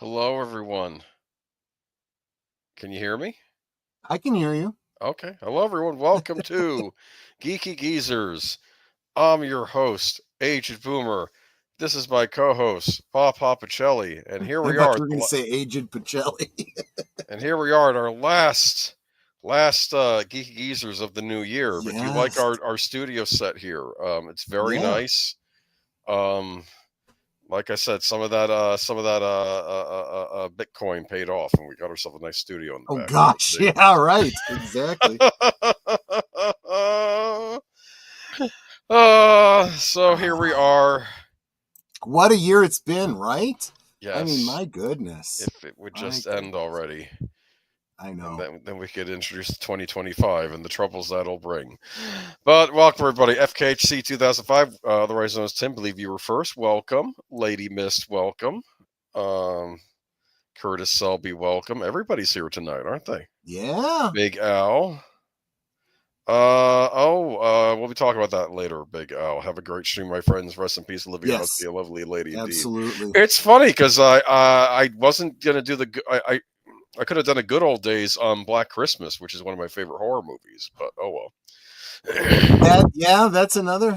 Hello, everyone. Can you hear me? I can hear you. Okay. Hello, everyone. Welcome to Geeky Geezers. I'm your host, Aged Boomer. This is my co-host, Pacelli, and here I we thought are. you were going to say Aged Pacelli. And here we are at our last Geeky Geezers of the new year. If you like Yes. our studio set here, it's very nice. Like I said, some of that Bitcoin paid off, and we got ourselves a nice studio in the back. Oh gosh, yeah, right, exactly. So here we are. What a year it's been, right? Yes. I mean, my goodness. If it would just end already. I know. And then we could introduce 2025 and the troubles that'll bring. But welcome, everybody. FKHC 2005, otherwise known as Tim. Believe you were first. Welcome. Lady Mist, welcome. Curtis Selby, welcome. Everybody's here tonight, aren't they? Yeah. Big Al. We'll be talking about that later, Big Al. Have a great stream, my friends. Rest in peace, Olivia. Yes. Hussey, a lovely lady indeed. Absolutely. It's funny because I wasn't gonna do I could have done a good old days on Black Christmas, which is one of my favorite horror movies, but oh well. That's another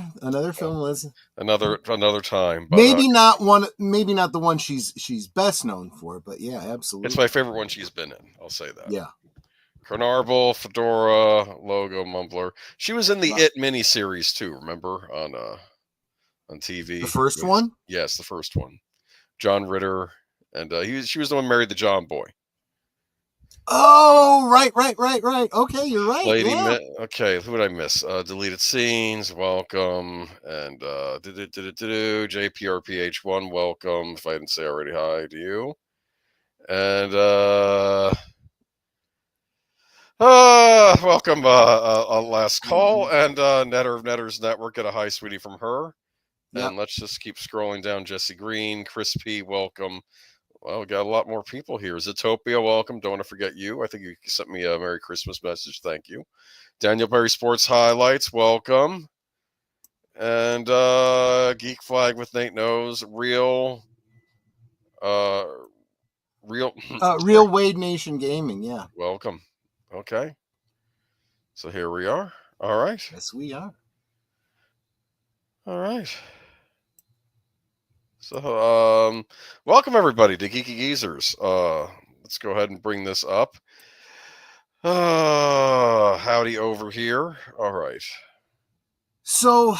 film, Liz. Another time. But, maybe not the one she's best known for, but yeah, absolutely. It's my favorite one she's been in. I'll say that. Yeah. Carnarvon, Fedora, Logo, Mumbler. She was in the It miniseries too. Remember on TV. The first one. Yes, the first one. John Ritter, and she was the one who married the John boy. Oh, right. Okay, you're right. Okay, who did I miss? Deleted Scenes, welcome. And JPRPH1, welcome. If I didn't say already, hi to you. And welcome, last call. And Netter of Netter's Network, get a hi, sweetie, from her. Yep. And let's just keep scrolling down. Jesse Green, Chris P, welcome. Well, we got a lot more people here. Zootopia, welcome. Don't want to forget you. I think you sent me a Merry Christmas message. Thank you. Daniel Berry Sports Highlights, welcome. And Geek Flag with Nate Knows, Real Wade Nation Gaming, yeah. Welcome. Okay. So here we are. All right. Yes, we are. All right. So, welcome everybody to Geeky Geezers. Let's go ahead and bring this up. Howdy over here. All right. So,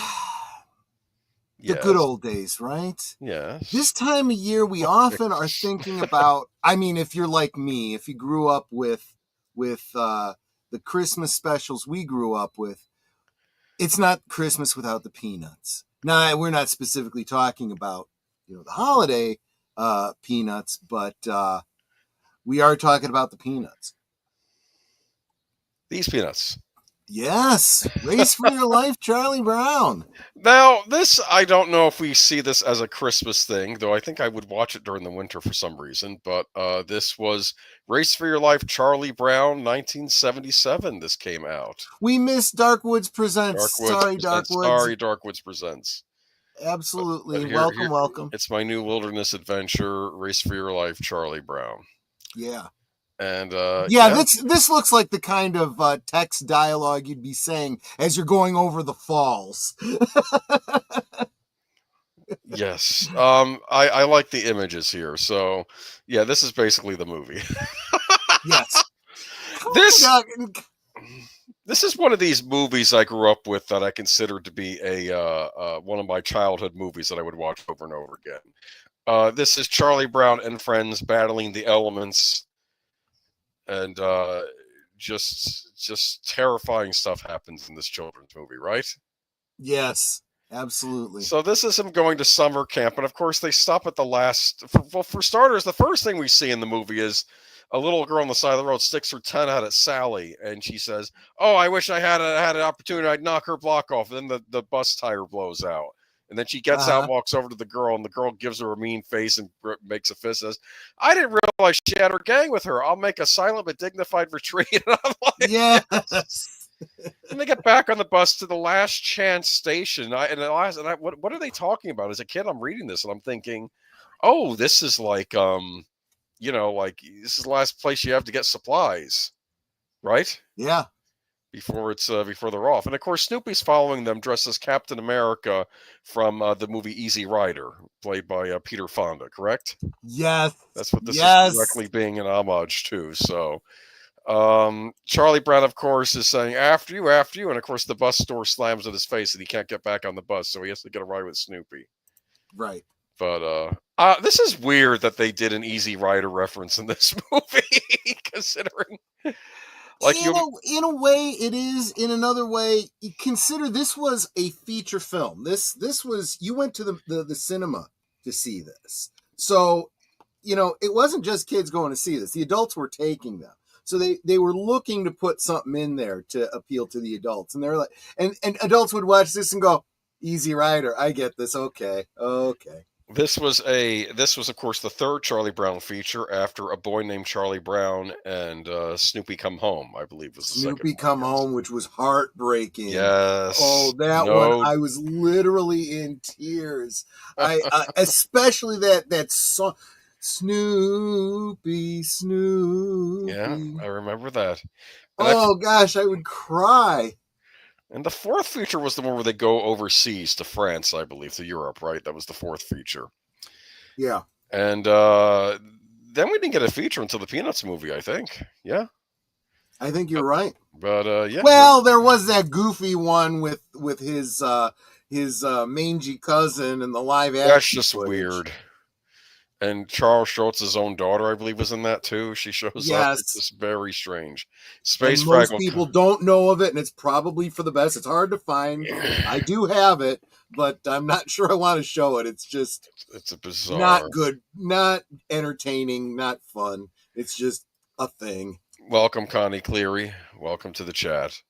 the good old days, right? Yes. This time of year, we often are thinking about, I mean, if you're like me, if you grew up with the Christmas specials we grew up with, it's not Christmas without the peanuts. Now, we're not specifically talking about the holiday peanuts, but we are talking about the peanuts. These peanuts. Yes. Race for Your Life, Charlie Brown. Now, this, I don't know if we see this as a Christmas thing, though I think I would watch it during the winter for some reason, but this was Race for Your Life, Charlie Brown, 1977. This came out. We missed Darkwoods Presents. Sorry, Darkwoods Presents. Absolutely. But welcome. It's my new wilderness adventure, Race for Your Life, Charlie Brown. Yeah. And this looks like the kind of text dialogue you'd be saying as you're going over the falls. Yes. I like the images here. So yeah, this is basically the movie. Yes. This is one of these movies I grew up with that I consider to be one of my childhood movies that I would watch over and over again. This is Charlie Brown and friends battling the elements, and just terrifying stuff happens in this children's movie, right? Yes, absolutely. So this is him going to summer camp, and of course they stop at the last. For starters, the first thing we see in the movie is a little girl on the side of the road sticks her tongue out at Sally, and she says, "Oh, I wish I had an opportunity. I'd knock her block off." And then the bus tire blows out, and then she gets out, walks over to the girl, and the girl gives her a mean face and makes a fist. Says, "I didn't realize she had her gang with her. I'll make a silent but dignified retreat." And I'm like, yes. And they get back on the bus to the Last Chance station. What are they talking about? As a kid, I'm reading this and I'm thinking, oh, this is like like this is the last place you have to get supplies, right? Yeah. Before they're off. And of course, Snoopy's following them dressed as Captain America from the movie Easy Rider, played by Peter Fonda, correct? Yes. That's what this is Yes. directly being an homage to. So Charlie Brown, of course, is saying after you, and of course the bus door slams in his face and he can't get back on the bus, so he has to get a ride with Snoopy. Right. But this is weird that they did an Easy Rider reference in this movie, considering like in a way it is. In another way, consider this was a feature film. This was, you went to the cinema to see this, so it wasn't just kids going to see this. The adults were taking them. So they were looking to put something in there to appeal to the adults. And they're like, and adults would watch this and go, Easy Rider, I get this. Okay. This was of course the third Charlie Brown feature after A Boy Named Charlie Brown and Snoopy Come Home, I believe was the Snoopy second Come Home, which was heartbreaking. Yes. Oh, that one, I was literally in tears. I especially that song. Snoopy. Yeah, I remember that. And gosh, I would cry. And the fourth feature was the one where they go overseas to France, I believe, to Europe, right? That was the fourth feature. Yeah. And then we didn't get a feature until the Peanuts movie, I think. Yeah. I think you're right. But yeah. Well, there was that goofy one with his mangy cousin and the live action. That's just footage. Weird. And Charles Schultz's own daughter, I believe, was in that too. She shows up. It's just very strange. Space Fragment. Most people don't know of it, and it's probably for the best. It's hard to find. I do have it, but I'm not sure I want to show it. It's a bizarre, not good, not entertaining, not fun. It's just a thing. Welcome, Connie Cleary. Welcome to the chat.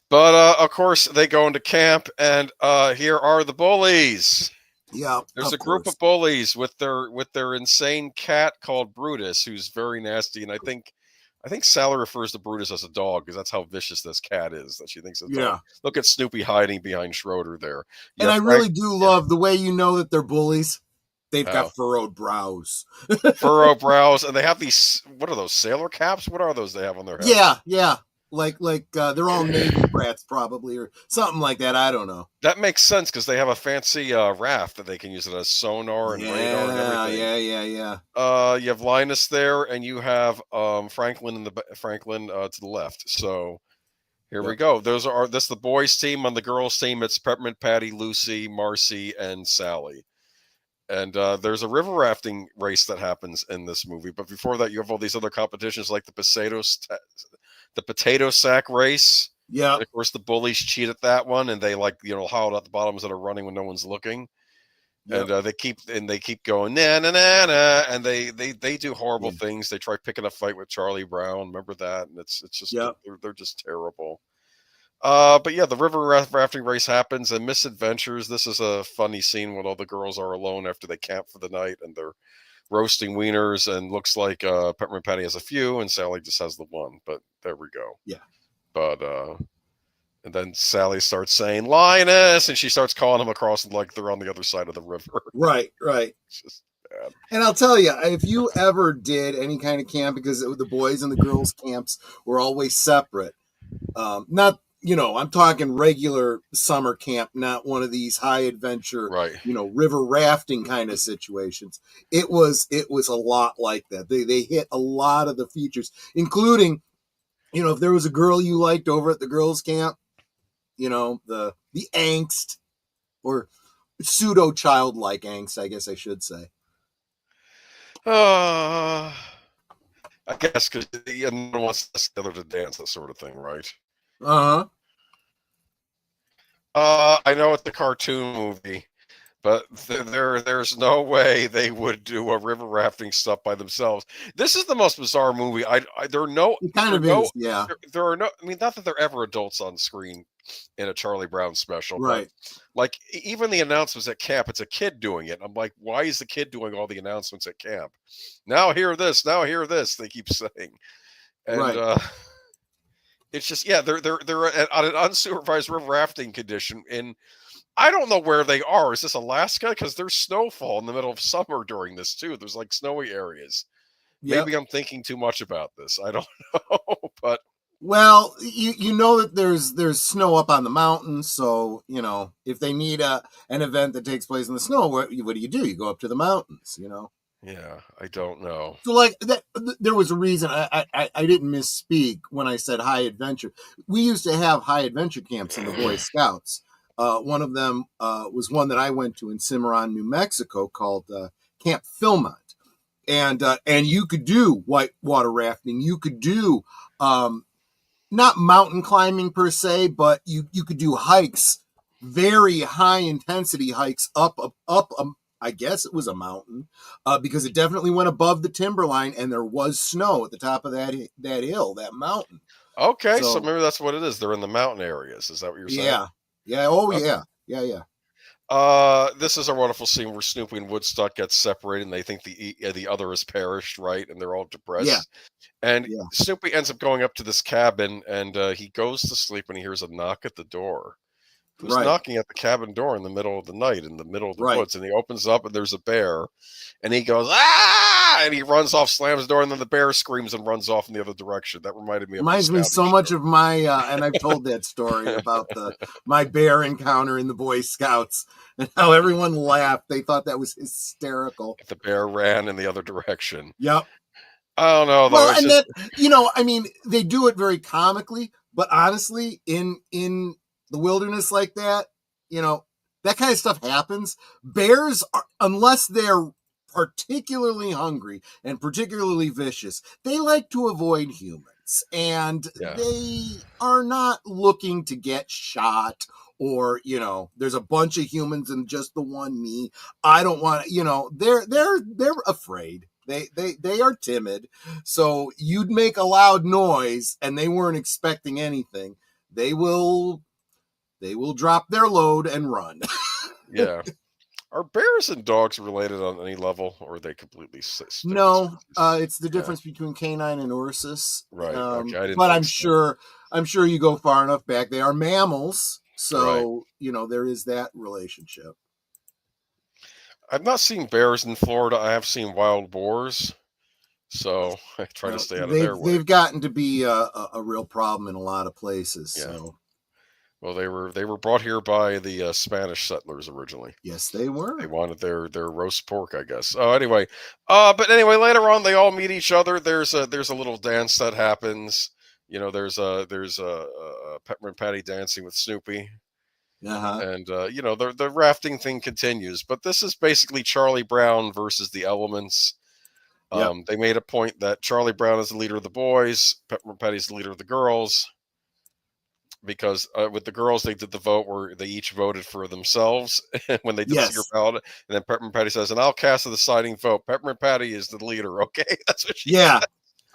But of course, they go into camp, and here are the bullies. Yeah, there's a group of bullies with their insane cat called Brutus, who's very nasty, and I think Sally refers to Brutus as a dog because that's how vicious this cat is. That she thinks it's a dog. Look at Snoopy hiding behind Schroeder there. And I really do love the way that they're bullies. They've got furrowed brows. Furrowed brows, and they have these. What are those, sailor caps? What are those they have on their head? Yeah. Like they're all Navy brats probably, or something like that. I don't know. That makes sense because they have a fancy raft that they can use it as sonar and radar and everything. Yeah. You have Linus there, and you have Franklin to the left. So here we go. This is the boys' team. On the girls' team, it's Peppermint Patty, Lucy, Marcy, and Sally. And there's a river rafting race that happens in this movie. But before that, you have all these other competitions like the potato sack race. Yeah. And of course, the bullies cheat at that one, and they howl at the bottoms that are running when no one's looking. Yep. And they keep going na na na na, and they do horrible things. They try picking a fight with Charlie Brown. Remember that? And it's just they're just terrible. But yeah, the river rafting race happens, and misadventures. This is a funny scene when all the girls are alone after they camp for the night, and they're roasting wieners, and looks like Peppermint Patty has a few, and Sally just has the one. But there we go. Yeah. But and then Sally starts saying Linus, and she starts calling him across like they're on the other side of the river. Right. It's just bad. And I'll tell you, if you ever did any kind of camp, because the boys and the girls camps were always separate. Not. I'm talking regular summer camp, not one of these high adventure, river rafting kind of situations. It was a lot like that. They hit a lot of the features, including, if there was a girl you liked over at the girls' camp, the angst, or pseudo childlike angst, I guess I should say. I guess because no one wants the other to dance, that sort of thing, right? Uh-huh. I know it's a cartoon movie, but there's no way they would do a river rafting stuff by themselves. This is the most bizarre movie. There are no. It kind of is, yeah. There are no. I mean, not that there are ever adults on screen in a Charlie Brown special, right? But like even the announcements at camp, it's a kid doing it. I'm like, why is the kid doing all the announcements at camp? Now hear this. Now hear this. They keep saying, and it's just they're on an unsupervised river rafting condition in. I don't know where they are. Is this Alaska? Because there's snowfall in the middle of summer during this too. There's like snowy areas. Yep. Maybe I'm thinking too much about this. I don't know, but Well, you know that there's snow up on the mountains, so you know if they need an event that takes place in the snow, what do? You go up to the mountains, you know. yeah, I don't know. So like that, there was a reason I didn't misspeak when I said high adventure. We used to have high adventure camps in the Boy Scouts. One of them was one that I went to in Cimarron, New Mexico, called Camp Philmont, and you could do whitewater rafting. You could do not mountain climbing per se, but you could do hikes, very high intensity hikes up. I guess it was a mountain because it definitely went above the timberline, and there was snow at the top of that hill, that mountain. Okay, so maybe that's what it is. They're in the mountain areas. Is that what you're saying? Yeah. Oh Okay. yeah. This is a wonderful scene where Snoopy and Woodstock get separated, and they think the other has perished, right? And they're all depressed. Yeah. And Yeah. Snoopy ends up going up to this cabin, and he goes to sleep, and he hears a knock at the door. Who's knocking at the cabin door in the middle of the night, in the middle of the woods? And he opens up, and there's a bear, and he goes, ah! And he runs off, slams the door, and then the bear screams and runs off in the other direction. That reminded me so much of my, and I've told that story about my bear encounter in the Boy Scouts and how everyone laughed. They thought that was hysterical. The bear ran in the other direction. Yep. I don't know, though. Well, and just... that, you know, I mean, they do it very comically, but honestly, in the wilderness like that, you know, that kind of stuff happens. Bears, unless they're particularly hungry and particularly vicious, they like to avoid humans, and they are not looking to get shot, or, you know, there's a bunch of humans and just the one me. I don't want to, you know, they're afraid. They are timid. So you'd make a loud noise and they weren't expecting anything. They will drop their load and run. Yeah. Are bears and dogs related on any level, or are they completely No, it's the difference between canine and Ursus. Right. Okay. But I'm sure you go far enough back. They are mammals, so you know there is that relationship. I've not seen bears in Florida. I have seen wild boars, so I try to stay out of their way. They've gotten to be a real problem in a lot of places. Yeah. So. Well, they were brought here by the Spanish settlers originally. Yes, they were. They wanted their roast pork, I guess. Oh, anyway. But anyway, later on they all meet each other. There's a little dance that happens. You know, there's a Peppermint Patty dancing with Snoopy. And you know, the rafting thing continues. But this is basically Charlie Brown versus the elements. They made a point that Charlie Brown is the leader of the boys, Peppermint Patty's the leader of the girls. Because with the girls, they did the vote where they each voted for themselves when they did the secret ballot. And then Peppermint Patty says, and I'll cast a deciding vote. Peppermint Patty is the leader. Okay. That's what she said.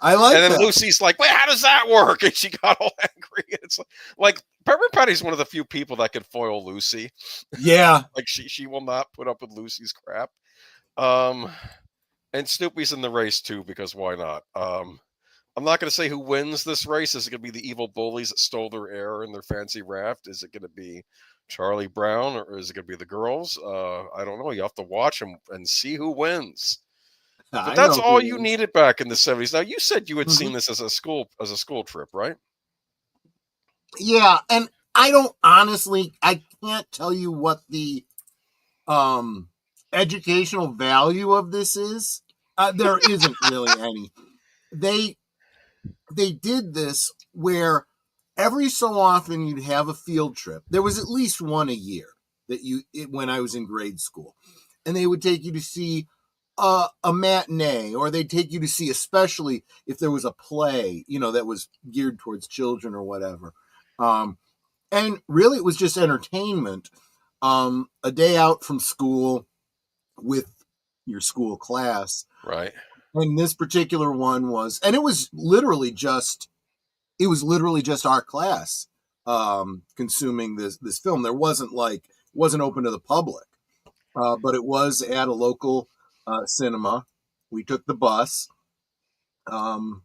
I like that. And then Lucy's like, wait, how does that work? And she got all angry. It's like Peppermint Patty's one of the few people that could foil Lucy. Yeah. Like she will not put up with Lucy's crap. And Snoopy's in the race too, because why not? I'm not going to say who wins this race. Is it going to be the evil bullies that stole their air in their fancy raft? Is it going to be Charlie Brown, or is it going to be the girls? I don't know. You have to watch them and see who wins. But that's all you needed back in the 70s. Now, you said you had seen this as a school trip, right? Yeah, and I can't tell you what the educational value of this is. There isn't really any. They did this where every so often you'd have a field trip. There was at least one a year when I was in grade school, and they would take you to see a matinee, or they'd take you to see, especially if there was a play, you know, that was geared towards children or whatever. And really it was just entertainment. A day out from school with your school class. Right. And this particular one was, and it was literally just our class consuming this film. There wasn't open to the public, but it was at a local cinema. We took the bus, and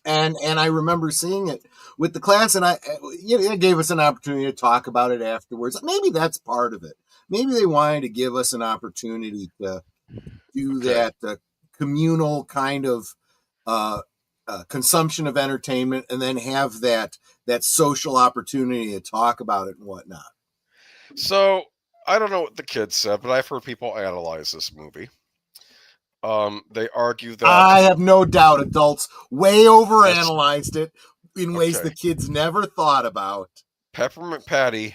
I remember seeing it with the class, and it gave us an opportunity to talk about it afterwards. Maybe that's part of it. Maybe they wanted to give us an opportunity to do that communal kind of consumption of entertainment, and then have that social opportunity to talk about it and whatnot. So I don't know what the kids said, but I've heard people analyze this movie. They argue that I have no doubt adults way that's overanalyzed it in ways okay. the kids never thought about. Peppermint Patty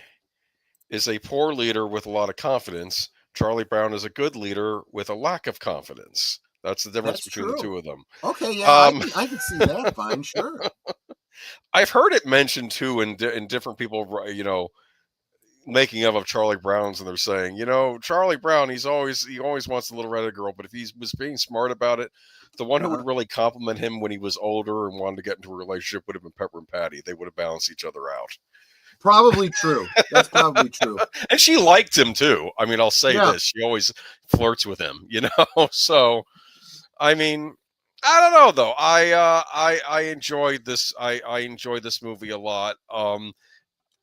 is a poor leader with a lot of confidence. Charlie Brown is a good leader with a lack of confidence. That's the difference That's between the true. two of them. Okay, yeah, I can see that. Fine, sure. I've heard it mentioned too in different people, making of Charlie Brown's, and they're saying, Charlie Brown, he always wants the little redheaded girl, but if he was being smart about it, the one who would really compliment him when he was older and wanted to get into a relationship would have been Pepper and Patty. They would have balanced each other out. Probably true. That's probably true. And she liked him too. I mean, I'll say this: she always flirts with him, So, I mean, I don't know though. I enjoyed this. I enjoyed this movie a lot. There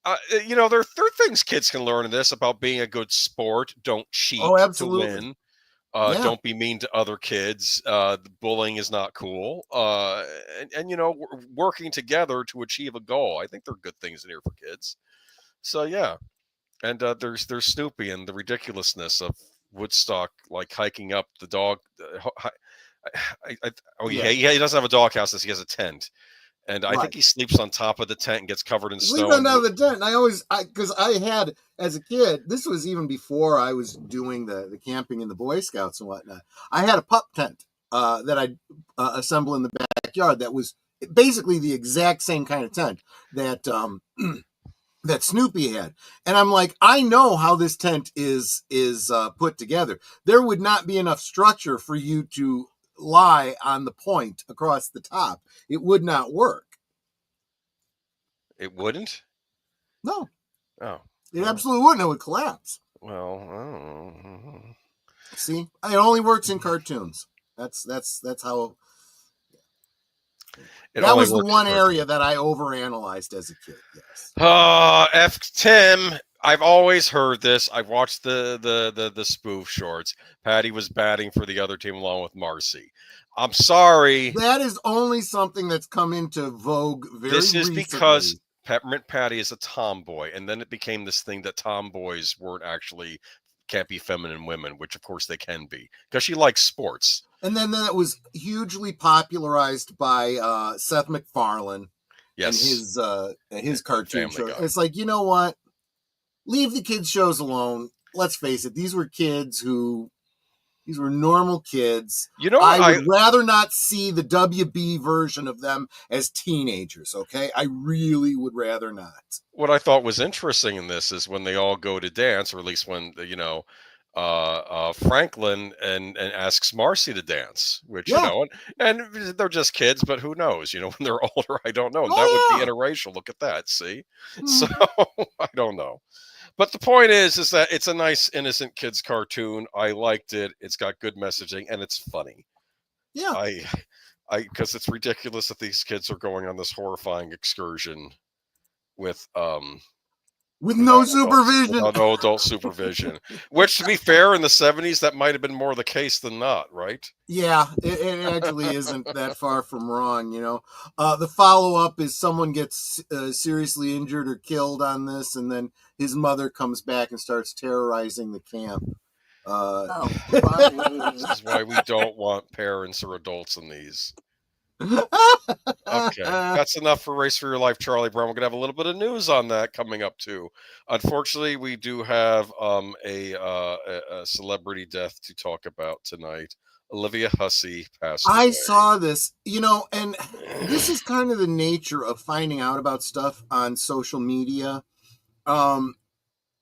are things kids can learn in this about being a good sport. Don't cheat to win. Don't be mean to other kids. Bullying is not cool. And working together to achieve a goal. I think there are good things in here for kids. So yeah, and there's Snoopy and the ridiculousness of Woodstock, like hiking up the dog. He doesn't have a doghouse. He has a tent. And I think he sleeps on top of the tent and gets covered in snow. Sleep on top of the tent. And because I had, as a kid, this was even before I was doing the camping in the Boy Scouts and whatnot. I had a pup tent that I'd assemble in the backyard that was basically the exact same kind of tent that that Snoopy had. And I'm like, I know how this tent is put together. There would not be enough structure for you to lie on the point across the top. It would not work. It wouldn't? No. Oh. It absolutely wouldn't. It would collapse. Well, I don't know. See, it only works in cartoons. That's how. That was the one area that I overanalyzed as a kid. Yes. Tim. I've always heard this. I've watched the spoof shorts. Patty was batting for the other team along with Marcy. I'm sorry. That is only something that's come into vogue very recently. This is because Peppermint Patty is a tomboy, and then it became this thing that tomboys can't be feminine women, which of course they can be, because she likes sports. And then it was hugely popularized by Seth MacFarlane. Yes. And his cartoon show. It's like, you know what? Leave the kids' shows alone. Let's face it. These were normal kids. I would rather not see the WB version of them as teenagers, okay? I really would rather not. What I thought was interesting in this is when they all go to dance, or at least when, Franklin and asks Marcy to dance, which, and they're just kids, but who knows? When they're older, I don't know. That would be interracial. Look at that, see? So, I don't know. But the point is that it's a nice, innocent kids cartoon. I liked it. It's got good messaging, and it's funny. Yeah. Because it's ridiculous that these kids are going on this horrifying excursion with no supervision. No adult supervision. Which, to be fair, in the 70s, that might have been more the case than not, right? Yeah, it actually isn't that far from wrong, The follow-up is someone gets seriously injured or killed on this, and then his mother comes back and starts terrorizing the camp. This is why we don't want parents or adults in these. Okay, that's enough for Race for Your Life, Charlie Brown. We're gonna have a little bit of news on that coming up too. Unfortunately, we do have a celebrity death to talk about tonight. Olivia Hussey passed away. I saw this, and this is kind of the nature of finding out about stuff on social media.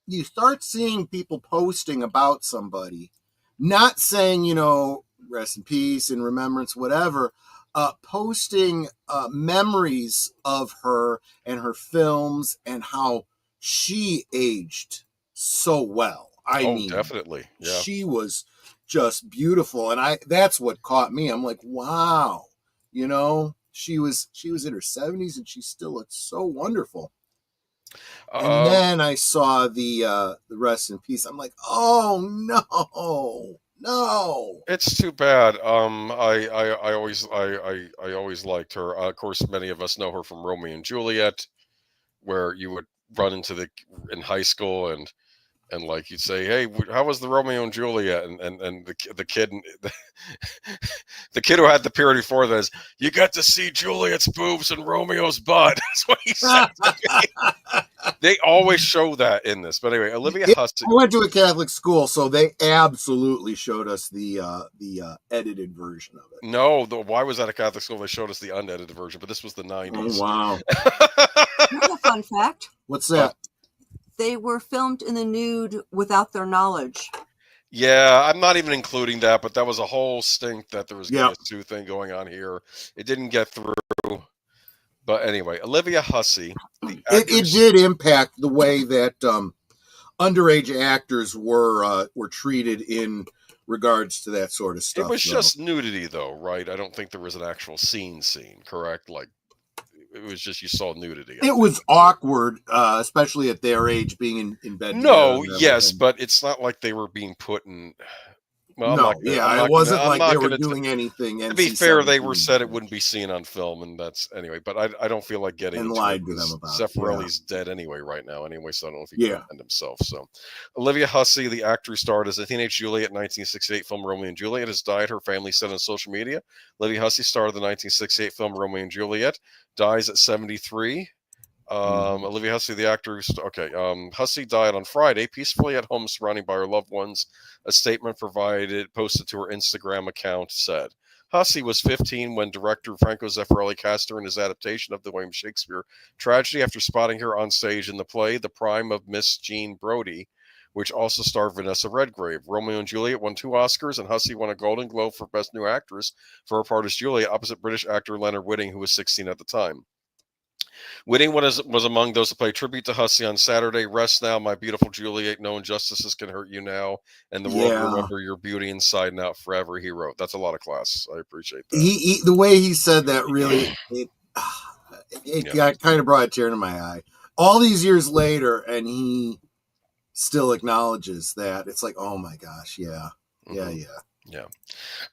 You start seeing people posting about somebody, not saying, rest in peace, in remembrance, whatever. Posting memories of her and her films and how she aged so well. I mean, definitely. Yeah. She was just beautiful. And that's what caught me. I'm like, wow, she was in her 70s and she still looked so wonderful. And then I saw the rest in peace. I'm like, oh no. No. It's too bad. I always liked her. Of course, many of us know her from Romeo and Juliet, where you would run into in high school and like you'd say, "Hey, how was the Romeo and Juliet?" And the kid the kid who had the period before this, "You got to see Juliet's boobs and Romeo's butt." That's what he said to me. They always show that in this. But anyway, Olivia Hussey. I went to a Catholic school, so they absolutely showed us the edited version of it. No, why was that a Catholic school? They showed us the unedited version, but this was the 90s. Oh, wow. Here's a fun fact. What's that? They were filmed in the nude without their knowledge. Yeah, I'm not even including that, but that was a whole stink that there was a Sue thing going on here. It didn't get through. But anyway, Olivia Hussey. It did impact the way that underage actors were treated in regards to that sort of stuff. It was just nudity, though, right? I don't think there was an actual scene, correct? Like, it was just you saw nudity. It was awkward, especially at their age, being in bed. No, yes, but it's not like they were being put in. Well, it wasn't like they were doing anything. To be fair, they were said it wouldn't be seen on film, and that's anyway. But I don't feel like getting and lied to them about it. Zeffirelli's dead anyway right now. Anyway, so I don't know if he can defend himself. So, Olivia Hussey, the actor who starred as a teenage Juliet in 1968 film Romeo and Juliet, has died. Her family said on social media. Olivia Hussey, star of the 1968 film Romeo and Juliet, dies at 73. Olivia Hussey, the actor, Hussey died on Friday, peacefully at home, surrounded by her loved ones. A statement posted to her Instagram account said, Hussey was 15 when director Franco Zeffirelli cast her in his adaptation of the William Shakespeare tragedy after spotting her on stage in the play The Prime of Miss Jean Brodie, which also starred Vanessa Redgrave. Romeo and Juliet won 2 Oscars, and Hussey won a Golden Globe for Best New Actress for her part as Juliet, opposite British actor Leonard Whiting, who was 16 at the time. Whiting was among those to play tribute to Hussey on Saturday. Rest now, my beautiful Juliet. No injustices can hurt you now, and the world will remember your beauty inside and out forever. He wrote. That's a lot of class. I appreciate that. The way he said that really, it kind of brought a tear to my eye. All these years later, and he still acknowledges that. It's like, oh my gosh, yeah.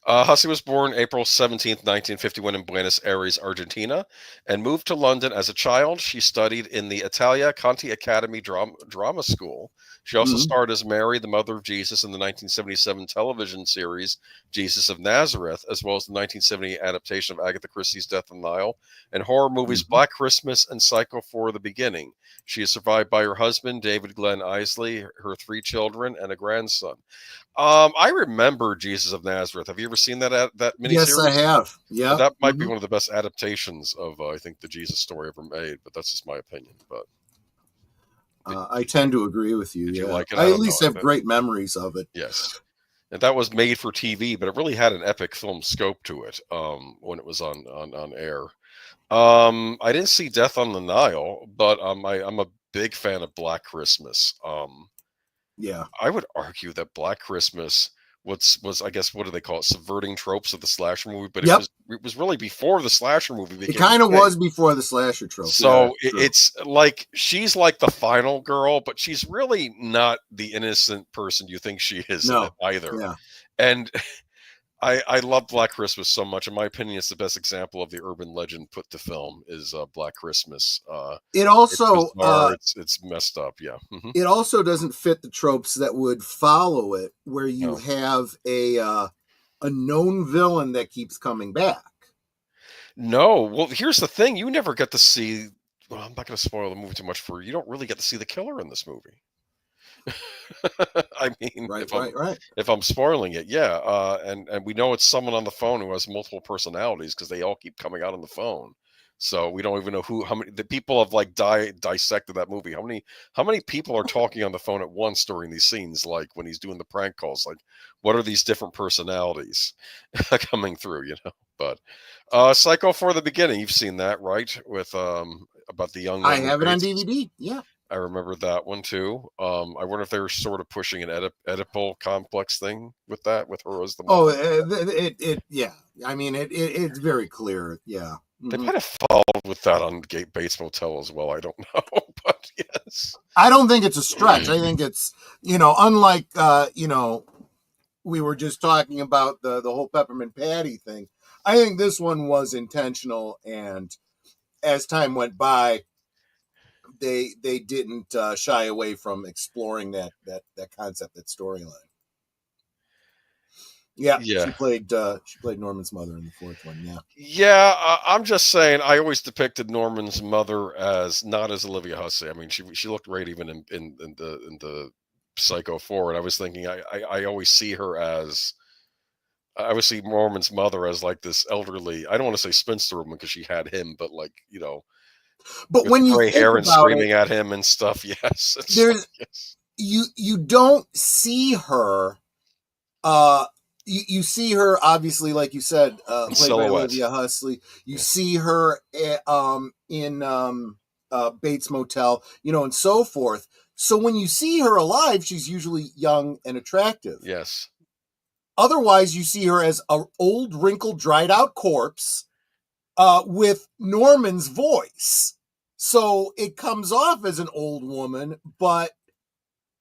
Hussey was born April 17th, 1951 in Buenos Aires, Argentina, and moved to London as a child. She studied in the Italia Conti Academy Drama School. She also starred as Mary, the mother of Jesus, in the 1977 television series Jesus of Nazareth, as well as the 1970 adaptation of Agatha Christie's Death on the Nile, and horror movies Black Christmas and Psycho for the Beginning. She is survived by her husband, David Glenn Isley, her 3 children, and a grandson. I remember Jesus of Nazareth. Have you ever seen that miniseries? Yes, I have. Yeah, that might be one of the best adaptations of I think the Jesus story ever made. But that's just my opinion. But I tend to agree with you. You like it? I at least have great memories of it. Yes, and that was made for TV, but it really had an epic film scope to it when it was on air. I didn't see Death on the Nile, but I'm a big fan of Black Christmas. I would argue that Black Christmas was I guess, what do they call it, subverting tropes of the slasher movie, but it was really before the slasher movie. It kind of was before the slasher trope. So it's like she's like the final girl, but she's really not the innocent person you think she is either. Yeah. And I love Black Christmas so much. In my opinion, it's the best example of the urban legend put to film is Black Christmas. It also it's messed up. Yeah. Mm-hmm. It also doesn't fit the tropes that would follow it, where you have a known villain that keeps coming back. No. Well, here's the thing: you never get to see. Well, I'm not going to spoil the movie too much for you. You don't really get to see the killer in this movie. I mean, if I'm spoiling it, and we know it's someone on the phone who has multiple personalities because they all keep coming out on the phone. So we don't even know how many the people have like dissected that movie. How many people are talking on the phone at once during these scenes? Like when he's doing the prank calls, like what are these different personalities coming through? But Psycho for the Beginning, you've seen that, right? With about the young. I have it on DVD. Yeah. I remember that one too. I wonder if they were sort of pushing an Oedipal complex thing with that, with her as the mother. I mean, it's very clear. Yeah. They might have followed with that on Bates Motel as well. I don't know, but yes. I don't think it's a stretch. I think it's, unlike, we were just talking about the whole peppermint patty thing. I think this one was intentional, and as time went by, they didn't shy away from exploring that concept, that storyline. Yeah, Yeah. she played Norman's mother in the fourth one. Yeah. Yeah, I'm just saying. I always depicted Norman's mother as not as Olivia Hussey. I mean, she looked great even in the Psycho 4, and I was thinking I always see her as I always see Norman's mother as like this elderly. I don't want to say spinster woman because she had him, but like But with when you gray think hair and about it, screaming at him and stuff. Yes, it's there's like, yes. you don't see her. You see her obviously, like you said, In played by silhouette. Olivia Hussey. You Yeah. see her in Bates Motel, and so forth. So when you see her alive, she's usually young and attractive. Yes. Otherwise, you see her as an old, wrinkled, dried out corpse with Norman's voice. So it comes off as an old woman, but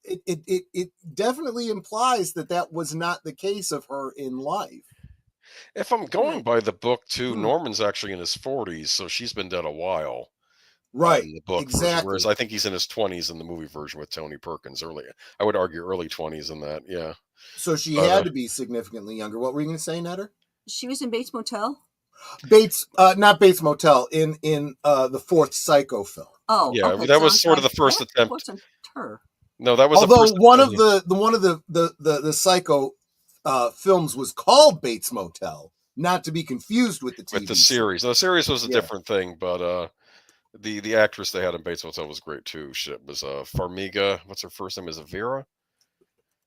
it definitely implies that was not the case of her in life. If I'm going by the book too, Norman's actually in his 40s, so she's been dead a while. Right. In the book version, Exactly. whereas I think he's in his 20s in the movie version with Tony Perkins. I would argue early 20s in that. Yeah. So she had to be significantly younger. What were you going to say, Netter? She was in Bates Motel. Not Bates Motel, in the fourth Psycho film. Oh, yeah. okay. That was sort of the first that attempt. Wasn't her. No, that was Although the first one attempt. of the Psycho films was called Bates Motel, not to be confused with the TV with the series. The series was a different thing, but the actress they had in Bates Motel was great too. Shit was Farmiga. What's her first name? Is it Vera?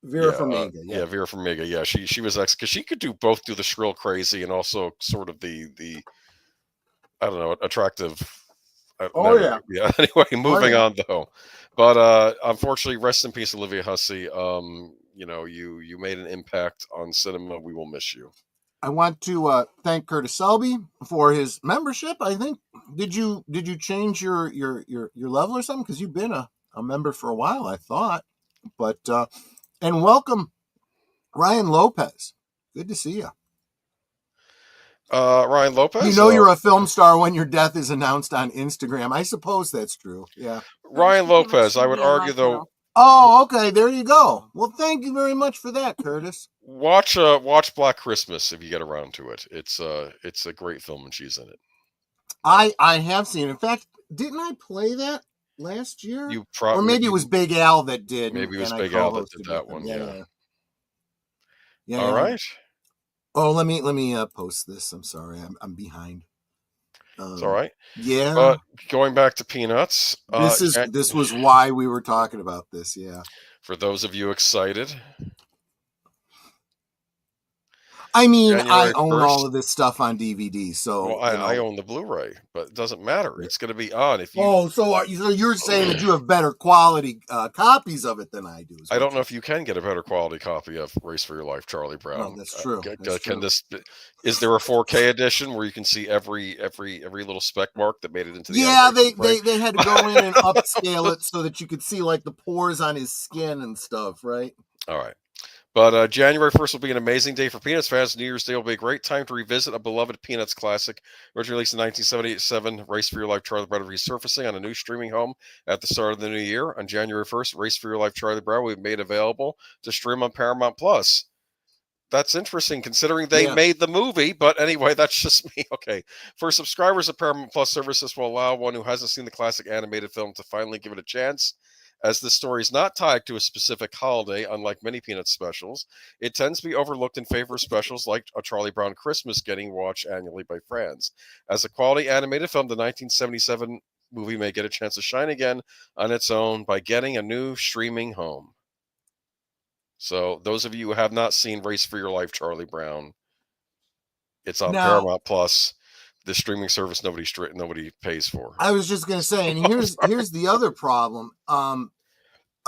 Vera Farmiga. Yeah, Vera Farmiga. Yeah, she was because she could both do the shrill crazy and also sort of the I don't know, attractive. Yeah. Anyway, moving on though. But unfortunately, rest in peace, Olivia Hussey. You made an impact on cinema. We will miss you. I want to thank Curtis Selby for his membership. I think did you change your level or something? Because you've been a member for a while, I thought. But and welcome Ryan Lopez. Good to see you. Ryan Lopez. You're a film star when your death is announced on Instagram. I suppose that's true. Yeah. Ryan Lopez. I would argue though. Oh, okay. There you go. Well, thank you very much for that, Curtis. Watch Black Christmas if you get around to it. It's a great film and she's in it. I have seen it. In fact, didn't I play that last year? Or maybe it was Big Al that did. Maybe it was Big Al that did that one. Yeah. All right. Oh, let me post this. I'm sorry, I'm behind. It's all right. Yeah. But going back to Peanuts, this was why we were talking about this. Yeah. For those of you excited. I mean, January I own 1st. all of this stuff on DVD, so I own the Blu-ray, but it doesn't matter. It's going to be on if you. Oh, so you're saying that you have better quality copies of it than I do? I don't know if you can get a better quality copy of Race for Your Life, Charlie Brown. Oh, that's true. Is there a 4K edition where you can see every little speck mark that made it into the? Yeah, they had to go in and upscale it so that you could see like the pores on his skin and stuff, right? All right. But January 1st will be an amazing day for Peanuts fans. New Year's Day will be a great time to revisit a beloved Peanuts classic. Originally released in 1977, Race for Your Life, Charlie Brown resurfacing on a new streaming home at the start of the new year. On January 1st, Race for Your Life, Charlie Brown will be made available to stream on Paramount Plus. That's interesting considering they made the movie, but anyway, that's just me. Okay. For subscribers of Paramount Plus services will allow one who hasn't seen the classic animated film to finally give it a chance. As the story is not tied to a specific holiday, unlike many Peanuts specials, it tends to be overlooked in favor of specials like A Charlie Brown Christmas getting watched annually by fans. As a quality animated film, the 1977 movie may get a chance to shine again on its own by getting a new streaming home. So those of you who have not seen Race for Your Life, Charlie Brown, it's on Paramount Plus, the streaming service nobody pays for. I was just going to say, and here's the other problem.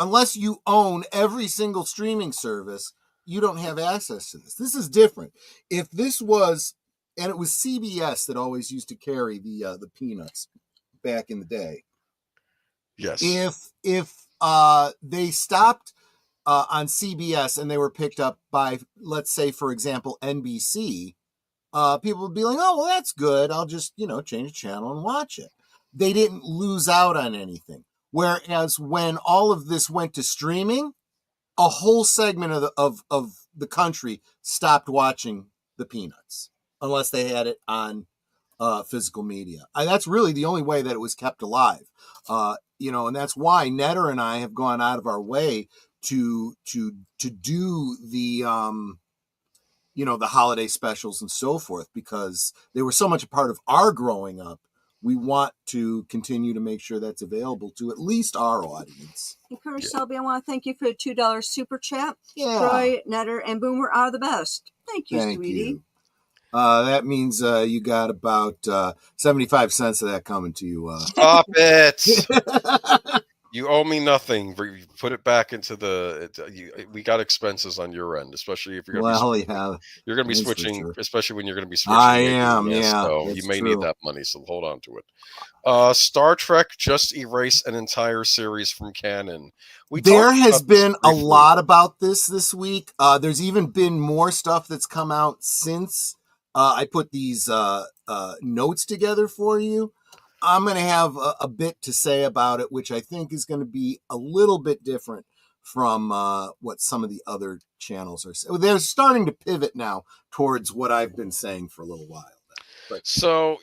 Unless you own every single streaming service, you don't have access to this. This is different. If this was, and it was CBS that always used to carry the Peanuts back in the day. Yes. If they stopped on CBS and they were picked up by, let's say, for example, NBC, people would be like, oh, well, that's good. I'll just, change the channel and watch it. They didn't lose out on anything. Whereas when all of this went to streaming, a whole segment of the country stopped watching the Peanuts unless they had it on physical media. That's really the only way that it was kept alive. And that's why Netter and I have gone out of our way to do the the holiday specials and so forth, because they were so much a part of our growing up. We want to continue to make sure that's available to at least our audience. And Curtis Selby, I want to thank you for the $2 super chat. Yeah. Troy, Netter, and Boomer are the best. Thank you, Thank sweetie. you. That means you got about 75 cents of that coming to you. Stop it! You owe me nothing. Put it back into we got expenses on your end, especially if you're going to be switching, especially when you're going to be switching. I am, yeah. So you may need that money, so hold on to it. Star Trek just erased an entire series from canon. There has been a lot about this week. There's even been more stuff that's come out since I put these notes together for you. I'm going to have a bit to say about it, which I think is going to be a little bit different from what some of the other channels are saying. They're starting to pivot now towards what I've been saying for a little while. So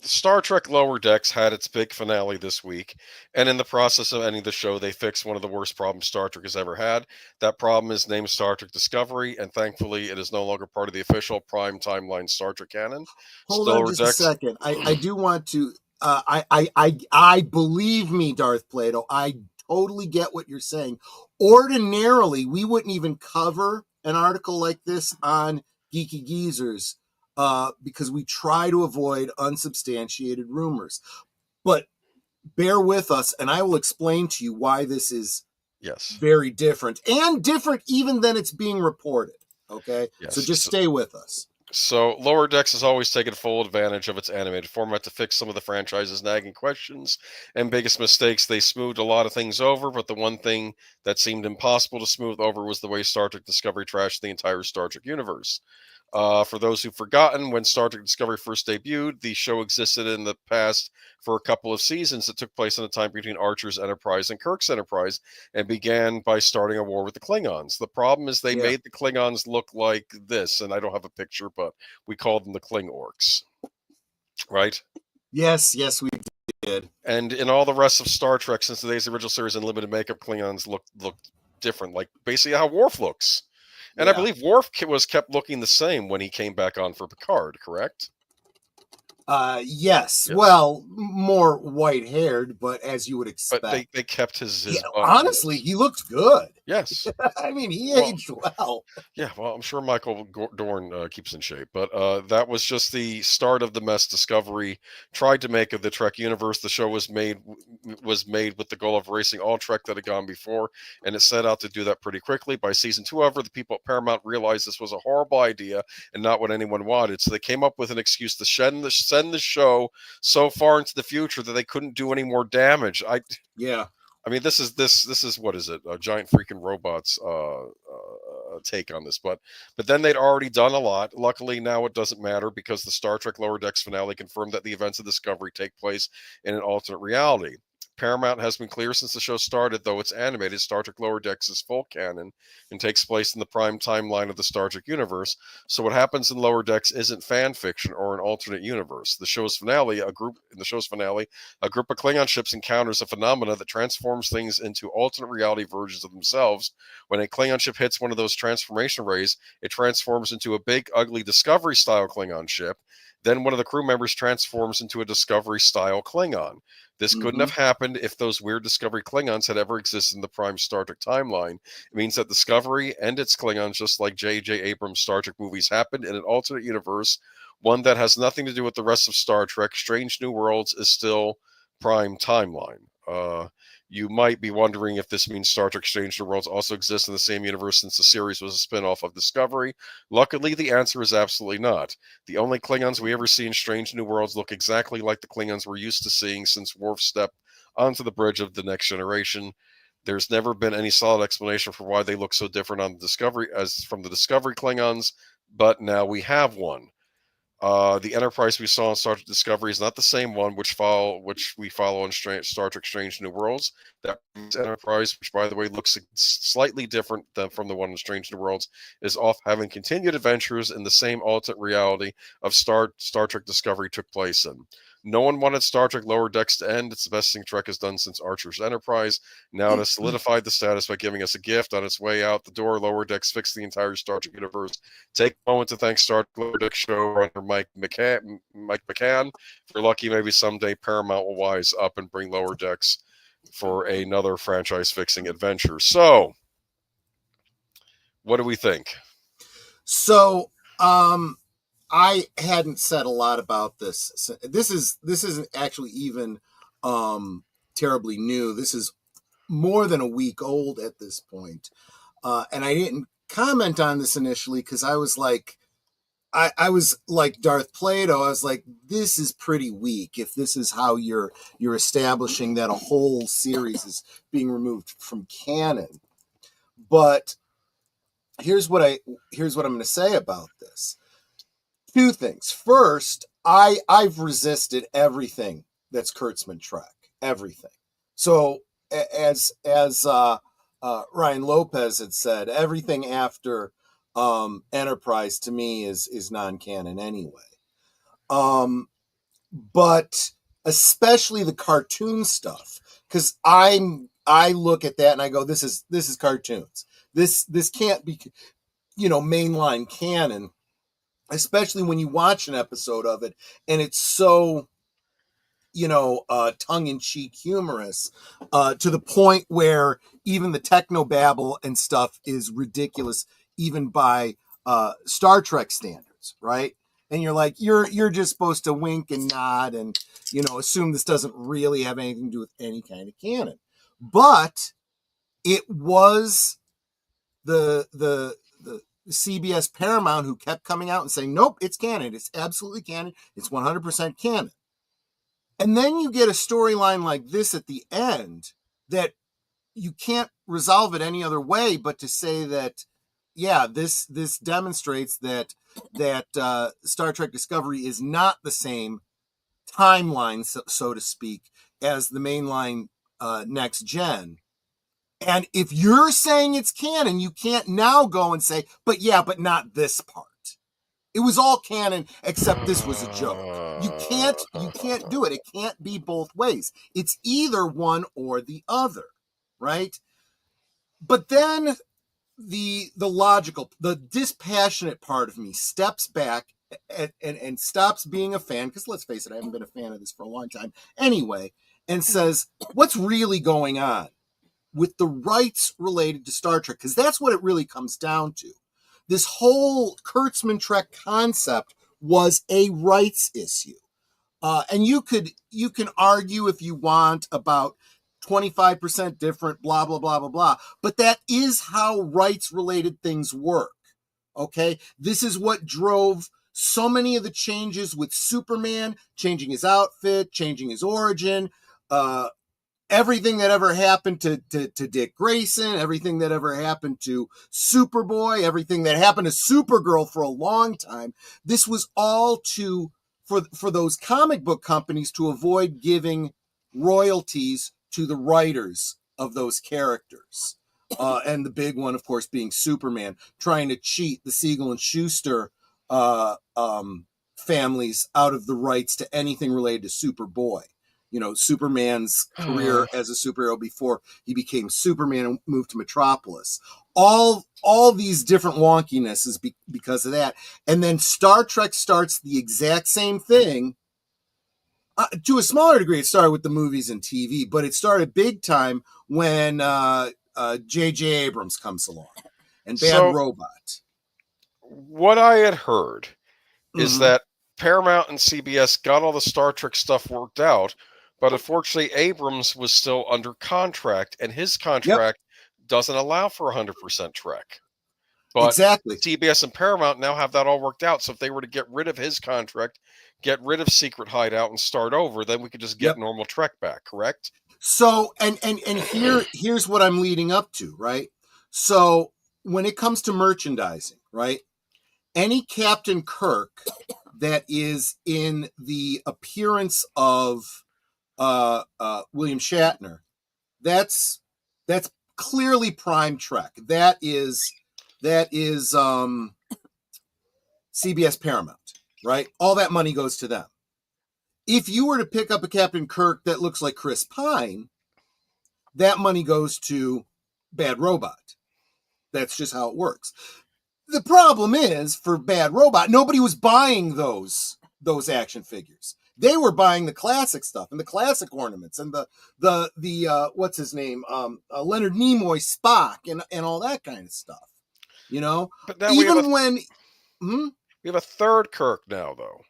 Star Trek Lower Decks had its big finale this week, and in the process of ending the show, they fixed one of the worst problems Star Trek has ever had. That problem is named Star Trek Discovery, and thankfully, it is no longer part of the official Prime Timeline Star Trek canon. Hold on just a second. I do want to. I believe me, Darth Plato. I totally get what you're saying. Ordinarily, we wouldn't even cover an article like this on Geeky Geezers. Because we try to avoid unsubstantiated rumors. But bear with us, and I will explain to you why this is very different, and different even than it's being reported. Okay? Yes. So just stay with us. So Lower Decks has always taken full advantage of its animated format to fix some of the franchise's nagging questions and biggest mistakes. They smoothed a lot of things over, but the one thing that seemed impossible to smooth over was the way Star Trek Discovery trashed the entire Star Trek universe. For those who've forgotten, when Star Trek Discovery first debuted, the show existed in the past for a couple of seasons that took place in a time between Archer's Enterprise and Kirk's Enterprise, and began by starting a war with the Klingons. The problem is they made the Klingons look like this, and I don't have a picture, but we called them the Kling Orcs. Right? Yes, we did. And in all the rest of Star Trek, since today's original series in limited makeup, Klingons look different, like basically how Worf looks. And I believe Worf was kept looking the same when he came back on for Picard, correct? Yes. Well, more white-haired, but as you would expect. But they kept his honestly, he looked good. Yes. I mean, he aged well. Yeah, well, I'm sure Michael Dorn keeps in shape. But that was just the start of the mess Discovery tried to make of the Trek universe. The show was made with the goal of erasing all Trek that had gone before, and it set out to do that pretty quickly. By season 2, however, the people at Paramount realized this was a horrible idea and not what anyone wanted. So they came up with an excuse to send the show so far into the future that they couldn't do any more damage. I mean, this is what is it? A giant freaking robots take on this, but then they'd already done a lot. Luckily, now it doesn't matter because the Star Trek Lower Decks finale confirmed that the events of Discovery take place in an alternate reality. Paramount has been clear since the show started, though it's animated, Star Trek Lower Decks is full canon and takes place in the prime timeline of the Star Trek universe. So what happens in Lower Decks isn't fan fiction or an alternate universe. In the show's finale, a group of Klingon ships encounters a phenomena that transforms things into alternate reality versions of themselves. When a Klingon ship hits one of those transformation rays, it transforms into a big, ugly Discovery-style Klingon ship. Then one of the crew members transforms into a Discovery-style Klingon. This couldn't have happened if those weird Discovery Klingons had ever existed in the prime Star Trek timeline. It means that Discovery and its Klingons, just like J.J. Abrams' Star Trek movies, happened in an alternate universe, one that has nothing to do with the rest of Star Trek. Strange New Worlds is still prime timeline. You might be wondering if this means Star Trek Strange New Worlds also exists in the same universe since the series was a spin-off of Discovery. Luckily, the answer is absolutely not. The only Klingons we ever see in Strange New Worlds look exactly like the Klingons we're used to seeing since Worf stepped onto the bridge of the Next Generation. There's never been any solid explanation for why they look so different on Discovery as from the Discovery Klingons, but now we have one. The Enterprise we saw in Star Trek Discovery is not the same one which we follow in Star Trek Strange New Worlds. That Enterprise, which by the way looks slightly different than from the one in Strange New Worlds, is off having continued adventures in the same alternate reality of Star Trek Discovery took place in. No one wanted Star Trek Lower Decks to end. It's the best thing Trek has done since Archer's Enterprise. Now it has solidified the status by giving us a gift on its way out the door. Lower Decks fixed the entire Star Trek universe. Take a moment to thank Star Trek Lower Decks showrunner Mike McCann. If you're lucky, maybe someday Paramount will wise up and bring Lower Decks for another franchise-fixing adventure. So, what do we think? So, I hadn't said a lot about this. This isn't actually even terribly new. This is more than a week old at this point. And I didn't comment on this initially because I was like, I was like Darth Plato. I was like, this is pretty weak if this is how you're establishing that a whole series is being removed from canon. But here's what I'm going to say about this. Two things. First, I've resisted everything that's Kurtzman Trek. Everything. So as Ryan Lopez had said, everything after Enterprise to me is non-canon anyway. But especially the cartoon stuff, because I look at that and I go, this is cartoons. This can't be, mainline canon. Especially when you watch an episode of it and it's so, tongue-in-cheek humorous, to the point where even the technobabble and stuff is ridiculous, even by Star Trek standards, right? And you're like, you're just supposed to wink and nod and, assume this doesn't really have anything to do with any kind of canon. But it was the CBS Paramount who kept coming out and saying, nope, it's canon. It's absolutely canon. It's 100% canon. And then you get a storyline like this at the end that you can't resolve it any other way but to say that, yeah, this demonstrates that Star Trek Discovery is not the same timeline, so to speak, as the mainline Next Gen. And if you're saying it's canon, you can't now go and say, but not this part. It was all canon, except this was a joke. You can't do it. It can't be both ways. It's either one or the other, right? But then the logical, the dispassionate part of me steps back and stops being a fan, because let's face it, I haven't been a fan of this for a long time anyway, and says, what's really going on with the rights related to Star Trek? Because that's what it really comes down to. This whole Kurtzman Trek concept was a rights issue. And you can argue if you want about 25% different, blah, blah, blah, blah, blah. But that is how rights related things work. Okay. This is what drove so many of the changes with Superman, changing his outfit, changing his origin, everything that ever happened to Dick Grayson, everything that ever happened to Superboy, everything that happened to Supergirl for a long time. This was all for those comic book companies to avoid giving royalties to the writers of those characters. And the big one, of course, being Superman, trying to cheat the Siegel and Schuster families out of the rights to anything related to Superboy. Superman's career as a superhero before he became Superman and moved to Metropolis. All these different wonkinesses because of that. And then Star Trek starts the exact same thing. To a smaller degree, it started with the movies and TV, but it started big time when J.J. Abrams comes along and Bad Robot. What I had heard is that Paramount and CBS got all the Star Trek stuff worked out, but unfortunately, Abrams was still under contract, and his contract doesn't allow for 100% Trek. But exactly. CBS and Paramount now have that all worked out, so if they were to get rid of his contract, get rid of Secret Hideout, and start over, then we could just get normal Trek back, correct? So and here's what I'm leading up to, right? So when it comes to merchandising, right? Any Captain Kirk that is in the appearance of William Shatner, that's clearly Prime Trek. That is CBS Paramount, right? All that money goes to them. If you were to pick up a Captain Kirk that looks like Chris Pine, that money goes to Bad Robot. That's just how it works. The problem is, for Bad Robot, nobody was buying those action figures. They were buying the classic stuff and the classic ornaments and the what's his name, Leonard Nimoy Spock and all that kind of stuff. You know, But now even we have a third Kirk now, though.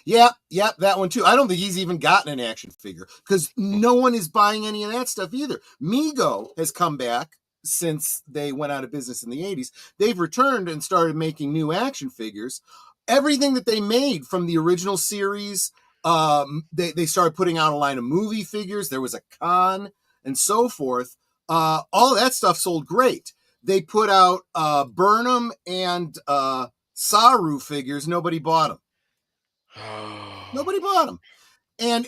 Yeah, that one too. I don't think he's even gotten an action figure because no one is buying any of that stuff either. Mego has come back since they went out of business in the 80s. They've returned and started making new action figures. Everything that they made from the original series, they started putting out a line of movie figures. There was a con and so forth. All of that stuff sold great. They put out Burnham and Saru figures. Nobody bought them. Nobody bought them. And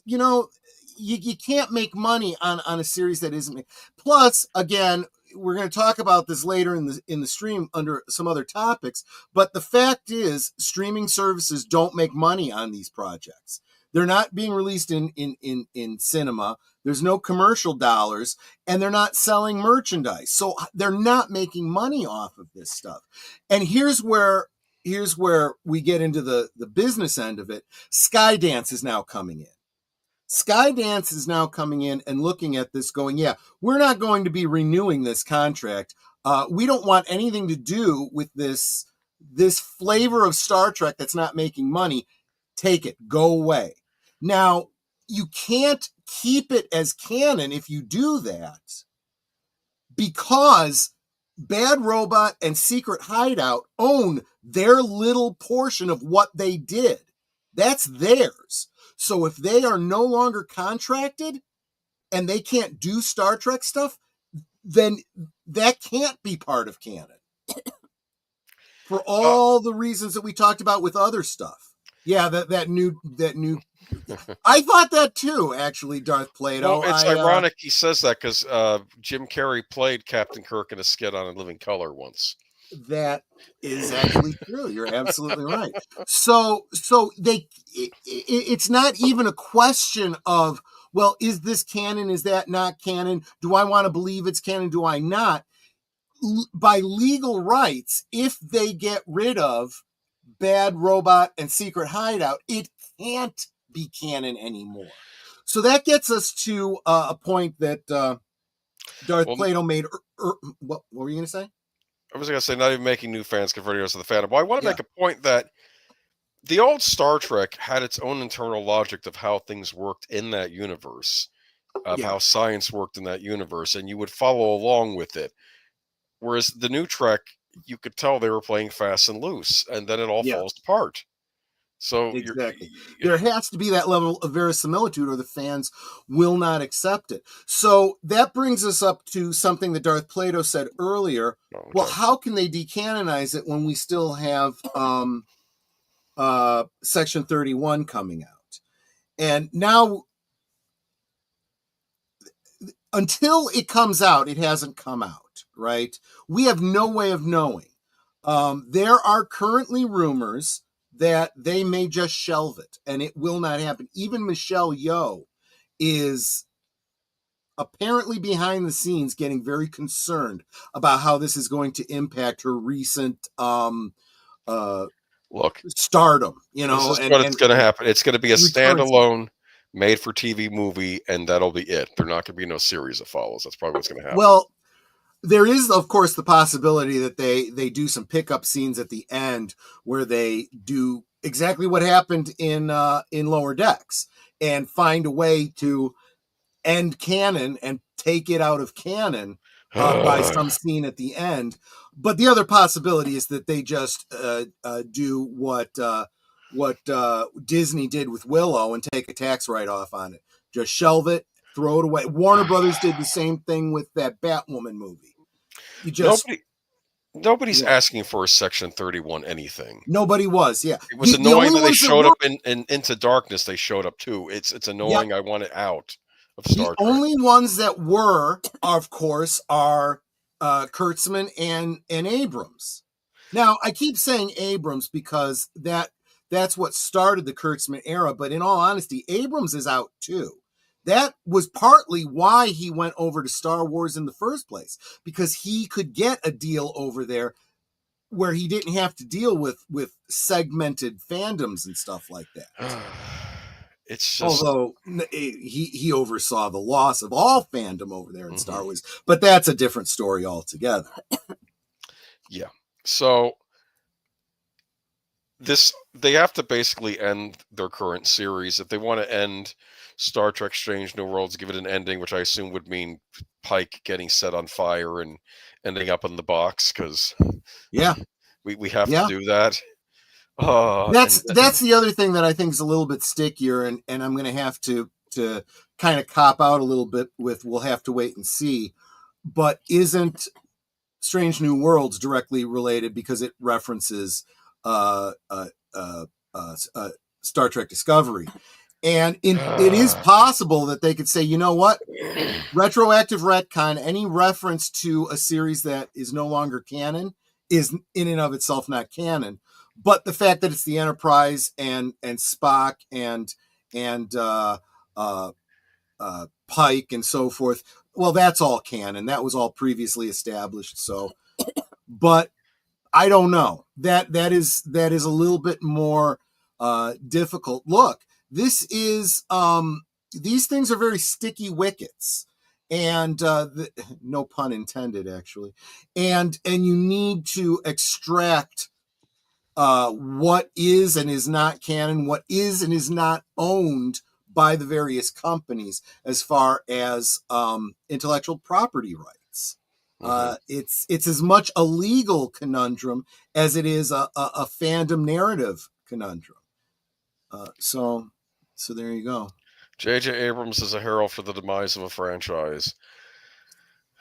you know, you can't make money on a series that isn't. Plus, again, we're going to talk about this later in the stream under some other topics, but the fact is streaming services don't make money on these projects. They're not being released in cinema. There's no commercial dollars, and they're not selling merchandise. So they're not making money off of this stuff. And here's where we get into the business end of it. Skydance is now coming in. Skydance is now coming in and looking at this going, yeah, we're not going to be renewing this contract. We don't want anything to do with this flavor of Star Trek that's not making money. Take it, go away. Now, you can't keep it as canon if you do that, because Bad Robot and Secret Hideout own their little portion of what they did. That's theirs. So if they are no longer contracted and they can't do Star Trek stuff, then that can't be part of canon. For all the reasons that we talked about with other stuff. Yeah, that new I thought that too, actually, Darth Plato. Well, it's ironic he says that because Jim Carrey played Captain Kirk in a skit on In Living Color once. That is actually true. You're absolutely right. So it's not even a question of, well, is this canon? Is that not canon? Do I want to believe it's canon? Do I not? By legal rights, if they get rid of Bad Robot and Secret Hideout, it can't be canon anymore. So that gets us to a point that Darth Plato made. What were you going to say? I was going to say, not even making new fans, converting us to the fandom. Well, I want to make a point that the old Star Trek had its own internal logic of how things worked in that universe, of how science worked in that universe, and you would follow along with it. Whereas the new Trek, you could tell they were playing fast and loose, and then it all falls apart. So exactly, there has to be that level of verisimilitude, or the fans will not accept it. So that brings us up to something that Darth Plato said earlier. Okay. Well, how can they decanonize it when we still have Section 31 coming out? And now, until it comes out, it hasn't come out, right? We have no way of knowing. There are currently rumors that they may just shelve it, and it will not happen. Even Michelle Yeoh is apparently behind the scenes getting very concerned about how this is going to impact her recent stardom. You know, this is what it's going to happen. It's going to be a standalone made-for-TV movie, and that'll be it. There's not going to be no series that follows. That's probably what's going to happen. Well, there is, of course, the possibility that they do some pickup scenes at the end where they do exactly what happened in Lower Decks and find a way to end canon and take it out of canon by some scene at the end. But the other possibility is that they just do what Disney did with Willow and take a tax write-off on it. Just shelve it, throw it away. Warner Brothers did the same thing with that Batwoman movie. You just Nobody's asking for a Section 31 anything. Nobody was, yeah. It was annoying that they showed up in Into Darkness. They showed up too. It's annoying. I want it out of Star Trek. The only ones that were, of course, are Kurtzman and Abrams. Now, I keep saying Abrams because that's what started the Kurtzman era, but in all honesty, Abrams is out too. That was partly why he went over to Star Wars in the first place, because he could get a deal over there where he didn't have to deal with segmented fandoms and stuff like that. It's just... Although he oversaw the loss of all fandom over there in Star Wars, but that's a different story altogether. Yeah. So they have to basically end their current series. If they want to end Star Trek Strange New Worlds, give it an ending, which I assume would mean Pike getting set on fire and ending up in the box, because we have to do that. That's the other thing that I think is a little bit stickier, and I'm going to have to kind of cop out a little bit with, we'll have to wait and see. But isn't Strange New Worlds directly related because it references Star Trek Discovery? And it is possible that they could say, you know what, retroactive retcon, any reference to a series that is no longer canon is in and of itself not canon. But the fact that it's the Enterprise and Spock and Pike and so forth, well, that's all canon. That was all previously established. So, but I don't know. That is a little bit more difficult. Look, this is these things are very sticky wickets, and no pun intended, actually. And you need to extract what is and is not canon, what is and is not owned by the various companies as far as intellectual property rights. It's as much a legal conundrum as it is a fandom narrative conundrum. So there you go. J.J. Abrams is a herald for the demise of a franchise.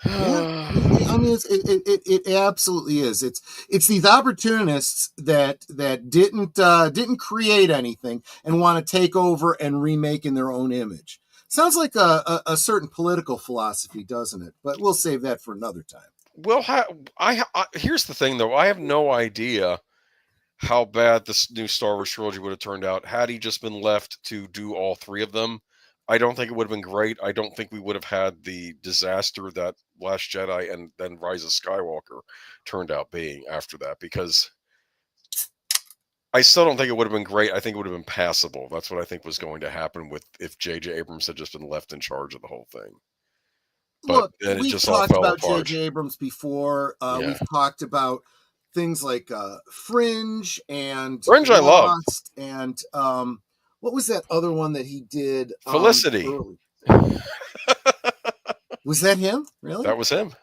Yeah, I mean, it absolutely is. It's these opportunists that didn't create anything and want to take over and remake in their own image. Sounds like a certain political philosophy, doesn't it? But we'll save that for another time. Well, here's the thing, though. I have no idea how bad this new Star Wars trilogy would have turned out had he just been left to do all three of them. I don't think it would have been great. I don't think we would have had the disaster that Last Jedi and then Rise of Skywalker turned out being after that, because I still don't think it would have been great. I think it would have been passable. That's what I think was going to happen if J.J. Abrams had just been left in charge of the whole thing. But look, then it just talked all fell about apart. J.J. Abrams before. We've talked about things like Fringe and Fringe I love. And what was that other one that he did? Felicity. Was that him? Really? That was him.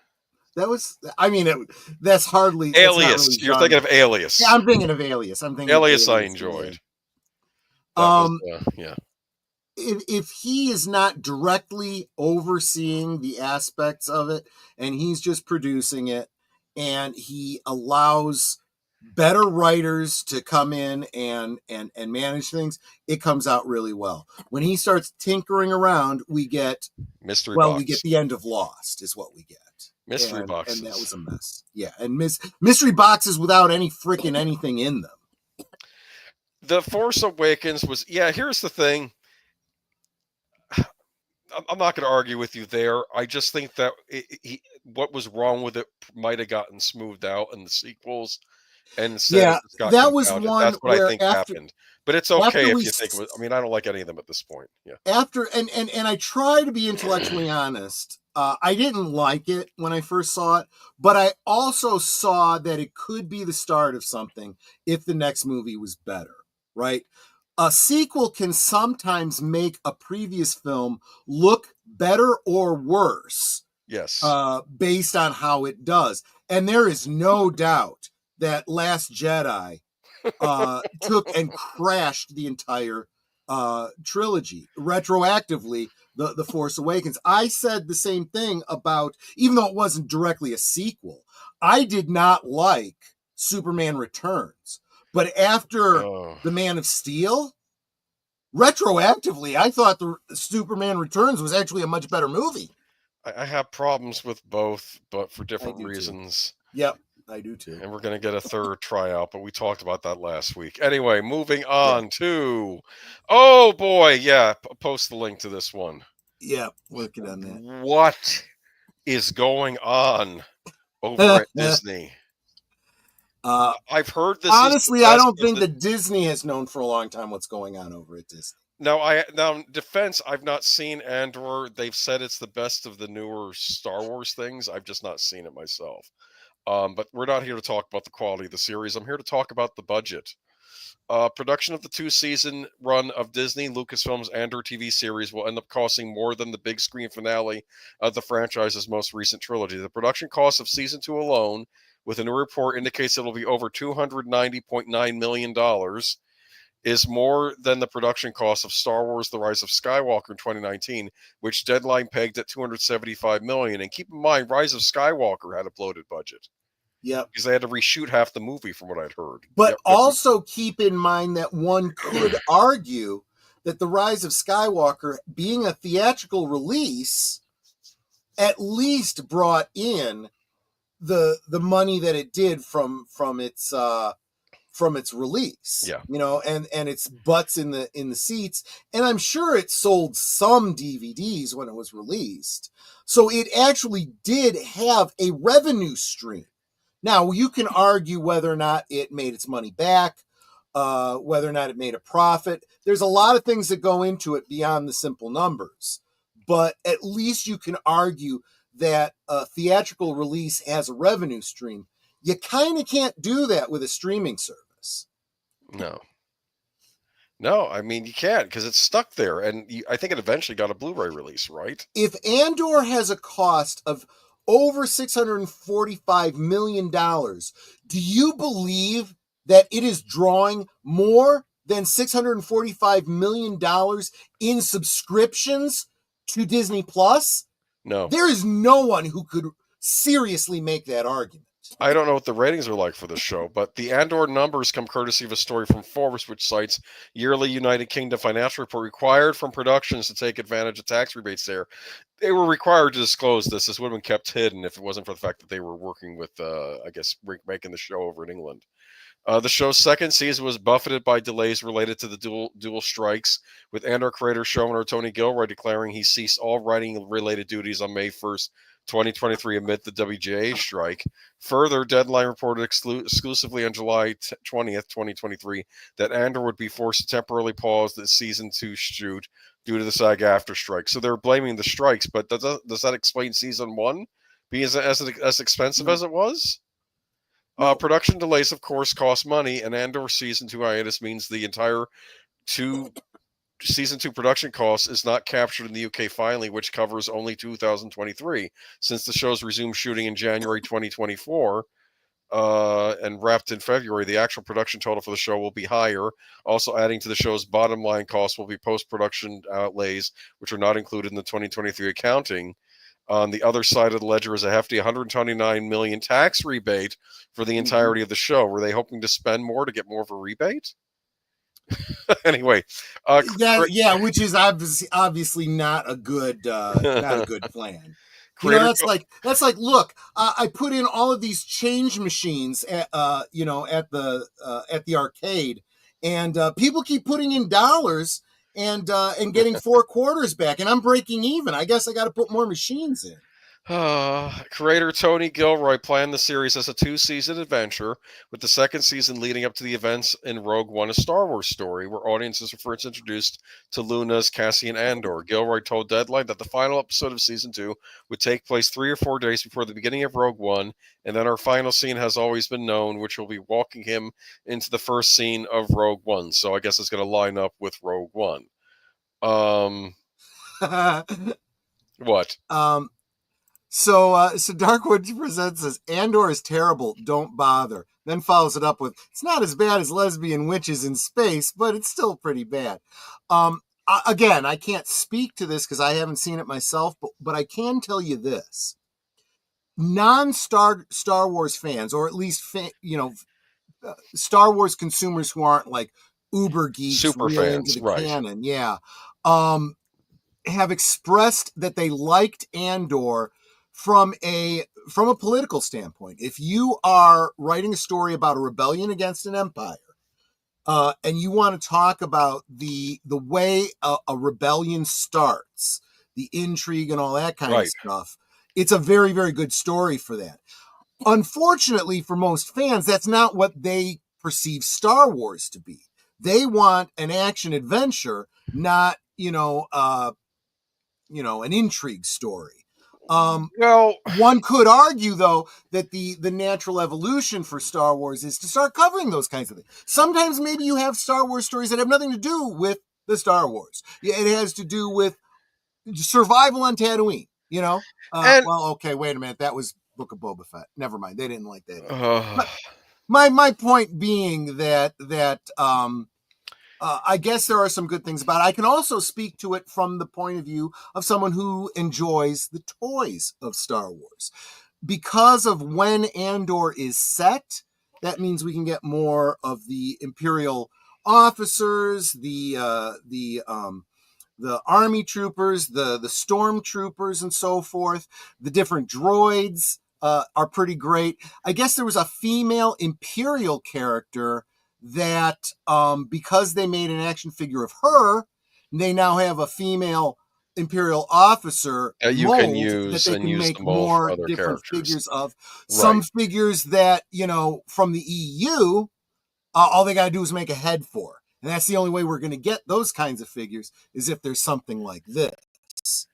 That was, I mean, that's hardly... Alias. Really You're thinking of Alias. Yeah, I'm thinking of Alias. Alias I enjoyed. Yeah. If he is not directly overseeing the aspects of it and he's just producing it and he allows better writers to come in and manage things, it comes out really well. When he starts tinkering around, we get Mystery Box. We get the end of Lost is what we get. Mystery boxes. And that was a mess. Yeah, and mystery boxes without any freaking anything in them. The Force Awakens was, here's the thing. I'm not going to argue with you there. I just think that what was wrong with it might have gotten smoothed out in the sequels. And that was one. That's what I think happened. But it's okay if you think it was. I mean, I don't like any of them at this point. Yeah. After and I try to be intellectually honest. I didn't like it when I first saw it, but I also saw that it could be the start of something if the next movie was better. Right. A sequel can sometimes make a previous film look better or worse. Yes. Based on how it does. And there is no doubt that Last Jedi took and crashed the entire trilogy retroactively. The Force Awakens. I said the same thing about, even though it wasn't directly a sequel, I did not like Superman Returns. But after the Man of Steel, retroactively, I thought the Superman Returns was actually a much better movie. I have problems with both, but for different reasons. Too. Yep, I do too. And we're going to get a third tryout, but we talked about that last week. Anyway, moving on to, oh boy, yeah, post the link to this one. Yeah, working on that. What is going on over at Disney? I've heard this. Honestly, I don't think that Disney has known for a long time what's going on over at Disney. Now, in defense, I've not seen Andor. They've said it's the best of the newer Star Wars things. I've just not seen it myself. But we're not here to talk about the quality of the series. I'm here to talk about the budget. Production of the 2-season run of Disney Lucasfilm's Andor TV series will end up costing more than the big screen finale of the franchise's most recent trilogy. The production cost of season 2 alone, with a new report, indicates it'll be over $290.9 million, is more than the production cost of Star Wars The Rise of Skywalker in 2019, which Deadline pegged at $275 million. And keep in mind, Rise of Skywalker had a bloated budget. Yep. Because they had to reshoot half the movie from what I'd heard. But also keep in mind that one could argue that The Rise of Skywalker, being a theatrical release, at least brought in the money that it did from its release. Yeah. You know, and its butts in the seats. And I'm sure it sold some DVDs when it was released. So it actually did have a revenue stream. Now, you can argue whether or not it made its money back, whether or not it made a profit. There's a lot of things that go into it beyond the simple numbers. But at least you can argue that a theatrical release has a revenue stream. You kind of can't do that with a streaming service. No, I mean, you can't, because it's stuck there. And I think it eventually got a Blu-ray release, right? If Andor has a cost of over $645 million, do you believe that it is drawing more than $645 million in subscriptions to Disney Plus? No. There is no one who could seriously make that argument. I don't know what the ratings are like for this show, but the Andor numbers come courtesy of a story from Forbes, which cites yearly United Kingdom financial report required from productions to take advantage of tax rebates there. They were required to disclose this. This would have been kept hidden if it wasn't for the fact that they were working with, I guess, making the show over in England. The show's second season was buffeted by delays related to the dual strikes, with Andor creator showrunner Tony Gilroy declaring he ceased all writing-related duties on May 1st, 2023, amid the WGA strike. Further, Deadline reported exclusively on July 20th, 2023, that Andor would be forced to temporarily pause the season 2 shoot due to the SAG-AFTRA strike. So they're blaming the strikes, but does that explain season 1 being as expensive as it was? Production delays, of course, cost money, and Andor season 2 hiatus means the entire season 2 production costs is not captured in the UK filing, which covers only 2023. Since the show's resumed shooting in January 2024 and wrapped in February, the actual production total for the show will be higher. Also adding to the show's bottom line costs will be post-production outlays, which are not included in the 2023 accounting. On the other side of the ledger is a hefty $129 million tax rebate for the entirety of the show. Were they hoping to spend more to get more of a rebate? Anyway, which is obviously not a good plan. That's like look, I put in all of these change machines at the arcade, and people keep putting in dollars and getting 4 quarters back, and I'm breaking even. I guess I got to put more machines in. Creator Tony Gilroy planned the series as a 2-season adventure, with the second season leading up to the events in Rogue One, a Star Wars story, where audiences were first introduced to Luna's Cassian Andor. Gilroy told Deadline that the final episode of season 2 would take place 3 or 4 days before the beginning of Rogue One, and then our final scene has always been known, which will be walking him into the first scene of Rogue One. So I guess it's going to line up with Rogue One. What? So Darkwood presents as Andor is terrible. Don't bother. then follows it up with, it's not as bad as Lesbian Witches in Space, but it's still pretty bad. Again, I can't speak to this because I haven't seen it myself, but I can tell you this. Non-Star Wars fans, or at least, Star Wars consumers who aren't like uber geeks, Super real fans, into the right. canon, have expressed that they liked Andor from a political standpoint. If you are writing a story about a rebellion against an empire, and you want to talk about the way a rebellion starts, the intrigue and all that kind of stuff, it's a very, very good story for that. Unfortunately, for most fans, that's not what they perceive Star Wars to be. They want an action adventure, not an intrigue story. Well, one could argue, though, that the natural evolution for Star Wars is to start covering those kinds of things. Sometimes maybe you have Star Wars stories that have nothing to do with the Star Wars. It has to do with survival on Tatooine, well, okay, wait a minute. That was Book of Boba Fett. Never mind. They didn't like that. But my point being that I guess there are some good things about it. I can also speak to it from the point of view of someone who enjoys the toys of Star Wars. Because of when Andor is set, that means we can get more of the Imperial officers, the army troopers, the stormtroopers, and so forth. The different droids are pretty great. I guess there was a female Imperial character that, because they made an action figure of her, they now have a female Imperial officer you mold can use that they and can use make the mold for more other different characters. figures of. Some figures that, from the EU, all they got to do is make a head for. And that's the only way we're going to get those kinds of figures, is if there's something like this,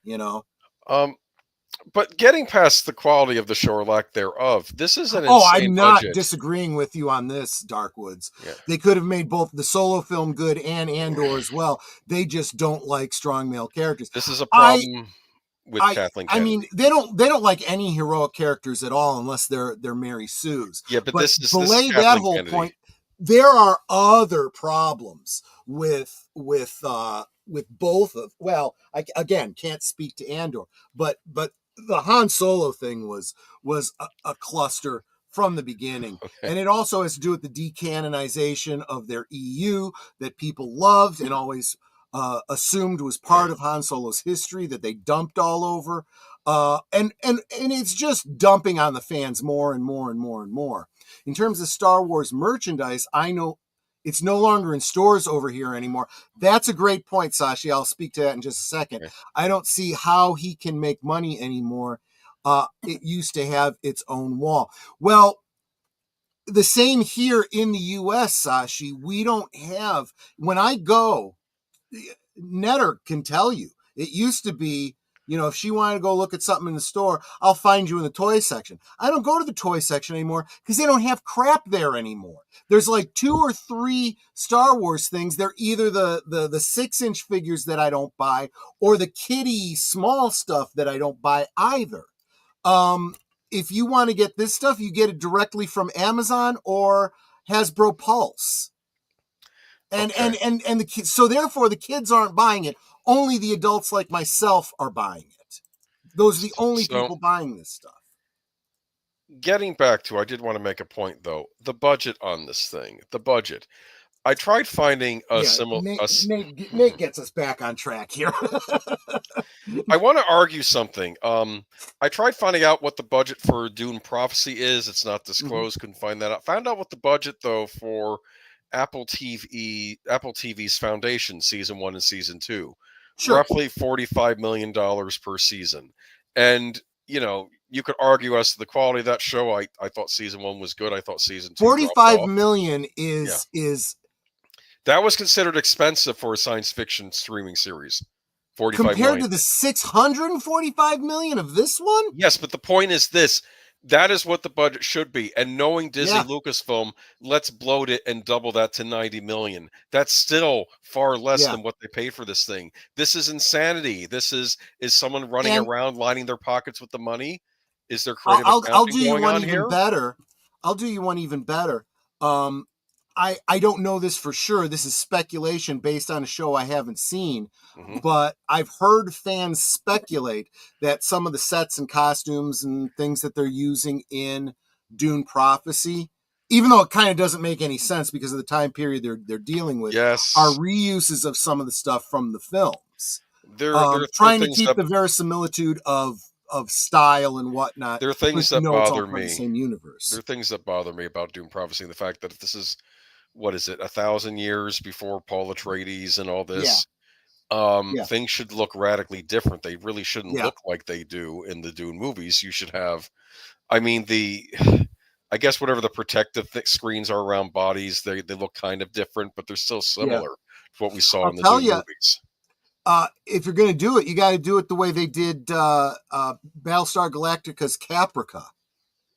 But getting past the quality of the show or lack thereof, this is an insane I'm not budget. disagreeing with you on this, Darkwoods. Yeah. They could have made both the solo film good and Andor as well. They just don't like strong male characters. This is a problem with Kathleen Kennedy. I mean, they don't like any heroic characters at all unless they're Mary Sue's. Yeah, but this is belay Kathleen that whole Kennedy. point. There are other problems with both of. Well, I again can't speak to Andor, but the Han Solo thing was a cluster from the beginning. Okay. And it also has to do with the decanonization of their EU that people loved and always assumed was part of Han Solo's history that they dumped all over. And it's just dumping on the fans more and more and more and more. In terms of Star Wars merchandise, I know it's no longer in stores over here anymore. That's a great point, Sashi. I'll speak to that in just a second. Okay. I don't see how he can make money anymore. It used to have its own wall. Well, the same here in the U.S., Sashi. We don't have, when I go, Netter can tell you, it used to be, if she wanted to go look at something in the store, I'll find you in the toy section. I don't go to the toy section anymore because they don't have crap there anymore. There's like 2 or 3 Star Wars things. They're either the 6-inch figures that I don't buy or the kiddie small stuff that I don't buy either. If you want to get this stuff, you get it directly from Amazon or Hasbro Pulse. And the kids, so therefore the kids aren't buying it. Only the adults like myself are buying it. Those are the only people buying this stuff. Getting back to, I did want to make a point though. The budget on this thing, the budget. I tried finding a similar. Nate gets us back on track here. I want to argue something. I tried finding out what the budget for Dune Prophecy is. It's not disclosed. Couldn't find that out. Found out what the budget though for Apple TV's Foundation season 1 and season 2. Sure. Roughly $45 million per season. And, you could argue as to the quality of that show. I thought season 1 was good. I thought season 2 $45 million is that was considered expensive for a science fiction streaming series. 45 compared million. to the $645 million of this one? Yes, but the point is this. That is what the budget should be. And knowing Disney Lucasfilm, let's bloat it and double that to 90 million. That's still far less than what they paid for this thing. This is insanity. This is someone running around lining their pockets with the money? Is there creative accounting I'll do you going one on even here? better. I'll do you one even better. I don't know this for sure. This is speculation based on a show I haven't seen, but I've heard fans speculate that some of the sets and costumes and things that they're using in Dune Prophecy, even though it kind of doesn't make any sense because of the time period they're dealing with, Yes, are reuses of some of the stuff from the films. They're Trying to things keep that the verisimilitude of style and whatnot. there are things But you that know it's all bother part of the me. same universe. There are things that bother me about Dune Prophecy, and the fact that if this is, what is it, 1,000 years before Paul Atreides and all this, Yeah. things should look radically different. They really shouldn't Yeah. look like they do in the Dune movies. You should have, I mean, I guess whatever the protective screens are around bodies, they look kind of different, but they're still similar to what we saw I'll in the tell Dune you, movies. if you're going to do it, you got to do it the way they did Battlestar Galactica's Caprica,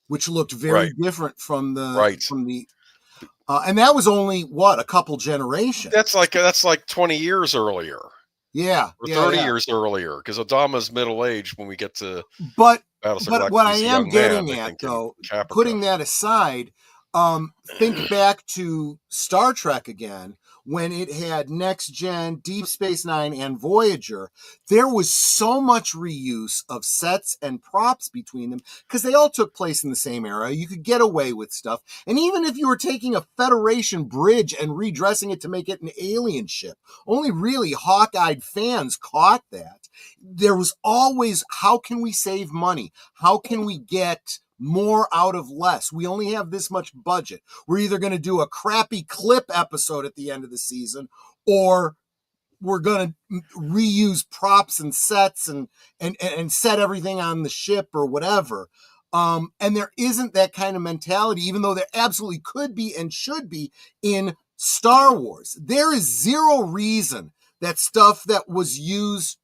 which looked very different from the and that was only a couple generations. That's like 20 years earlier. Yeah, or 30 years earlier, because Adama's middle aged when we get to. But Battlestar what I Galactica's a am young getting man, I at, think, in though, Caprica. putting that aside, think back to Star Trek again, when it had Next Gen, Deep Space Nine, and Voyager. There was so much reuse of sets and props between them because they all took place in the same era. You could get away with stuff. And even if you were taking a Federation bridge and redressing it to make it an alien ship, only really hawk-eyed fans caught that. There was always, how can we save money? How can we get more out of less? We only have this much budget. We're either going to do a crappy clip episode at the end of the season, or we're going to reuse props and sets and set everything on the ship or whatever. And there isn't that kind of mentality, even though there absolutely could be and should be in Star Wars. There is zero reason that stuff that was used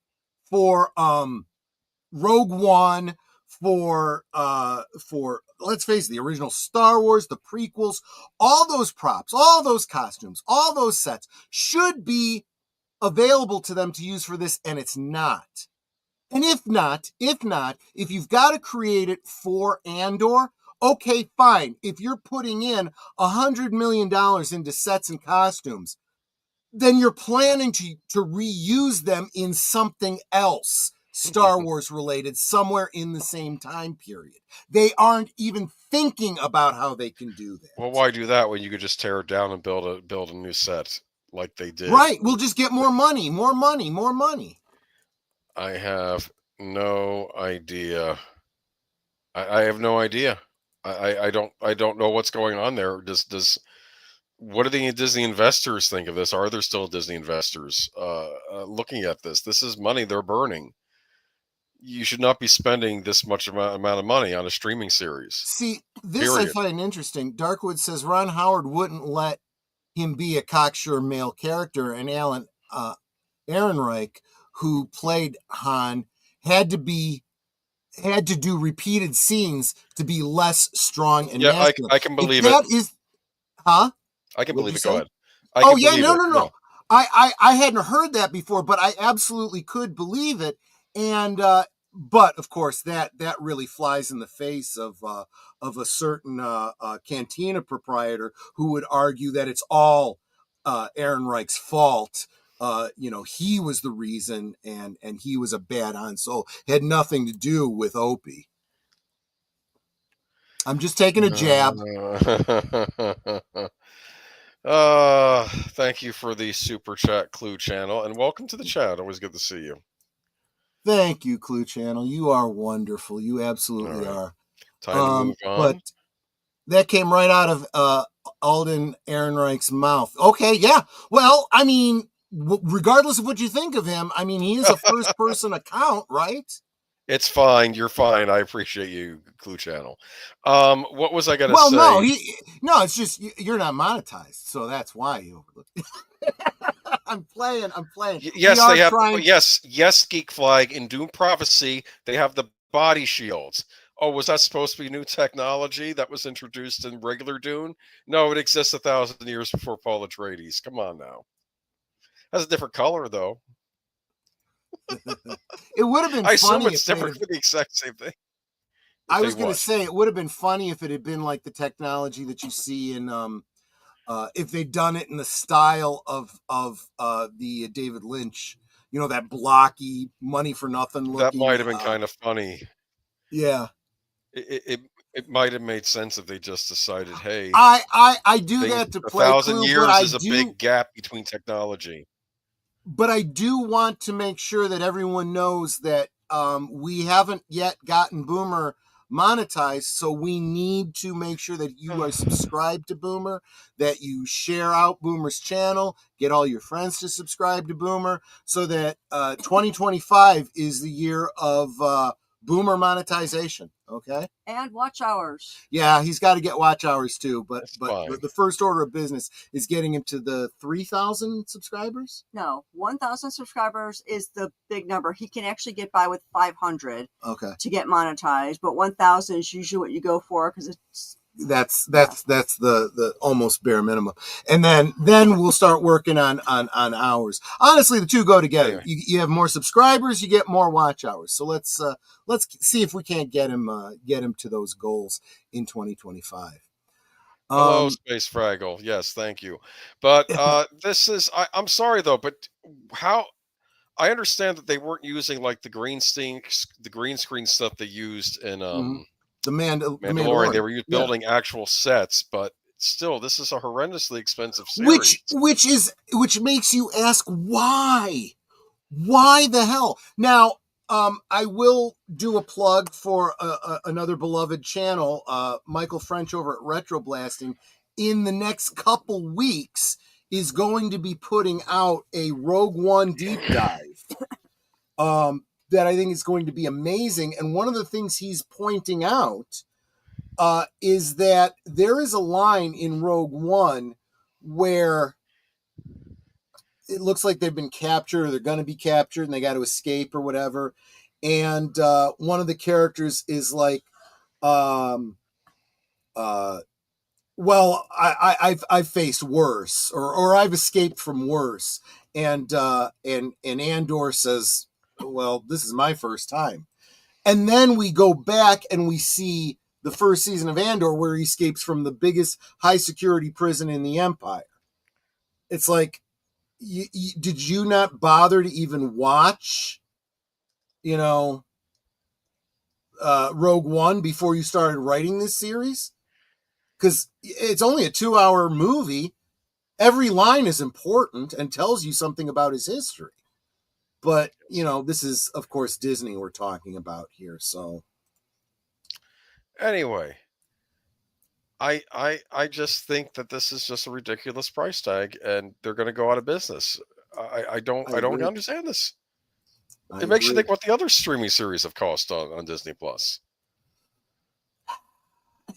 for Rogue One, for let's face it, the original Star Wars, the prequels, all those props, all those costumes, all those sets should be available to them to use for this, and it's not. And if you've got to create it for Andor, okay, fine. If you're putting in $100 million into sets and costumes, then you're planning to reuse them in something else, Star Wars related, somewhere in the same time period. They aren't even thinking about how they can do that. Well, why do that when you could just tear it down and build a new set like they did? Right. We'll just get more money. I have no idea. I have no idea. I don't know what's going on there. What do the Disney investors think of this? Are there still Disney investors looking at this? This is money they're burning. You should not be spending this much amount of money on a streaming series. See, this period. I find interesting. Darkwood says Ron Howard wouldn't let him be a cocksure male character, and Alan Ehrenreich, who played Han, had to do repeated scenes to be less strong and masculine. I can believe it. Huh? I can believe it. Say? Go ahead. No. I hadn't heard that before, but I absolutely could believe it. And but of course that really flies in the face of a certain cantina proprietor who would argue that it's all Ehrenreich's fault. He was the reason, and he was a bad Han Solo. It had nothing to do with Opie. I'm just taking a jab. Thank you for the super chat, Clue Channel, and welcome to the chat. Always good to see you. Thank you, Clue Channel. You are wonderful. You absolutely are. Time to move on. But that came right out of Alden Ehrenreich's mouth. Okay, yeah. Well, I mean, regardless of what you think of him, I mean, he is a first-person account, right? It's fine. You're fine. I appreciate you, Clue Channel. What was I going to say? Well, no, it's just you're not monetized, so that's why you overlooked it. I'm playing. Yes, they have. Yes, Geek Flag in Dune Prophecy, they have the body shields. Oh, was that supposed to be new technology that was introduced in regular Dune? No, it exists 1,000 years before Paul Atreides. Come on now. Has a different color though. It would have been. I assume it's different for the exact same thing. I was going to say it would have been funny if it had been like the technology that you see in if they'd done it in the style of the David Lynch, that blocky, money for nothing looking. That might have been kind of funny. Yeah. It might have made sense if they just decided, hey, I do that to play 1,000 Clue, years but is a big gap between technology. But I do want to make sure that everyone knows that we haven't yet gotten Boomer monetized, so we need to make sure that you are subscribed to Boomer, that you share out Boomer's channel, get all your friends to subscribe to Boomer, so that 2025 is the year of Boomer monetization. Okay. And watch hours. Yeah, he's got to get watch hours too. But fine. the first order of business is getting him to the 3,000 subscribers. No, 1,000 subscribers is the big number. He can actually get by with 500. Okay. To get monetized, but 1,000 is usually what you go for because it's. That's the almost bare minimum, and then we'll start working on hours. Honestly, the two go together. Anyway. You have more subscribers, you get more watch hours. So let's see if we can't get him to those goals in 2025. Hello, Space Fraggle. Yes, thank you. But this is I'm sorry though, but how I understand that they weren't using like the green screen stuff they used in The Mandalorian. They were building actual sets, but still, this is a horrendously expensive series. Which makes you ask why? Why the hell? Now, I will do a plug for another beloved channel, Michael French over at Retro Blasting. In the next couple weeks, is going to be putting out a Rogue One deep dive. That I think is going to be amazing. And one of the things he's pointing out is that there is a line in Rogue One where it looks like they've been captured or they're going to be captured and they got to escape or whatever. And one of the characters is like, well, I've faced worse or I've escaped from worse. And Andor says, well, this is my first time. And then we go back and we see the first season of Andor where he escapes from the biggest high security prison in the Empire. It's like, did you not bother to even watch, Rogue One before you started writing this series? Because it's only a 2-hour movie. Every line is important and tells you something about his history. But, this is, of course, Disney we're talking about here. So anyway, I just think that this is just a ridiculous price tag and they're going to go out of business. I don't understand this. It makes you think what the other streaming series have cost on Disney Plus.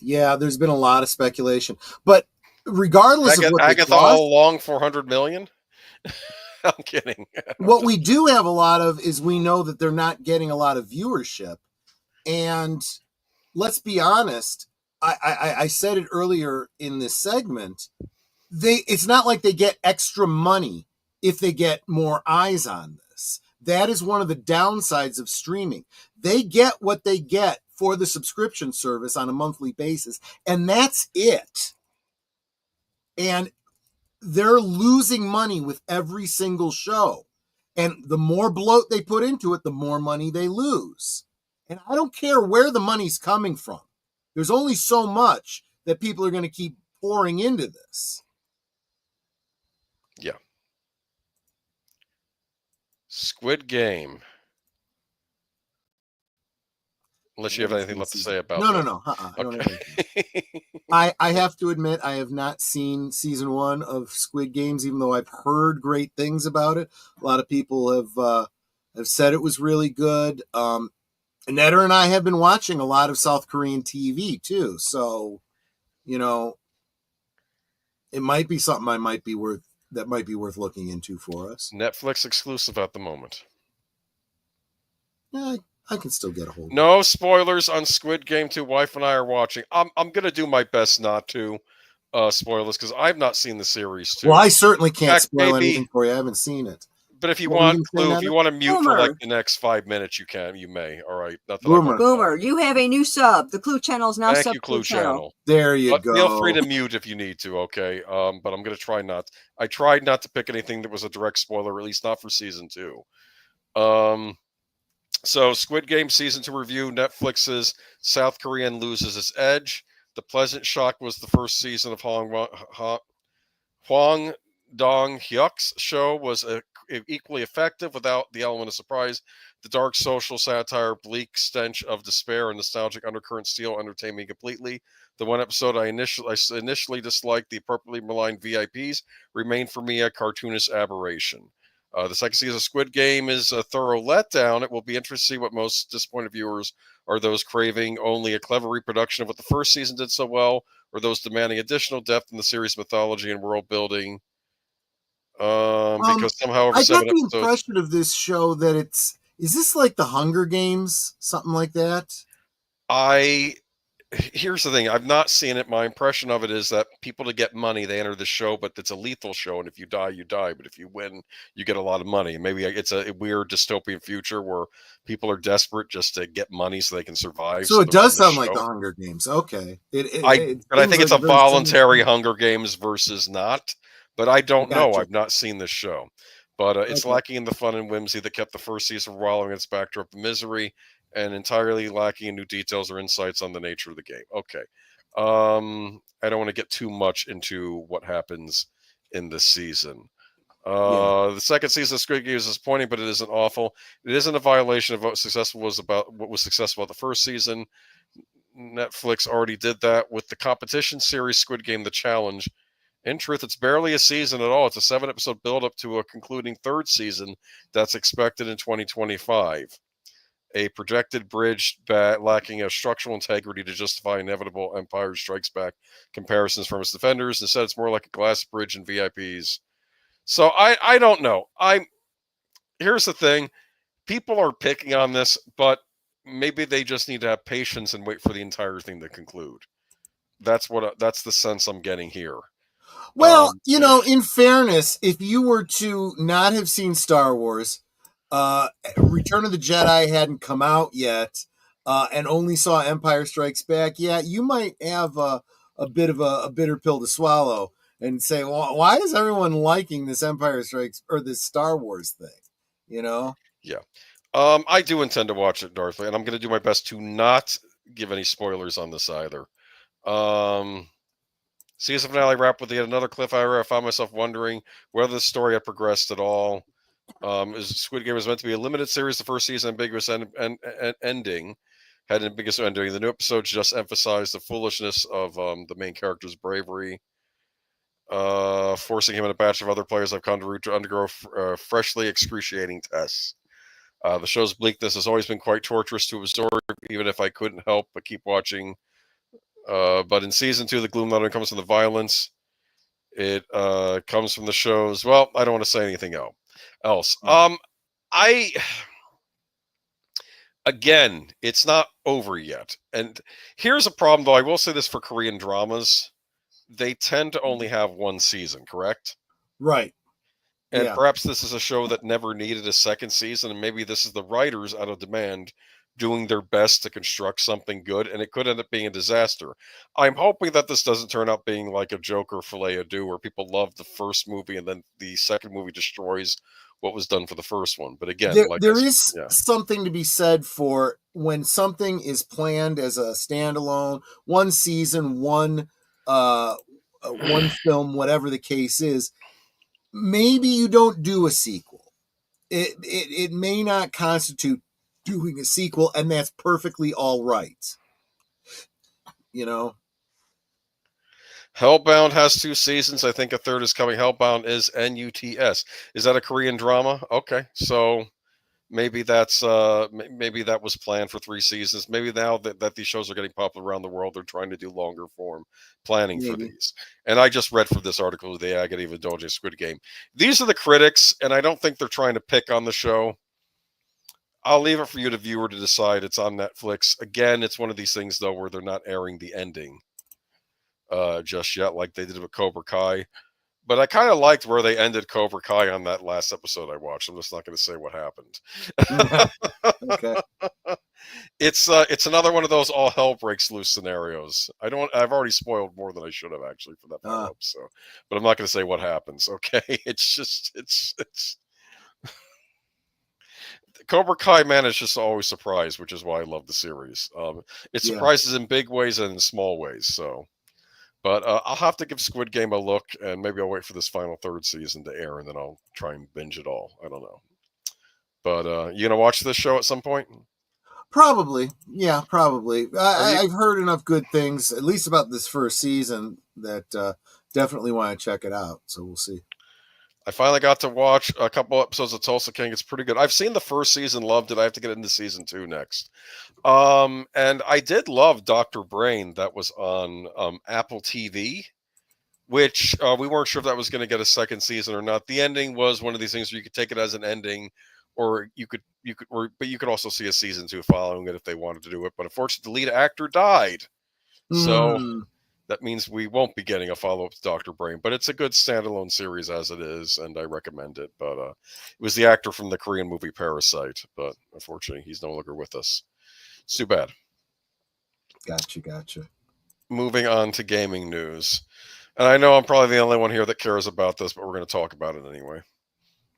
Yeah, there's been a lot of speculation. But regardless of what Agatha all along 400 million? I'm kidding. What we do have a lot of is we know that they're not getting a lot of viewership. And let's be honest, I said it earlier in this segment, it's not like they get extra money if they get more eyes on this. That is one of the downsides of streaming. They get what they get for the subscription service on a monthly basis, and that's it. And they're losing money with every single show. And the more bloat they put into it, the more money they lose. And I don't care where the money's coming from. There's only so much that people are going to keep pouring into this. Yeah. Squid Game. Unless you have anything left to say about it. No. I don't have anything. I have to admit, I have not seen season 1 of Squid Games, even though I've heard great things about it. A lot of people have said it was really good. Netter and I have been watching a lot of South Korean TV too. So, it might be something that might be worth looking into for us. Netflix exclusive at the moment. Yeah, I can still get a hold of it. No spoilers on Squid Game 2. Wife and I are watching. I'm going to do my best not to spoil this because I've not seen the series too. Well, I certainly can't spoil anything for you. I haven't seen it. But if you What were you want, gonna say, Clue, if you want to mute for like Boomer. the next 5 minutes, you can. You may. All right. Not that I Boomer. want. Boomer, you have a new sub. The Clue channel is now Thank sub you, Clue channel. Channel. There you But go. feel free to mute if you need to, okay? But I'm going to try not. I tried not to pick anything that was a direct spoiler, or at least not for season 2. So Squid Game season 2 review. Netflix's South Korean loses its edge. The pleasant shock was the first season of Hwang Dong-hyuk's show was equally effective without the element of surprise. The dark social satire, bleak stench of despair, and nostalgic undercurrent steal entertained me completely. The one episode I initially disliked, the appropriately maligned VIPs, remained for me a cartoonist aberration. The second season of Squid Game is a thorough letdown. It will be interesting to see what most disappointed viewers are, those craving only a clever reproduction of what the first season did so well, or those demanding additional depth in the series' mythology and world building. Because somehow over I got 7 the episodes. impression of this show that is this like the Hunger Games, something like that? Here's the thing. I've not seen it. My impression of it is that people, to get money, they enter the show, but it's a lethal show, and if you die, you die. But if you win, you get a lot of money. Maybe it's a weird dystopian future where people are desperate just to get money so they can survive. So it does sound show. like the Hunger Games. Okay. But I think it's a voluntary Hunger Games versus not. But I don't know. I've not seen this show. But it's lacking in the fun and whimsy that kept the first season wallowing its backdrop of misery, and entirely lacking in new details or insights on the nature of the game. Okay. I don't want to get too much into what happens in this season. The second season of Squid Game is disappointing, but it isn't awful. It isn't a violation of what was successful about the first season. Netflix already did that with the competition series Squid Game: The Challenge. In truth, it's barely a season at all. It's a 7-episode build-up to a concluding third season that's expected in 2025. A projected bridge lacking a structural integrity to justify inevitable Empire Strikes Back comparisons from its defenders. Instead, it's more like a glass bridge and VIPs. So I don't know. Here's the thing. People are picking on this, but maybe they just need to have patience and wait for the entire thing to conclude. That's the sense I'm getting here. Well, in fairness, if you were to not have seen Star Wars, Return of the Jedi hadn't come out yet, and only saw Empire Strikes Back, you might have a bit of a bitter pill to swallow and say, well, why is everyone liking this Empire Strikes or this Star Wars thing? Yeah. I do intend to watch it, Dorothy, and I'm going to do my best to not give any spoilers on this either. Season finale wrapped with yet another cliffhanger. I found myself wondering whether the story had progressed at all. Squid Game was meant to be a limited series. The first season ambiguous ending had an ambiguous ending. The new episodes just emphasized the foolishness of the main character's bravery, forcing him and a batch of other players I've come to undergo freshly excruciating tests. The show's bleakness has always been quite torturous to absorb, even if I couldn't help but keep watching. But in season 2, the gloom not only comes from the violence, it comes from the show's. Well, I don't want to say anything else. Again, it's not over yet. And here's a problem, though. I will say this for Korean dramas. They tend to only have one season, correct? Right. And perhaps this is a show that never needed a second season, and maybe this is the writers out of demand doing their best to construct something good, and it could end up being a disaster. I'm hoping that this doesn't turn out being like a Joker filet-o-deux, where people love the first movie and then the second movie destroys what was done for the first one. But again, there is something to be said for when something is planned as a standalone, one season, one film, whatever the case is. Maybe you don't do a sequel. It may not constitute doing a sequel, and that's perfectly all right. Hellbound has 2 seasons. I think a third is coming. Hellbound is NUTS. Is that a Korean drama? Okay, so maybe that's maybe that was planned for 3 seasons. Maybe now that these shows are getting popular around the world, they're trying to do longer form planning for these. And I just read from this article today, I got even indulging Squid Game. These are the critics, and I don't think they're trying to pick on the show. I'll leave it for you, the viewer, to decide. It's on Netflix. Again, it's one of these things, though, where they're not airing the ending just yet, like they did with Cobra Kai. But I kind of liked where they ended Cobra Kai on that last episode I watched. I'm just not going to say what happened. Okay. It's another one of those all hell breaks loose scenarios. I've already spoiled more than I should have actually for that final episode, but I'm not going to say what happens. Okay, it's Cobra Kai, man, is just always surprised, which is why I love the series. It surprises in big ways and in small ways. So, but I'll have to give Squid Game a look, and maybe I'll wait for this final third season to air, and then I'll try and binge it all. I don't know. But you gonna watch this show at some point? Probably. Yeah, probably. I've heard enough good things, at least about this first season, that definitely want to check it out. So we'll see. I finally got to watch a couple episodes of Tulsa King. It's pretty good. I've seen the first season, loved it. I have to get into season 2 next. And I did love Dr. Brain that was on Apple TV, which we weren't sure if that was going to get a second season or not. The ending was one of these things where you could take it as an ending, or you could also see a season 2 following it if they wanted to do it. But unfortunately, the lead actor died. So that means we won't be getting a follow-up to Dr. Brain, but it's a good standalone series as it is, and I recommend it. But it was the actor from the Korean movie Parasite, but unfortunately, he's no longer with us. It's too bad. Gotcha. Moving on to gaming news. And I know I'm probably the only one here that cares about this, but we're going to talk about it anyway.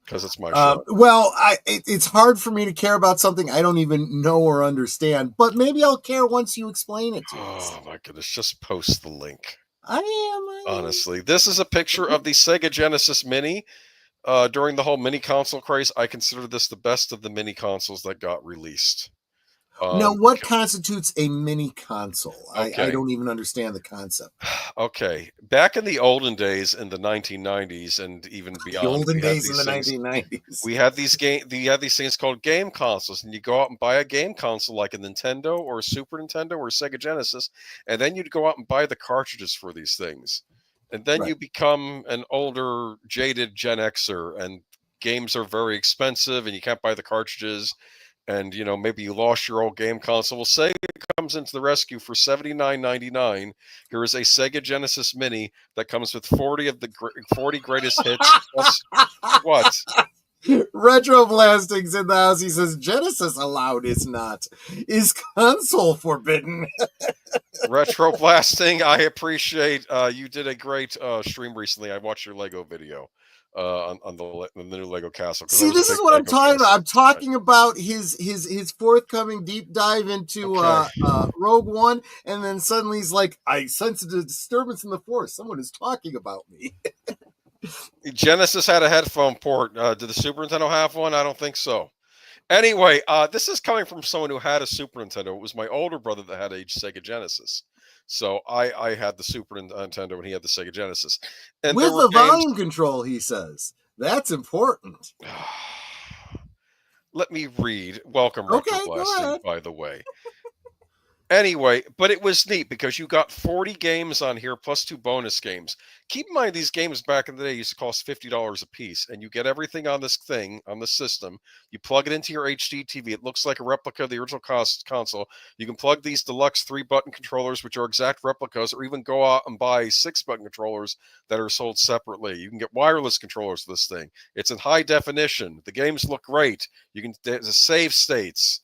Because it's my show. Well, it's hard for me to care about something I don't even know or understand, but maybe I'll care once you explain it to us. Oh my goodness, just post the link. I am. Honestly, this is a picture of the Sega Genesis Mini. During the whole mini console craze, I consider this the best of the mini consoles that got released. Now, what constitutes a mini console? Okay. I don't even understand the concept. Okay. Back in the olden days, in the 1990s and even beyond. The olden days in the 1990s. We had these things called game consoles, and you go out and buy a game console like a Nintendo or a Super Nintendo or a Sega Genesis, and then you'd go out and buy the cartridges for these things. And then you become an older, jaded Gen Xer, and games are very expensive, and you can't buy the cartridges. And, maybe you lost your old game console. Well, Sega comes into the rescue for $79.99. Here is a Sega Genesis Mini that comes with 40 of the 40 greatest hits. Plus, what? Retro Blasting's in the house. He says, Genesis allowed is not. Is console forbidden? Retro Blasting, I appreciate. You did a great stream recently. I watched your Lego video. On the new Lego castle. See, this is what I'm talking about. I'm talking about his forthcoming deep dive into Rogue One, and then suddenly he's like, I sense a disturbance in the force. Someone is talking about me. Genesis had a headphone port. Did the Super Nintendo have one? I don't think so. Anyway, this is coming from someone who had a Super Nintendo. It was my older brother that had a Sega Genesis. So I had the Super Nintendo and he had the Sega Genesis. And with the volume control, he says. That's important. Let me read. Welcome, Retro Blasting, by the way. Anyway, but it was neat because you got 40 games on here plus 2 bonus games. Keep in mind, these games back in the day used to cost $50 a piece, and you get everything on this thing, on the system. You plug it into your HD TV. It looks like a replica of the original console. You can plug these deluxe 3-button controllers, which are exact replicas, or even go out and buy 6-button controllers that are sold separately. You can get wireless controllers for this thing. It's in high definition. The games look great. You can save states.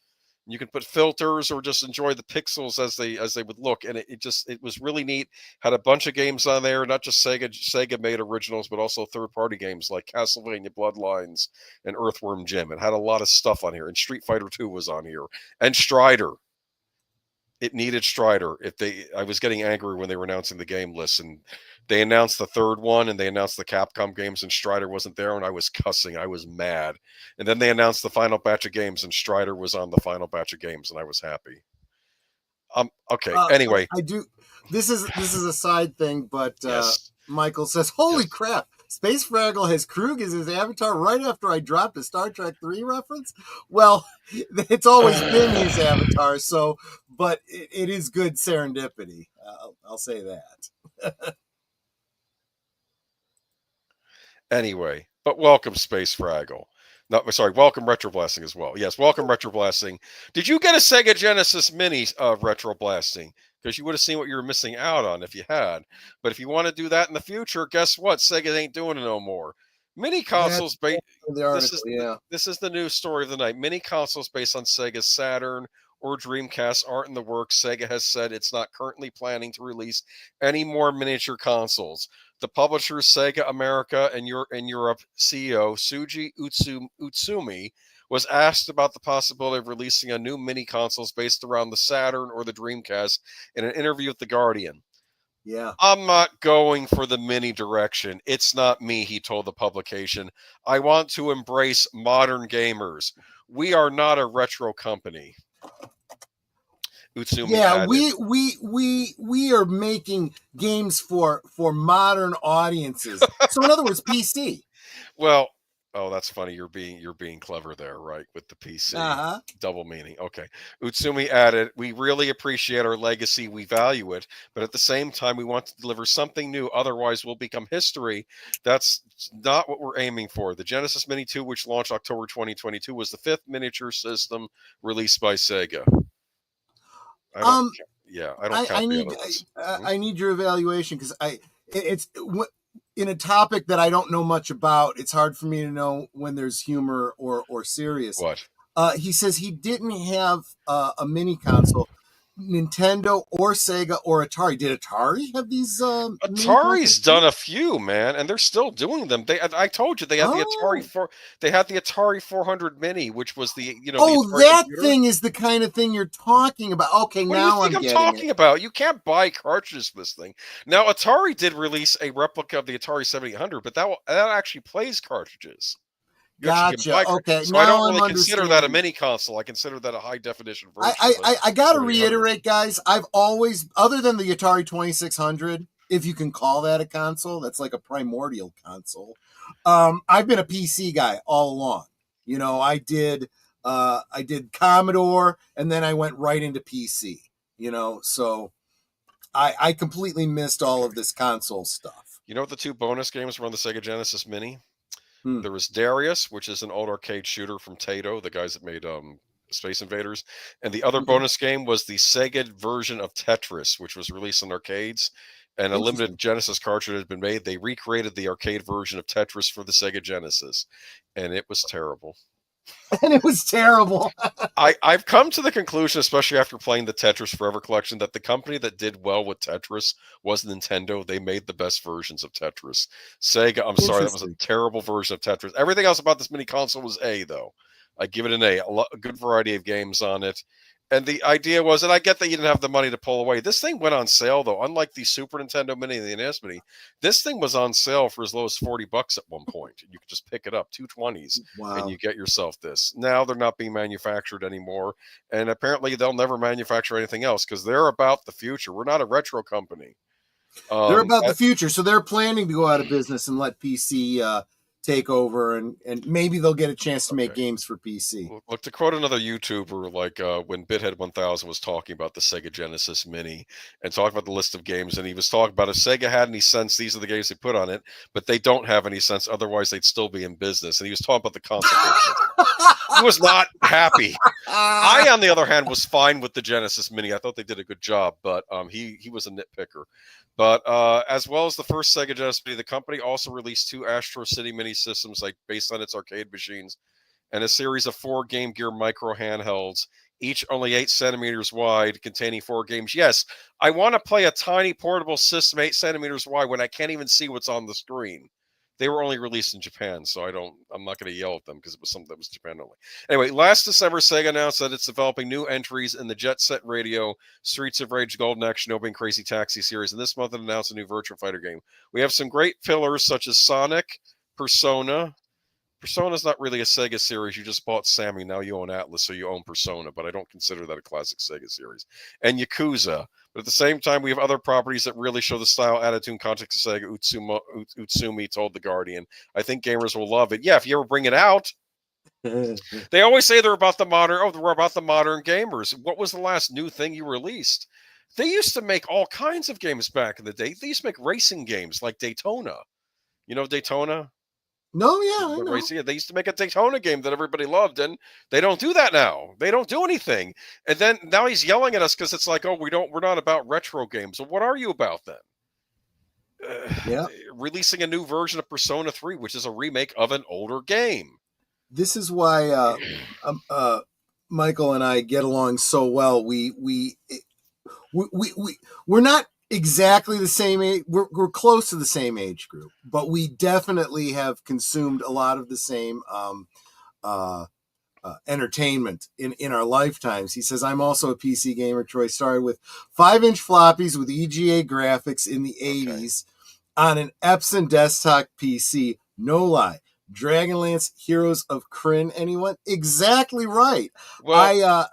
You can put filters or just enjoy the pixels as they would look, and it was really neat. Had a bunch of games on there, not just Sega made originals, but also third-party games like Castlevania Bloodlines and Earthworm Jim. It had a lot of stuff on here, and Street Fighter 2 was on here, and Strider. It needed Strider. I was getting angry when they were announcing the game list, and they announced the third one, and they announced the Capcom games, and Strider wasn't there, and I was cussing. I was mad. And then they announced the final batch of games, and Strider was on the final batch of games, and I was happy. Okay. Anyway, I do. This is a side thing, but yes. Michael says, "Holy crap! Space Fraggle has Krug as his avatar right after I dropped a Star Trek 3 reference." Well, it's always been his avatar, but it is good serendipity. I'll say that. Anyway, but welcome, Space Fraggle. No, sorry, welcome Retro Blasting as well. Yes, welcome Retro Blasting. Did you get a Sega Genesis Mini Retro Blasting? because you would have seen what you were missing out on if you had. But if you want to do that in the future, guess what? Sega ain't doing it no more. Mini consoles, the this article, is yeah. this is the news story of the night. Mini consoles based on Sega's Saturn or Dreamcast aren't in the works. Sega has said it's not currently planning to release any more miniature consoles. The publisher Sega America and Europe CEO Suji Utsumi was asked about the possibility of releasing a new mini consoles based around the Saturn or the Dreamcast in an interview with The Guardian. Yeah. I'm not going for the mini direction. It's not me, he told the publication. I want to embrace modern gamers. We are not a retro company. Utsumi added. we are making games for modern audiences. So in other words, PC. Well, oh, that's funny. You're being clever there, right? With the PC. Uh-huh. Double meaning. Okay. Utsumi added, we really appreciate our legacy. We value it. But at the same time, we want to deliver something new. Otherwise, we'll become history. That's not what we're aiming for. The Genesis Mini 2, which launched October 2022, was the 5th miniature system released by Sega. I don't count the other ones. I need your evaluation because it's in a topic that I don't know much about. It's hard for me to know when there's humor or serious. What? He says he didn't have a mini console. Nintendo or Sega or Atari. Did Atari have these? Atari's done a few, man, and they're still doing them. I told you they had the Atari They had the Atari 400 Mini, which was the that thing is the kind of thing you're talking about. Okay, what now do you think I'm talking about? You can't buy cartridges for this thing. Now Atari did release a replica of the Atari 7800, but that actually plays cartridges. Gotcha. Okay. So now I don't really I'm consider that a mini console. I consider that a high definition version. I got to reiterate, guys. I've always, other than the Atari 2600, if you can call that a console, that's like a primordial console. I've been a PC guy all along. You know, I did Commodore, and then I went right into PC. You know, so I completely missed all of this console stuff. You know what the two bonus games were on the Sega Genesis Mini? There was Darius, which is an old arcade shooter from Taito, the guys that made Space Invaders. And the other bonus game was the Sega version of Tetris, which was released in arcades. And a limited Genesis cartridge had been made. They recreated the arcade version of Tetris for the Sega Genesis. And it was terrible. And it was terrible. I've come to the conclusion, especially after playing the Tetris Forever collection, that the company that did well with Tetris was Nintendo. They made the best versions of Tetris. Sega, I'm sorry, that was a terrible version of Tetris. Everything else about this mini console was A, though. I give it an A. A good variety of games on it. And the idea was, and I get that you didn't have the money to pull away. This thing went on sale, though. Unlike the Super Nintendo Mini and the NES Mini, this thing was on sale for as low as $40 at one point. You could just pick it up, $220s, and you get yourself this. Now they're not being manufactured anymore, and apparently they'll never manufacture anything else because they're about the future. We're not a retro company. They're about the future, so they're planning to go out of business and let PC take over, and maybe they'll get a chance to make games for PC. Look, to quote another YouTuber, like when Bithead 1000 was talking about the Sega Genesis Mini and talking about the list of games, and he was talking about if Sega had any sense, these are the games they put on it, but they don't have any sense, otherwise they'd still be in business. And he was talking about the console. He was not happy. I, on the other hand, was fine with the Genesis Mini. I thought they did a good job, but he was a nitpicker. But as well as the first Sega Genesis Mini, the company also released 2 Astro City Mini systems, like based on its arcade machines, and a series of 4 Game Gear micro handhelds, each only 8 centimeters wide, containing 4 games. Yes, I want to play a tiny portable system 8 centimeters wide when I can't even see what's on the screen. They were only released in Japan, so I'm not going to yell at them because it was something that was Japan only. Anyway, last December, Sega announced that it's developing new entries in the Jet Set Radio, Streets of Rage, Golden Action, Shinobi, and Crazy Taxi series, and this month it announced a new Virtua Fighter game. We have some great fillers such as Sonic, Persona. Persona's not really a Sega series. You just bought Sammy. Now you own Atlas, so you own Persona, but I don't consider that a classic Sega series. And Yakuza. But at the same time, we have other properties that really show the style, attitude, and context of Sega. Utsumi told The Guardian. I think gamers will love it. Yeah, if you ever bring it out. They always say they're about the modern. Oh, we're about the modern gamers. What was the last new thing you released? They used to make all kinds of games back in the day. They used to make racing games like Daytona. You know Daytona? No, yeah, I know. Racing. They used to make a Daytona game that everybody loved, and they don't do that now. They don't do anything. And then now he's yelling at us because it's like, oh, we're not about retro games. Well, what are you about then? Yeah. Releasing a new version of Persona 3, which is a remake of an older game. This is why Michael and I get along so well. We're not exactly the same age. We're close to the same age group, but we definitely have consumed a lot of the same entertainment in our lifetimes. He says, I'm also a PC gamer, Troy. Started with 5-inch floppies with EGA graphics in the 80s on an Epson desktop PC. No lie. Dragonlance Heroes of Kryn. Anyone? Exactly right. Well,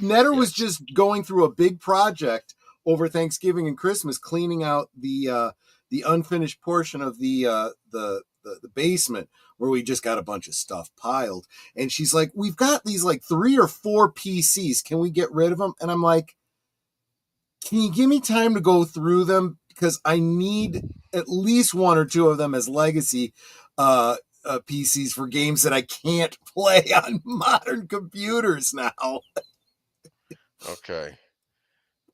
Netter was just going through a big project over Thanksgiving and Christmas, cleaning out the unfinished portion of the basement where we just got a bunch of stuff piled. And she's like, we've got these like 3 or 4 PCs. Can we get rid of them? And I'm like, can you give me time to go through them? Because I need at least 1 or 2 of them as legacy PCs for games that I can't play on modern computers now. Okay.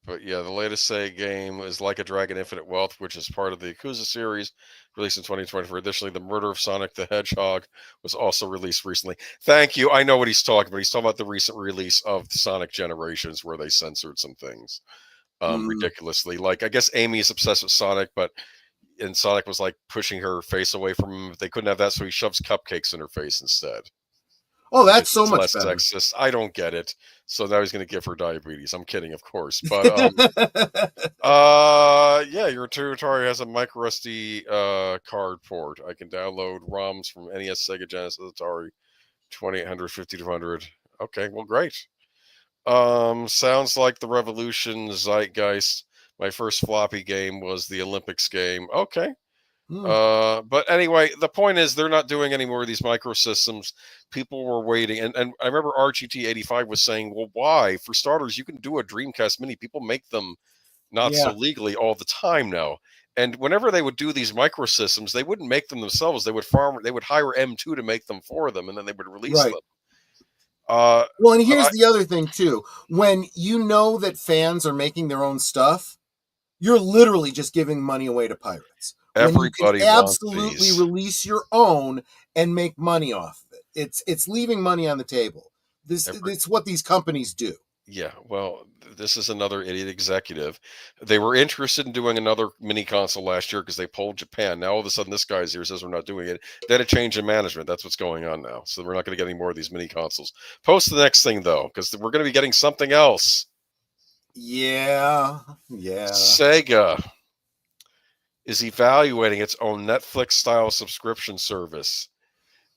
But yeah, the latest Sega game is Like a Dragon Infinite Wealth, which is part of the Yakuza series, released in 2024. Additionally, The Murder of Sonic the Hedgehog was also released recently. Thank you. I know what he's talking about. He's talking about the recent release of Sonic Generations, where they censored some things ridiculously. Like, I guess Amy is obsessed with Sonic, and Sonic was like pushing her face away from him. They couldn't have that, so he shoves cupcakes in her face instead. Oh, that's so much better. Sexist. I don't get it. So now he's going to give her diabetes. I'm kidding, of course. But yeah, your Atari has a micro SD card port. I can download ROMs from NES, Sega Genesis, Atari, 2800, 5200. Okay, well, great. Sounds like the Revolution Zeitgeist. My first floppy game was the Olympics game. Okay. But anyway, the point is they're not doing any more of these microsystems. People were waiting, and I remember RGT85 was saying, well, why? For starters, you can do a Dreamcast Mini. People make them not so legally all the time now. And whenever they would do these microsystems, they wouldn't make them themselves. They would hire M2 to make them for them, and then they would release them. Well, and here's the other thing too. When you know that fans are making their own stuff, you're literally just giving money away to pirates. Everybody absolutely release your own and make money off of it. It's leaving money on the table. It's what these companies do. Yeah, well, this is another idiot executive. They were interested in doing another mini console last year because they polled Japan. Now all of a sudden this guy's here says we're not doing it. They had a change in management. That's what's going on now. So we're not going to get any more of these mini consoles. Post the next thing though, because we're going to be getting something else. Yeah. Sega is evaluating its own Netflix-style subscription service,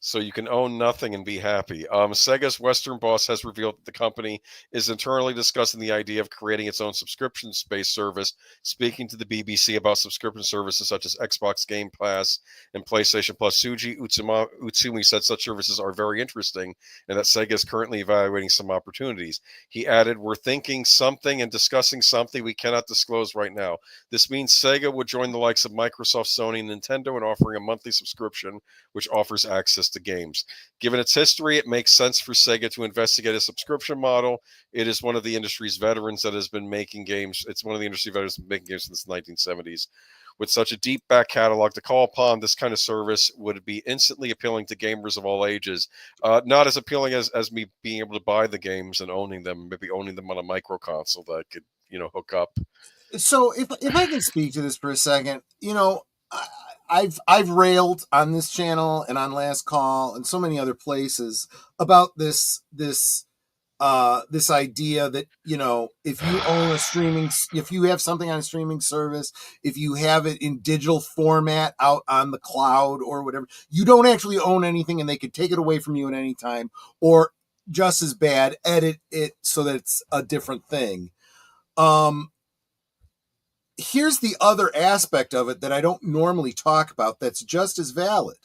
so you can own nothing and be happy. Sega's Western boss has revealed that the company is internally discussing the idea of creating its own subscription-based service, speaking to the BBC about subscription services such as Xbox Game Pass and PlayStation Plus. Suji Utsumi said such services are very interesting and that Sega is currently evaluating some opportunities. He added, we're thinking something and discussing something we cannot disclose right now. This means Sega would join the likes of Microsoft, Sony, and Nintendo in offering a monthly subscription which offers access to games. Given its history, it makes sense for Sega to investigate a subscription model. It is one of the industry's veterans that has been making games. It's one of the industry veterans making games since the 1970s. With such a deep back catalog, to call upon this kind of service would be instantly appealing to gamers of all ages. Not as appealing as me being able to buy the games and owning them, maybe owning them on a micro console that I could, hook up. So if I can speak to this for a second, I've railed on this channel and on Last Call and so many other places about this idea that, if you own if you have something on a streaming service, if you have it in digital format out on the cloud or whatever, you don't actually own anything and they could take it away from you at any time, or just as bad, edit it so that it's a different thing. Here's the other aspect of it that I don't normally talk about that's just as valid.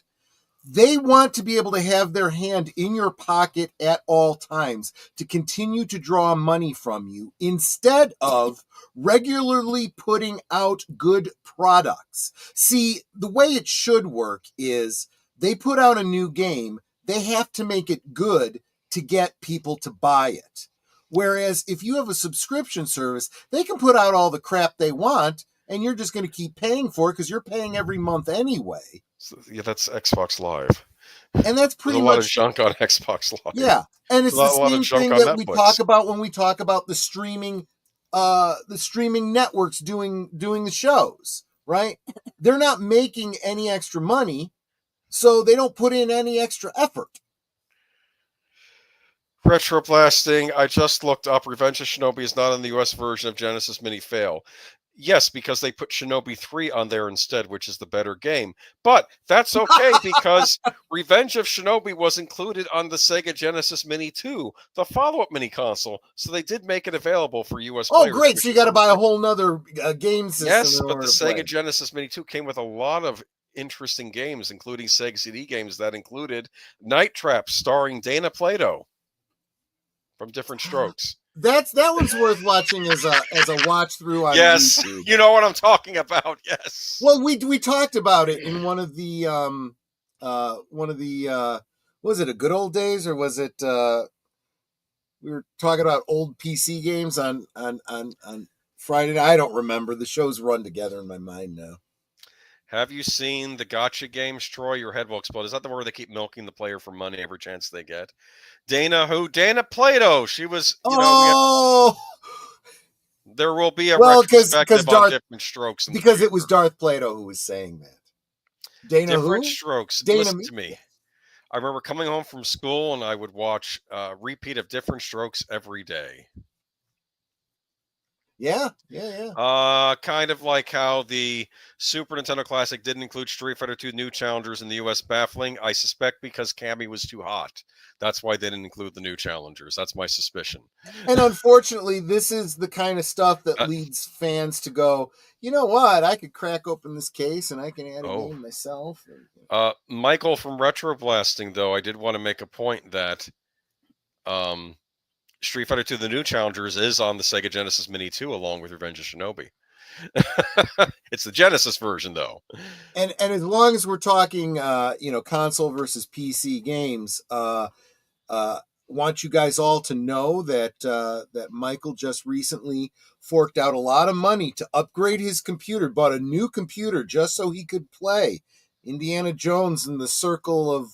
They want to be able to have their hand in your pocket at all times to continue to draw money from you instead of regularly putting out good products. See, the way it should work is they put out a new game, they have to make it good to get people to buy it. Whereas if you have a subscription service, they can put out all the crap they want, and you're just going to keep paying for it because you're paying every month anyway. So, yeah, that's Xbox Live. And that's pretty There's a lot much of junk on Xbox Live. Yeah, and it's the a lot of same junk thing on that we Netflix. talk about when we talk about the streaming networks doing the shows, right? They're not making any extra money, so they don't put in any extra effort. Retroblasting, I just looked up. Revenge of Shinobi is not in the US version of Genesis Mini Fail. Yes, because they put Shinobi 3 on there instead, which is the better game. But that's okay because Revenge of Shinobi was included on the Sega Genesis Mini 2, the follow-up mini console. So they did make it available for US players. Oh, great. So you got to buy a whole nother game system. Yes, but the Sega Genesis Mini 2 came with a lot of interesting games, including Sega CD games that included Night Trap starring Dana Plato from Different Strokes. That one's worth watching as a watch through on yes, YouTube. You know what I'm talking about. Yes. Well, we talked about it in one of the was it a Good Old Days or was it we were talking about old PC games on Friday night. I don't remember. The shows run together in my mind now. Have you seen the gotcha games, Troy? Your head will explode. Is that the one where they keep milking the player for money every chance they get? Dana Plato. She was, there will be a retrospective on Different Strokes. Because it was Darth Plato who was saying that. Dana Different who? Strokes. Dana Listen to me. I remember coming home from school and I would watch a repeat of Different Strokes every day. Yeah. Kind of like how the Super Nintendo Classic didn't include Street Fighter 2 New Challengers in the US, baffling. I suspect because Cammy was too hot. That's why they didn't include the New Challengers. That's my suspicion. And unfortunately, this is the kind of stuff that leads fans to go, you know what? I could crack open this case and I can add a game myself. Michael from Retroblasting, though, I did want to make a point that Street Fighter 2 The New Challengers is on the Sega Genesis Mini 2 along with Revenge of Shinobi. It's the Genesis version, though. And as long as we're talking, console versus PC games, want you guys all to know that Michael just recently forked out a lot of money to upgrade his computer, bought a new computer just so he could play Indiana Jones in the Circle of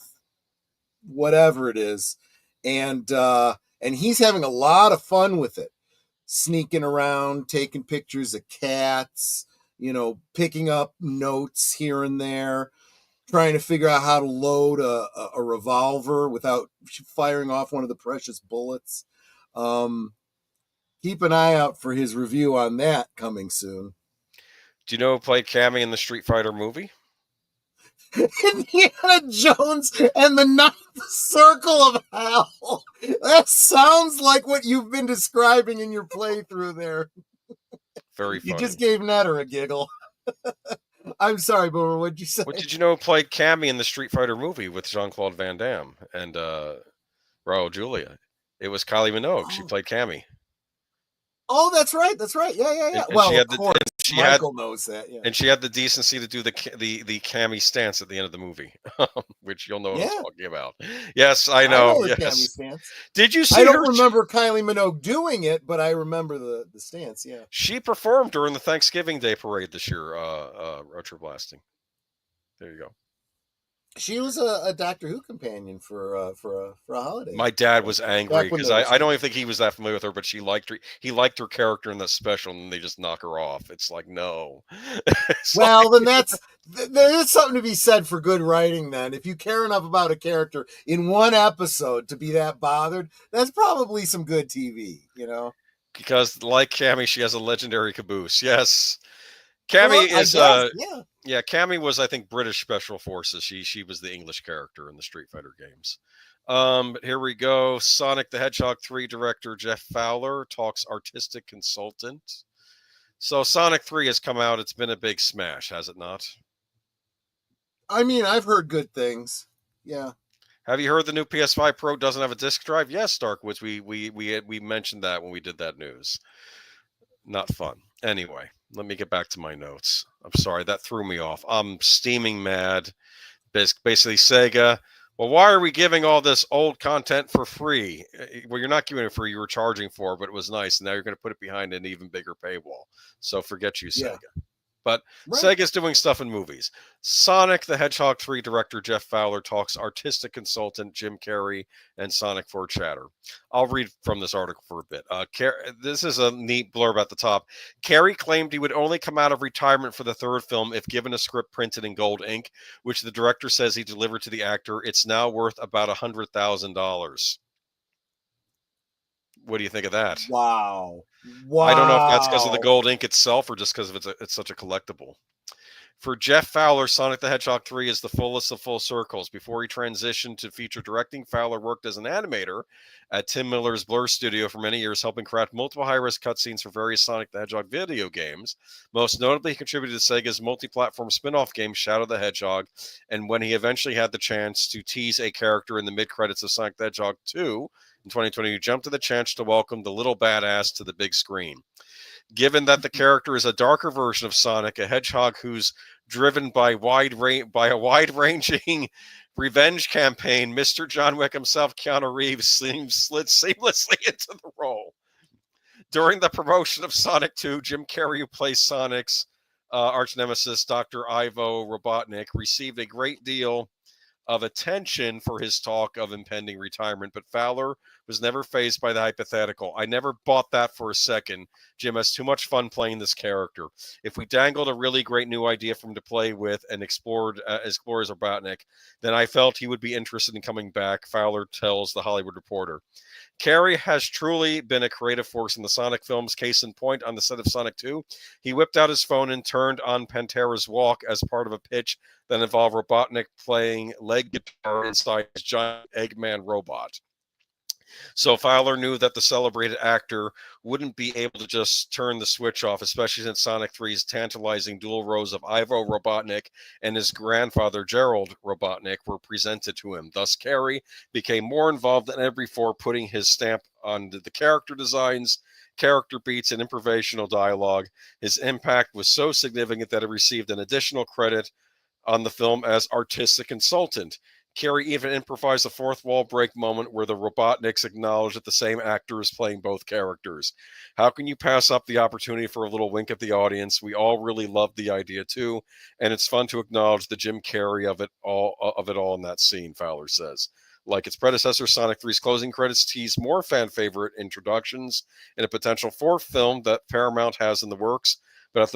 whatever it is. And he's having a lot of fun with it, sneaking around, taking pictures of cats, picking up notes here and there, trying to figure out how to load a revolver without firing off one of the precious bullets. Keep an eye out for his review on that coming soon. Do you know who played Cammy in the Street Fighter movie? Indiana Jones and the Ninth Circle of Hell. That sounds like what you've been describing in your playthrough there. Very funny. You just gave Netter a giggle. I'm sorry, Boomer. What'd you say? What did you know played Cammy in the Street Fighter movie with Jean-Claude Van Damme and Raul Julia? It was Kylie Minogue. She played Cammy. Oh, that's right. Yeah. And well, of course, Michael knows that. Yeah. And she had the decency to do the Cammy stance at the end of the movie, which you'll know what I'm talking about. Yes, I know. The yes. Cammy stance. Did you see? I don't remember Kylie Minogue doing it, but I remember the stance. Yeah. She performed during the Thanksgiving Day parade this year. Retroblasting. There you go. She was a Doctor Who companion for a holiday. My dad was angry because I don't even think he was that familiar with her, but she liked her. He liked her character in that special, and they just knock her off. It's like no. Then there is something to be said for good writing. Then, if you care enough about a character in one episode to be that bothered, that's probably some good TV. Because like Cammy, she has a legendary caboose. Yes. Cammy Cammy was, I think, British Special Forces. She was the English character in the Street Fighter games. But here we go. Sonic the Hedgehog 3 director Jeff Fowler talks artistic consultant. So Sonic 3 has come out. It's been a big smash, has it not? I mean, I've heard good things. Yeah. Have you heard the new PS5 Pro doesn't have a disc drive? Yes, Starkwoods. We mentioned that when we did that news. Not fun. Anyway, let me get back to my notes. I'm sorry, that threw me off. I'm steaming mad Basically, Sega. Well, why are we giving all this old content for free? Well, you're not giving it free. You were charging for it, but it was nice. And now you're going to put it behind an even bigger paywall. So forget you, Sega. Yeah. But Right. Sega's doing stuff in movies. Sonic the Hedgehog 3 director Jeff Fowler talks artistic consultant Jim Carrey and Sonic for chatter. I'll read from this article for a bit. This is a neat blurb at the top. Carrey claimed he would only come out of retirement for the third film if given a script printed in gold ink, which the director says he delivered to the actor. It's now worth about $100,000. What do you think of that? Wow. I don't know if that's because of the gold ink itself or just because it's such a collectible. For Jeff Fowler, Sonic the Hedgehog 3 is the fullest of full circles. Before he transitioned to feature directing, Fowler worked as an animator at Tim Miller's Blur Studio for many years, helping craft multiple high-res cutscenes for various Sonic the Hedgehog video games. Most notably, he contributed to Sega's multi-platform spin-off game, Shadow the Hedgehog, and when he eventually had the chance to tease a character in the mid-credits of Sonic the Hedgehog 2 in 2020, he jumped to the chance to welcome the little badass to the big screen. Given that the character is a darker version of Sonic, a hedgehog who's driven by a wide-ranging revenge campaign, Mr. John Wick himself, Keanu Reeves, slid seamlessly into the role. During the promotion of Sonic 2, Jim Carrey, who plays Sonic's arch nemesis, Dr. Ivo Robotnik, received a great deal of attention for his talk of impending retirement, but Fowler was never fazed by the hypothetical. I never bought that for a second. Jim has too much fun playing this character. If we dangled a really great new idea for him to play with and explore as Robotnik, then I felt he would be interested in coming back, Fowler tells The Hollywood Reporter. Carrey has truly been a creative force in the Sonic films. Case in point, on the set of Sonic 2, he whipped out his phone and turned on Pantera's Walk as part of a pitch that involved Robotnik playing lead guitar inside his giant Eggman robot. So Fowler knew that the celebrated actor wouldn't be able to just turn the switch off, especially since Sonic 3's tantalizing dual roles of Ivo Robotnik and his grandfather Gerald Robotnik were presented to him. Thus, Carrey became more involved than ever before, putting his stamp on the character designs, character beats, and improvisational dialogue. His impact was so significant that he received an additional credit on the film as artistic consultant. Carrey even improvised a fourth wall break moment where the Robotniks acknowledged that the same actor is playing both characters. How can you pass up the opportunity for a little wink at the audience? We all really loved the idea too, and it's fun to acknowledge the Jim Carrey of it all in that scene, Fowler says. Like its predecessor, Sonic 3's closing credits tease more fan favorite introductions in a potential fourth film that Paramount has in the works. But at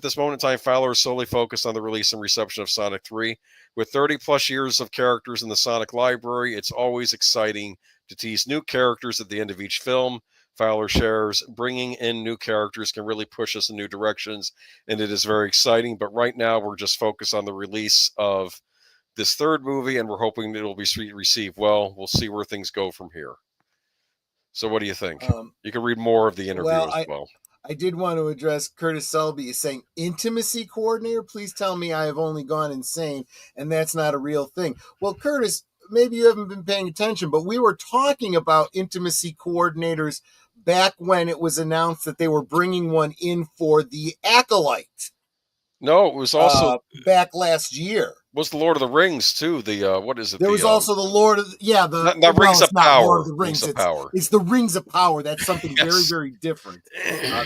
this moment in time, Fowler is solely focused on the release and reception of Sonic 3. With 30 plus years of characters in the Sonic library, it's always exciting to tease new characters at the end of each film. Fowler shares, bringing in new characters can really push us in new directions, and it is very exciting. But right now, we're just focused on the release of this third movie, and we're hoping it'll be received well. We'll see where things go from here. So what do you think? You can read more of the interview as well. I did want to address Curtis Selby saying intimacy coordinator. Please tell me I have only gone insane and that's not a real thing. Well, Curtis, maybe you haven't been paying attention, but we were talking about intimacy coordinators back when it was announced that they were bringing one in for the Acolyte. No, it was also back last year. Was the Lord of the Rings too? The what is it? There was also the Lord of the Rings of Power. Lord of the Rings. It's the Rings of Power. That's something very, very different.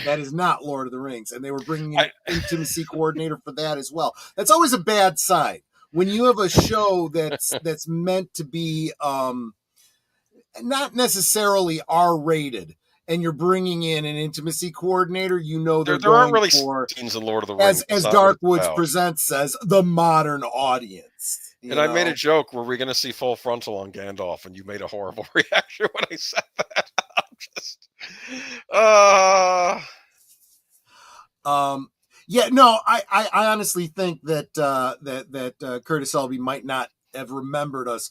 That is not Lord of the Rings, and they were bringing an intimacy coordinator for that as well. That's always a bad sign when you have a show that's meant to be not necessarily R-rated. And you're bringing in an intimacy coordinator, there aren't really scenes in Lord of the Rings. As Darkwoods Presents says, the modern audience. And I made a joke, were we going to see full frontal on Gandalf? And you made a horrible reaction when I said that. I honestly think that Curtis Selby might not have remembered us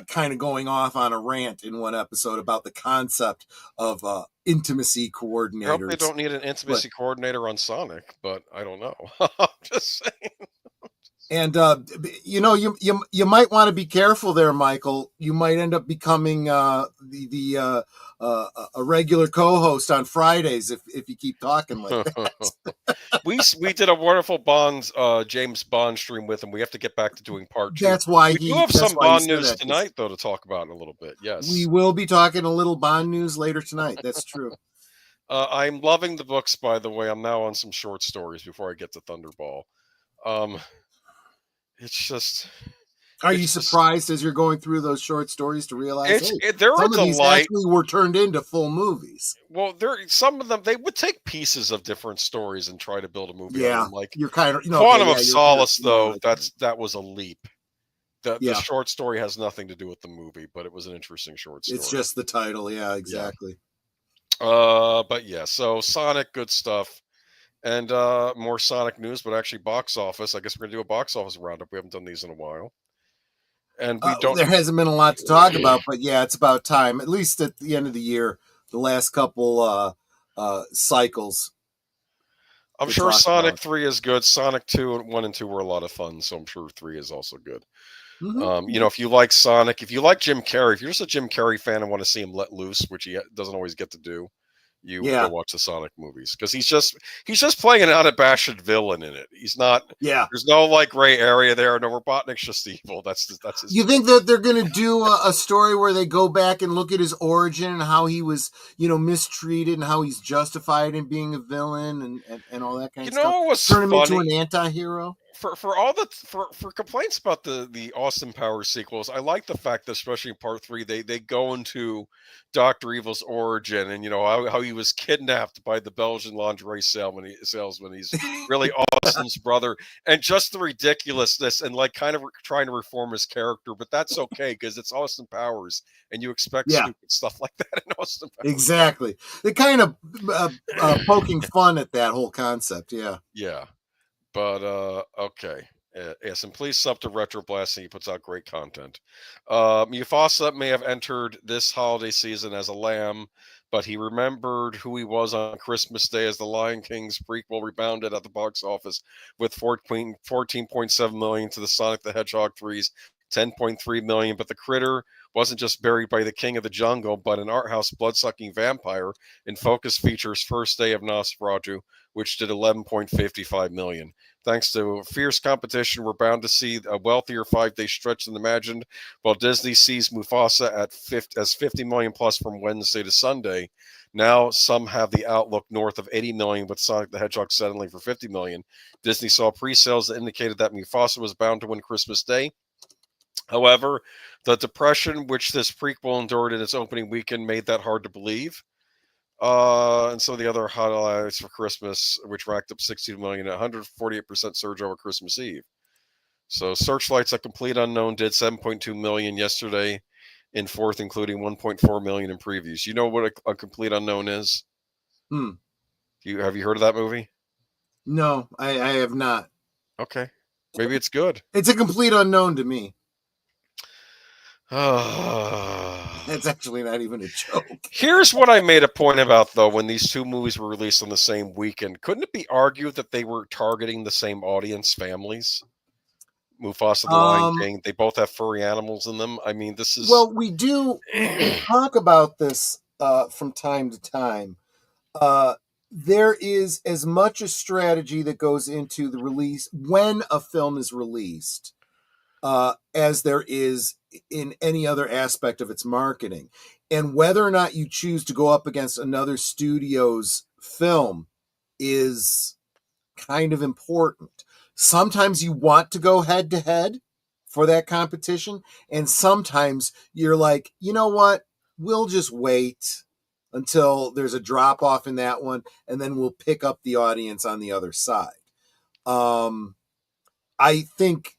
kind of going off on a rant in one episode about the concept of intimacy coordinators. I hope they don't need an intimacy coordinator on Sonic, but I don't know. I'm just saying. And you might want to be careful there, Michael. You might end up becoming a regular co-host on Fridays if you keep talking like that. we did a wonderful James Bond stream with him. We have to get back to doing part 2. That's why We do he. have That's some why he Bond said news that. tonight, though, to talk about in a little bit. Yes, We will be talking a little Bond news later tonight. That's true. I'm loving the books, by the way. I'm now on some short stories before I get to Thunderball. It's just. Are It's you just, surprised as you're going through those short stories to realize, they're a some of these delight. actually were turned into full movies? Well, some of them, they would take pieces of different stories and try to build a movie out of Yeah, them. Like you're kind of Quantum of Solace, though, like that was a leap. The short story has nothing to do with the movie, but it was an interesting short story. It's just the title. Yeah, exactly. But yeah, so Sonic, good stuff. And more Sonic news, but actually box office. I guess we're gonna do a box office roundup. We haven't done these in a while. And we don't. There hasn't been a lot to talk about, but yeah, it's about time. At least at the end of the year, the last couple cycles. I'm sure Sonic 3 is good. Sonic 1 and 2 were a lot of fun, so I'm sure 3 is also good. Mm-hmm. If you like Sonic, if you like Jim Carrey, if you're just a Jim Carrey fan and want to see him let loose, which he doesn't always get to do, you go watch the Sonic movies, because he's just playing an unabashed villain in it. He's not. Yeah. There's no like gray area there. No, Robotnik's just evil. That's his. You think that they're going to do a story where they go back and look at his origin and how he was, mistreated and how he's justified in being a villain and all that kind of stuff? It was turn him funny. into an anti-hero. For all for complaints about the Austin Powers sequels, I like the fact that, especially in part 3, they go into Dr. Evil's origin and how he was kidnapped by the Belgian lingerie salesman. He's really Austin's brother, and just the ridiculousness and like kind of trying to reform his character, but that's okay because it's Austin Powers and you expect stupid stuff like that in Austin Powers. Exactly. They're kind of poking fun at that whole concept. Yeah. Yeah. But okay. Yes, and please sub to Retro Blasting. He puts out great content. Mufasa may have entered this holiday season as a lamb, but he remembered who he was on Christmas Day as the Lion King's prequel rebounded at the box office with 14.7 million to the Sonic the Hedgehog 3's 10.3 million. But the critter wasn't just buried by the king of the jungle, but an art house blood-sucking vampire in Focus Features' First Day of Nosferatu, which did 11.55 million. Thanks to fierce competition, we're bound to see a wealthier 5-day stretch than imagined. While Disney sees Mufasa as 50 million plus from Wednesday to Sunday, now some have the outlook north of 80 million, with Sonic the Hedgehog settling for 50 million. Disney saw pre-sales that indicated that Mufasa was bound to win Christmas Day. However, the depression which this prequel endured in its opening weekend made that hard to believe. And so the other highlights for Christmas, which racked up 62 million, 148% surge over Christmas Eve. So Searchlight's A Complete Unknown did 7.2 million yesterday in fourth, including 1.4 million in previews. You know what a Complete Unknown is? Have you heard of that movie? No, I have not. Okay. Maybe it's good. It's a complete unknown to me. That's actually not even a joke. Here's what I made a point about, though, when these two movies were released on the same weekend. Couldn't it be argued that they were targeting the same audience, families? Mufasa the Lion King, they both have furry animals in them. I mean, this is... Well, we talk about this from time to time. There is as much a strategy that goes into the release when a film is released as there is in any other aspect of its marketing. And whether or not you choose to go up against another studio's film is kind of important. Sometimes you want to go head to head for that competition. And sometimes you're like, you know what? We'll just wait until there's a drop off in that one, and then we'll pick up the audience on the other side. I think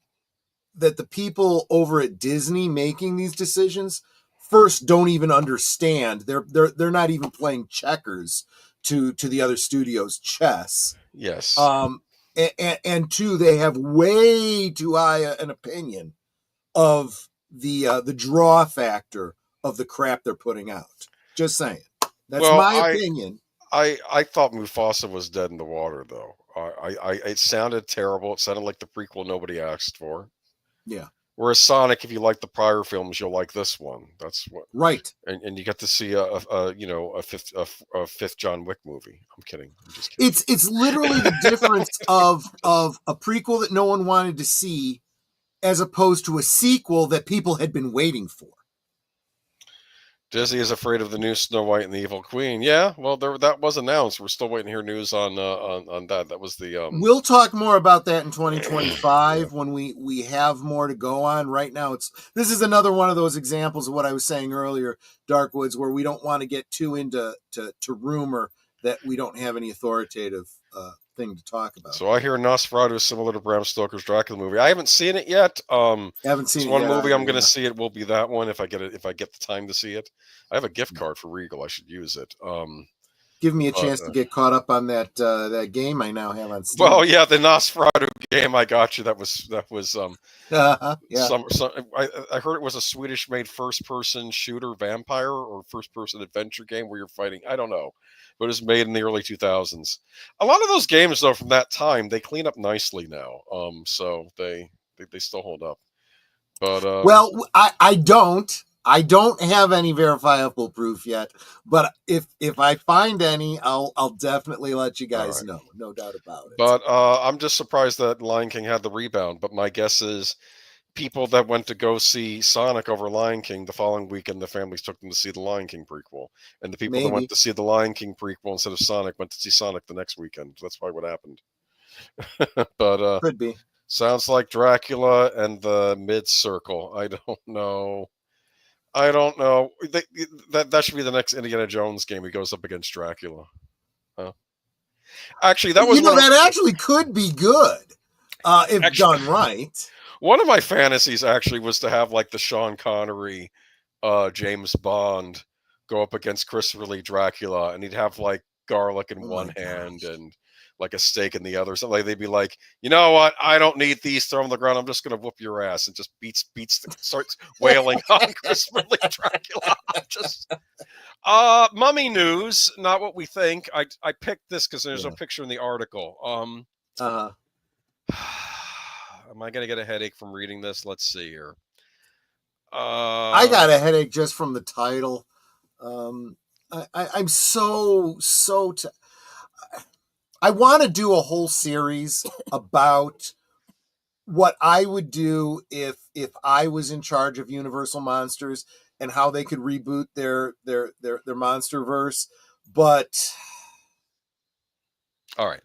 that the people over at Disney making these decisions first don't even understand. They're not even playing checkers to the other studio's chess. Yes. And two, they have way too high an opinion of the draw factor of the crap they're putting out. Just saying. That's my opinion. I thought Mufasa was dead in the water, though. It sounded terrible. It sounded like the prequel nobody asked for. Yeah. Whereas Sonic, if you like the prior films, you'll like this one. That's what, Right. and you get to see a fifth John Wick movie. I'm kidding. I'm just kidding. It's literally the difference of a prequel that no one wanted to see, as opposed to a sequel that people had been waiting for. Disney is afraid of the new Snow White and the Evil Queen. Yeah, well, that was announced. We're still waiting to hear news on that. That was the We'll talk more about that in 2025 when we have more to go on. Right now, this is another one of those examples of what I was saying earlier, Darkwoods, where we don't want to get too into rumor that we don't have any authoritative thing to talk about. So I hear Nosferatu is similar to Bram Stoker's Dracula movie. I haven't seen it yet. Haven't seen it's it one yet, movie I'm going to see. It will be that one if I get the time to see it. I have a gift card for Regal. I should use it. Give me a chance to get caught up on that game I now have on Steam. Well, yeah, the Nosferatu game. I got you. That was yeah. I heard it was a Swedish-made first-person shooter vampire or first-person adventure game where you're fighting. I don't know, but it was made in the early 2000s. A lot of those games, though, from that time, they clean up nicely now. So they still hold up. But well, I don't have any verifiable proof yet, but if I find any, I'll definitely let you guys know. No doubt about it. But I'm just surprised that Lion King had the rebound. But my guess is people that went to go see Sonic over Lion King the following weekend, the families took them to see the Lion King prequel. And the people that went to see the Lion King prequel instead of Sonic went to see Sonic the next weekend. That's probably what happened. But could be. Sounds like Dracula and the mid-circle. I don't know. That should be the next Indiana Jones game. He goes up against Dracula. Huh? Actually, that was that actually could be good if done right. One of my fantasies actually was to have like the Sean Connery, James Bond go up against Christopher Lee Dracula, and he'd have like garlic in one hand and like a steak in the other. Something like they'd be like, you know what? I don't need these. Throw them on the ground. I'm just gonna whoop your ass, and just starts wailing on Christopher Lee Dracula. Mummy news, not what we think. I picked this because there's a picture in the article. Am I gonna get a headache from reading this? Let's see here. I got a headache just from the title. I'm so. I want to do a whole series about what I would do if I was in charge of Universal Monsters and how they could reboot their MonsterVerse. But all right,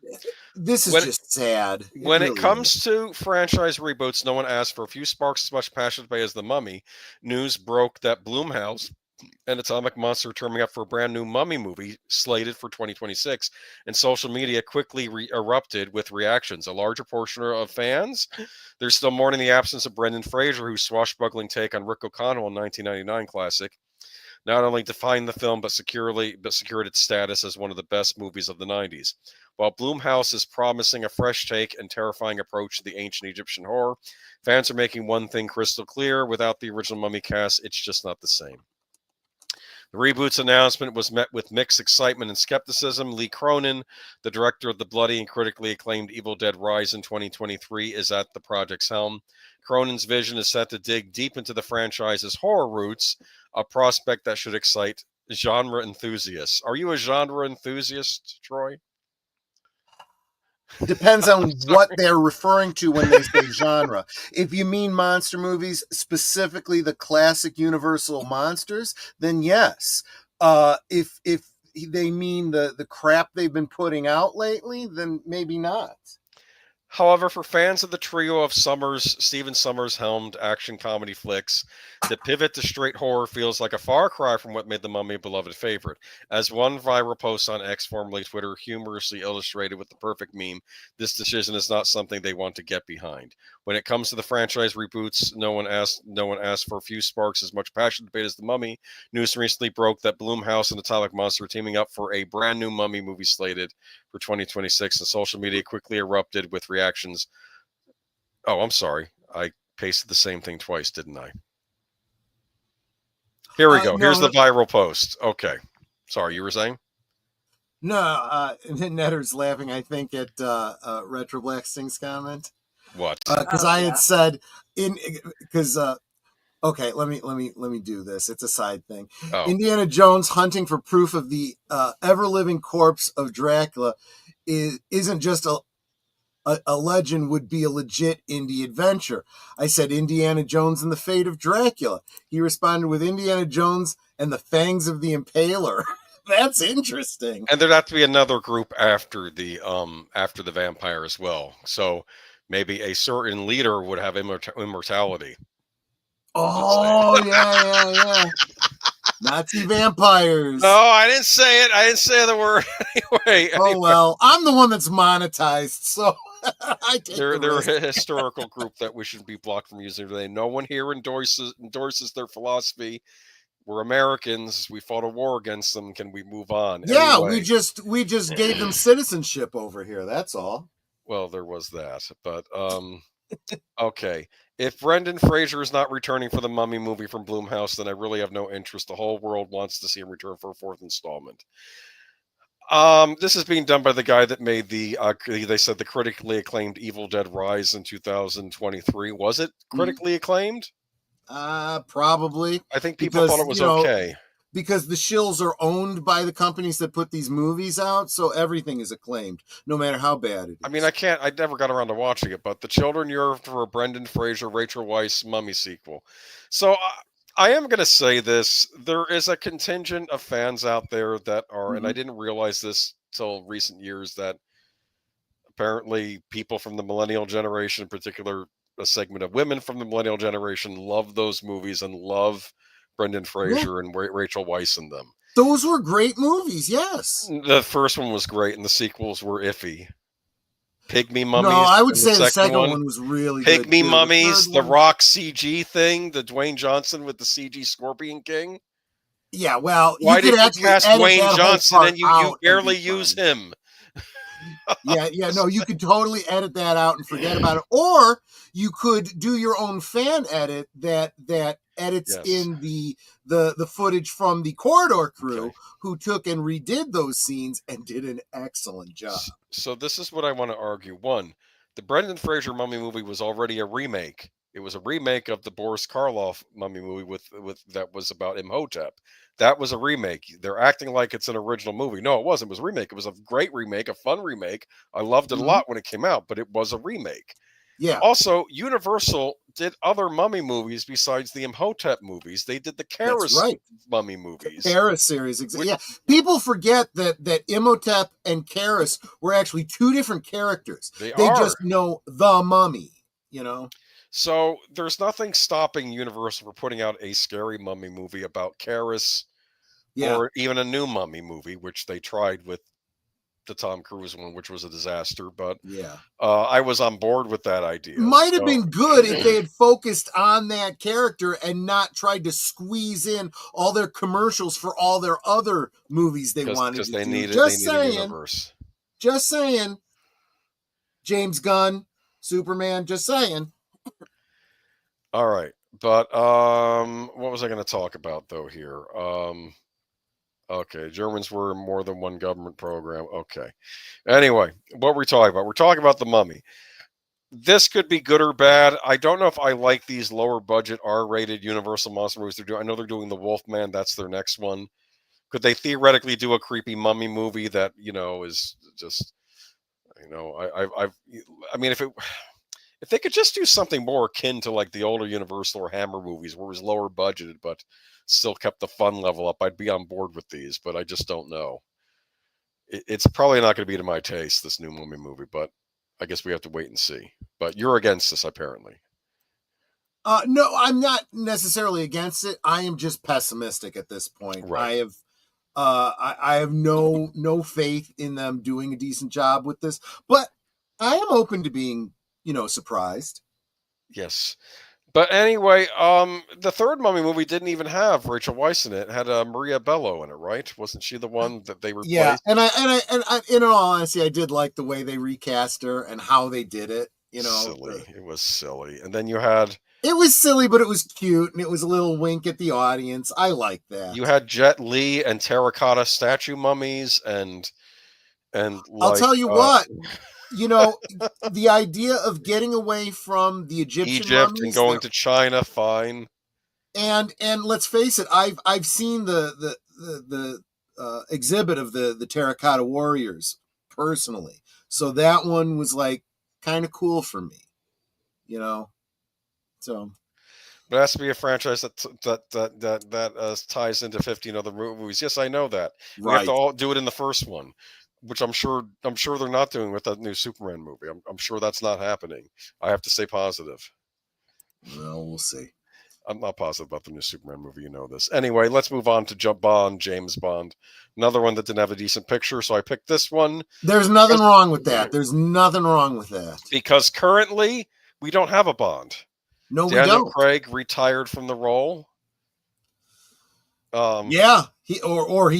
this is just sad. When it comes to franchise reboots, no one asked for a few sparks as much passion to pay as The Mummy. News broke that Blumhouse and Atomic Monster are turning up for a brand new Mummy movie slated for 2026, and social media quickly erupted with reactions. A larger portion of fans, they're still mourning the absence of Brendan Fraser, whose swashbuckling take on Rick O'Connell in 1999 classic not only defined the film but secured its status as one of the best movies of the 90s. While Blumhouse is promising a fresh take and terrifying approach to the ancient Egyptian horror, fans are making one thing crystal clear: without the original Mummy cast, it's just not the same. The reboot's announcement was met with mixed excitement and skepticism. Lee Cronin, the director of the bloody and critically acclaimed Evil Dead Rise in 2023, is at the project's helm. Cronin's vision is set to dig deep into the franchise's horror roots, a prospect that should excite genre enthusiasts. Are you a genre enthusiast, Troy? Depends on what they're referring to when they say genre. If you mean monster movies, specifically the classic Universal monsters, then yes. If they mean the crap they've been putting out lately, then maybe not. However, for fans of the trio of Stephen Sommers-helmed action comedy flicks, the pivot to straight horror feels like a far cry from what made The Mummy a beloved favorite. As one viral post on X, formerly Twitter, humorously illustrated with the perfect meme, this decision is not something they want to get behind. When it comes to the franchise reboots, no one asked for a few sparks as much passion debate as The Mummy. News recently broke that Blumhouse and Atomic Monster are teaming up for a brand new Mummy movie slated for 2026, and social media quickly erupted with reactions. Oh, I'm sorry. I pasted the same thing twice, didn't I? Here we go. No, here's the viral post. Okay. Sorry, you were saying? No, Netter's laughing, I think, at Retro Black Sting's comment. What? Because Oh, I yeah. had said okay, let me do this. It's a side thing. Oh, Indiana Jones hunting for proof of the ever-living corpse of Dracula isn't just a legend, would be a legit indie adventure. I said Indiana Jones and the Fate of Dracula. He responded with Indiana Jones and the Fangs of the Impaler. That's interesting. and there'd have to be another group after the vampire as well. So maybe a certain leader would have immortality. Oh, yeah. Nazi vampires. No, I didn't say it. I didn't say the word anyway. Oh, well, I'm the one that's monetized, so I take They're the risk. a historical group that we should be blocked from using today. No one here endorses their philosophy. We're Americans. We fought a war against them. Can we move on? Yeah, Anyway, we just gave them citizenship over here. That's all. well, there was that. But okay. If Brendan Fraser is not returning for the Mummy movie from Blumhouse, then I really have no interest. The whole world wants to see him return for a fourth installment. This is being done by the guy that made they said the critically acclaimed Evil Dead Rise in 2023. Was it critically acclaimed? Probably. I think people thought it was okay. Because the shills are owned by the companies that put these movies out, so everything is acclaimed, no matter how bad it is. I mean, I never got around to watching it, but the children yearned for a Brendan Fraser, Rachel Weisz Mummy sequel. So I am going to say this. There is a contingent of fans out there that are, and I didn't realize this till recent years, that apparently people from the millennial generation, in particular, a segment of women from the millennial generation, love those movies and love Brendan Fraser and Rachel Weisz in them. Those were great movies, yes. The first one was great, and the sequels were iffy. Pygmy Mummies. No, I would say the second one was really good. Pygmy Mummies, the Rock CG thing, the Dwayne Johnson with the CG Scorpion King. Yeah, well, why did you cast Dwayne Johnson and you barely use him? No, you could totally edit that out and forget about it, or you could do your own fan edit that edits in the footage from the Corridor crew, who took and redid those scenes and did an excellent job. So this is what I want to argue. One, the Brendan Fraser Mummy movie was already a remake. It was a remake of the Boris Karloff Mummy movie with that was about Imhotep. That was a remake. They're acting like it's an original movie. No, it wasn't. It was a remake. It was a great remake, a fun remake. I loved it a lot when it came out, but it was a remake. Yeah. Also, Universal did other Mummy movies besides the Imhotep movies. They did the Karras Mummy movies. The Karras series. Yeah. People forget that Imhotep and Karras were actually two different characters. They just know the Mummy, you know? So there's nothing stopping Universal from putting out a scary Mummy movie about Karras, or even a new Mummy movie, which they tried with the Tom Cruise one, which was a disaster. But I was on board with that idea. Might have been good if they had focused on that character and not tried to squeeze in all their commercials for all their other movies they wanted to do. Just saying. James Gunn, Superman, just saying. All right. But what was I going to talk about though here? Okay, Germans were in more than one government program. Okay. Anyway, what were we talking about? We're talking about the Mummy. This could be good or bad. I don't know if I like these lower budget R-rated Universal monster movies they're doing. I know they're doing the Wolfman. That's their next one. Could they theoretically do a creepy Mummy movie that, is just, I mean, if they could just do something more akin to like the older Universal or Hammer movies where it was lower budgeted, but still kept the fun level up, I'd be on board with these, but I just don't know. It's probably not going to be to my taste, this new Mummy movie, but I guess we have to wait and see. But you're against this, apparently. No, I'm not necessarily against it. I am just pessimistic at this point. Right. I have no faith in them doing a decent job with this, but I am open to being, surprised. Yes. But anyway, the third Mummy movie didn't even have Rachel Weisz in it. It had Maria Bello in it, right? Wasn't she the one that they replaced? Yeah, and I, in all honesty, I did like the way they recast her and how they did it. Silly. It was silly. And then you had... It was silly, but it was cute, and it was a little wink at the audience. I like that. You had Jet Li and terracotta statue mummies, and I'll tell you what. the idea of getting away from the Egyptian Egypt and mummies, going to China, fine. and let's face it, I've seen the exhibit of the terracotta warriors personally, so that one was like kind of cool for me, so. But it has to be a franchise that ties into 15 other movies. Yes, I know that. We have to Right. all do it in the first one, which I'm sure they're not doing with that new Superman movie. I'm sure that's not happening. I have to stay positive. Well, we'll see. I'm not positive about the new Superman movie. You know this. Anyway, let's move on to James Bond. Another one that didn't have a decent picture, so I picked this one. There's nothing wrong with that. There's nothing wrong with that. Because currently, we don't have a Bond. No, we Daniel don't. Craig retired from the role. Yeah, he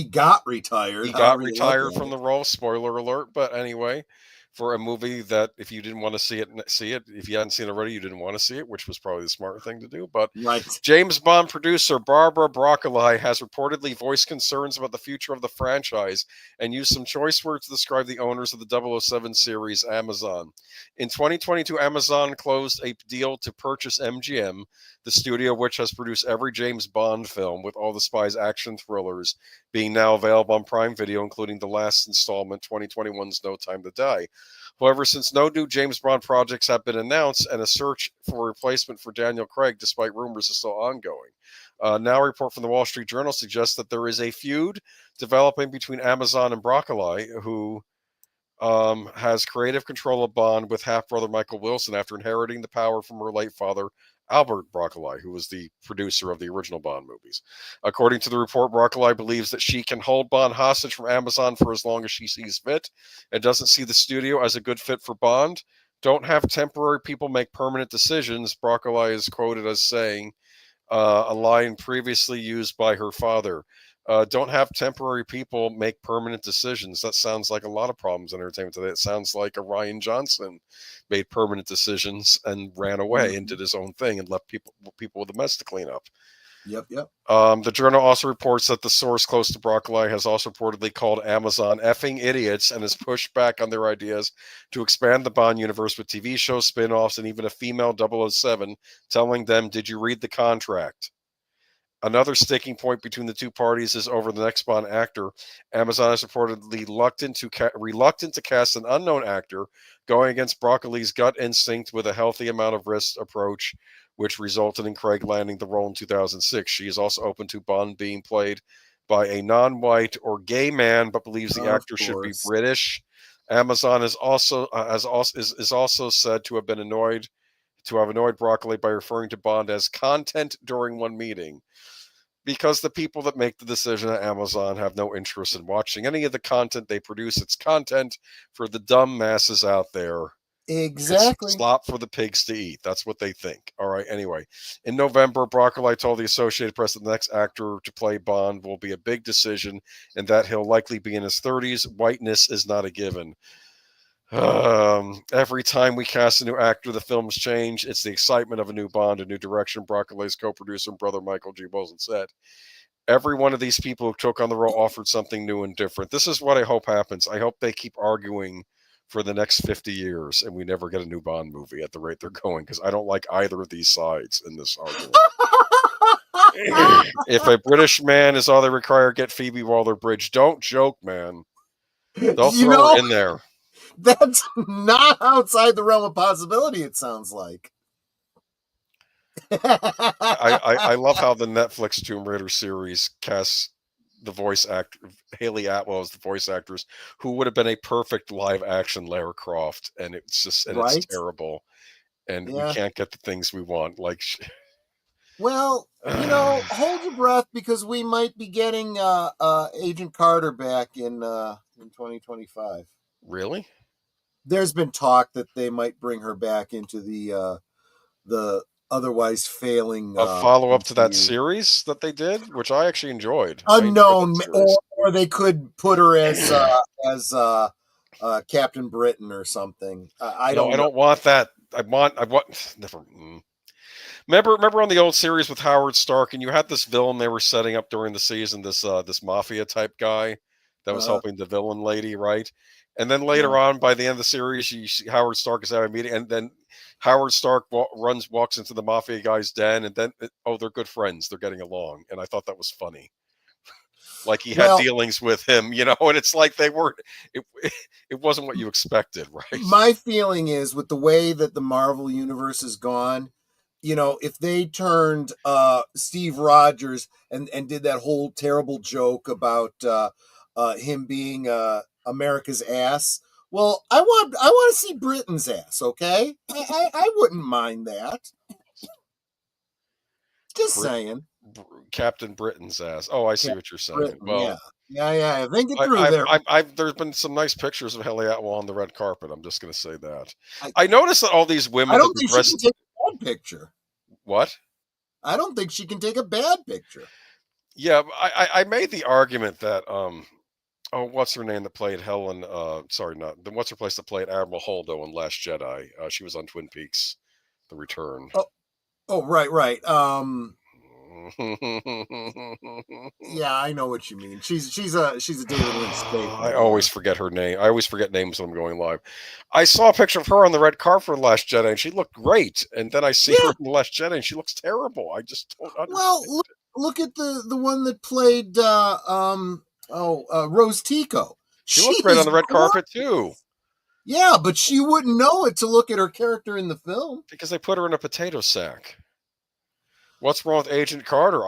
got retired. He got retired from the role. Spoiler alert. But anyway, for a movie that if you didn't want to see it. If you hadn't seen it already, you didn't want to see it, which was probably the smart thing to do. But right. James Bond producer Barbara Broccoli has reportedly voiced concerns about the future of the franchise and used some choice words to describe the owners of the 007 series, Amazon. In 2022, Amazon closed a deal to purchase MGM, the studio which has produced every James Bond film, with all the spy's action thrillers being now available on Prime Video, including the last installment, 2021's No Time to Die. However, since no new James Bond projects have been announced and a search for a replacement for Daniel Craig, despite rumors, is still ongoing. Now, a report from the Wall Street Journal suggests that there is a feud developing between Amazon and Broccoli, who has creative control of Bond with half-brother Michael Wilson after inheriting the power from her late father, Albert Broccoli, who was the producer of the original Bond movies. According to the report, Broccoli believes that she can hold Bond hostage from Amazon for as long as she sees fit and doesn't see the studio as a good fit for Bond. Don't have temporary people make permanent decisions, Broccoli is quoted as saying, a line previously used by her father. Don't have temporary people make permanent decisions. That sounds like a lot of problems in entertainment today. It sounds like a Rian Johnson made permanent decisions and ran away and did his own thing and left people with a mess to clean up. Yep. The journal also reports that the source close to Broccoli has also reportedly called Amazon effing idiots and has pushed back on their ideas to expand the Bond universe with TV shows, spin-offs, and even a female 007, telling them, "Did you read the contract?" Another sticking point between the two parties is over the next Bond actor. Amazon is reportedly reluctant to cast an unknown actor, going against Broccoli's gut instinct with a healthy amount of risk approach, which resulted in Craig landing the role in 2006. She is also open to Bond being played by a non-white or gay man, but believes the actor should be British. Amazon is also said to have annoyed Broccoli by referring to Bond as content during one meeting, because the people that make the decision at Amazon have no interest in watching any of the content they produce. It's content for the dumb masses out there. Exactly. It's slop for the pigs to eat. That's what they think. All right. Anyway, in November, Broccoli told the Associated Press that the next actor to play Bond will be a big decision and that he'll likely be in his 30s. Whiteness is not a given. Every time we cast a new actor, the films change. It's the excitement of a new Bond, a new direction, Broccoli's co-producer and brother Michael G. Wilson said. Every one of these people who took on the role offered something new and different. This is what I hope happens. I hope they keep arguing for the next 50 years and we never get a new Bond movie at the rate they're going, because I don't like either of these sides in this argument. If a British man is all they require, get Phoebe Waller-Bridge. Don't joke, man. They'll throw her in there. That's not outside the realm of possibility, it sounds like. I love how the Netflix Tomb Raider series casts the voice actor, Haley Atwell, as the voice actress, who would have been a perfect live action Lara Croft, and it's just it's terrible, and we can't get the things we want. Like, well, hold your breath, because we might be getting Agent Carter back in 2025. Really? There's been talk that they might bring her back into the otherwise failing follow-up to that series that they did, which I actually enjoyed. Unknown, or they could put her as Captain Britain or something. I don't want that. I want never. Remember on the old series with Howard Stark, and you had this villain they were setting up during the season, this mafia type guy that was helping the villain lady, right? And then later on, by the end of the series, Howard Stark is having a meeting, and then Howard Stark walks into the mafia guy's den, and then they're good friends. They're getting along, and I thought that was funny. Like he had dealings with him, and it's like they weren't. It wasn't what you expected, right? My feeling is, with the way that the Marvel universe has gone, if they turned Steve Rogers and did that whole terrible joke about him being America's ass. Well, I want to see Britain's ass, okay? I wouldn't mind that. Just saying. Captain Britain's ass. Oh, I see what you're saying. Britain, well, yeah. Think it through there. There's been some nice pictures of Haley Atwell on the red carpet. I'm just going to say that. I noticed that all these women. I don't think she can take a bad picture. What? I don't think she can take a bad picture. Yeah, I made the argument that what's her name that played Helen? What's her place that played Admiral Holdo in Last Jedi? She was on Twin Peaks: The Return. Oh, right. Yeah, I know what you mean. She's a David Lynch staple. I always forget her name. I always forget names when I'm going live. I saw a picture of her on the red carpet for Last Jedi, and she looked great. And then I see her in Last Jedi, and she looks terrible. I just don't understand. Well, look at the one that played Rose Tico. She looked great on the red carpet too. Yeah, but she wouldn't know it to look at her character in the film because they put her in a potato sack. What's wrong with Agent Carter?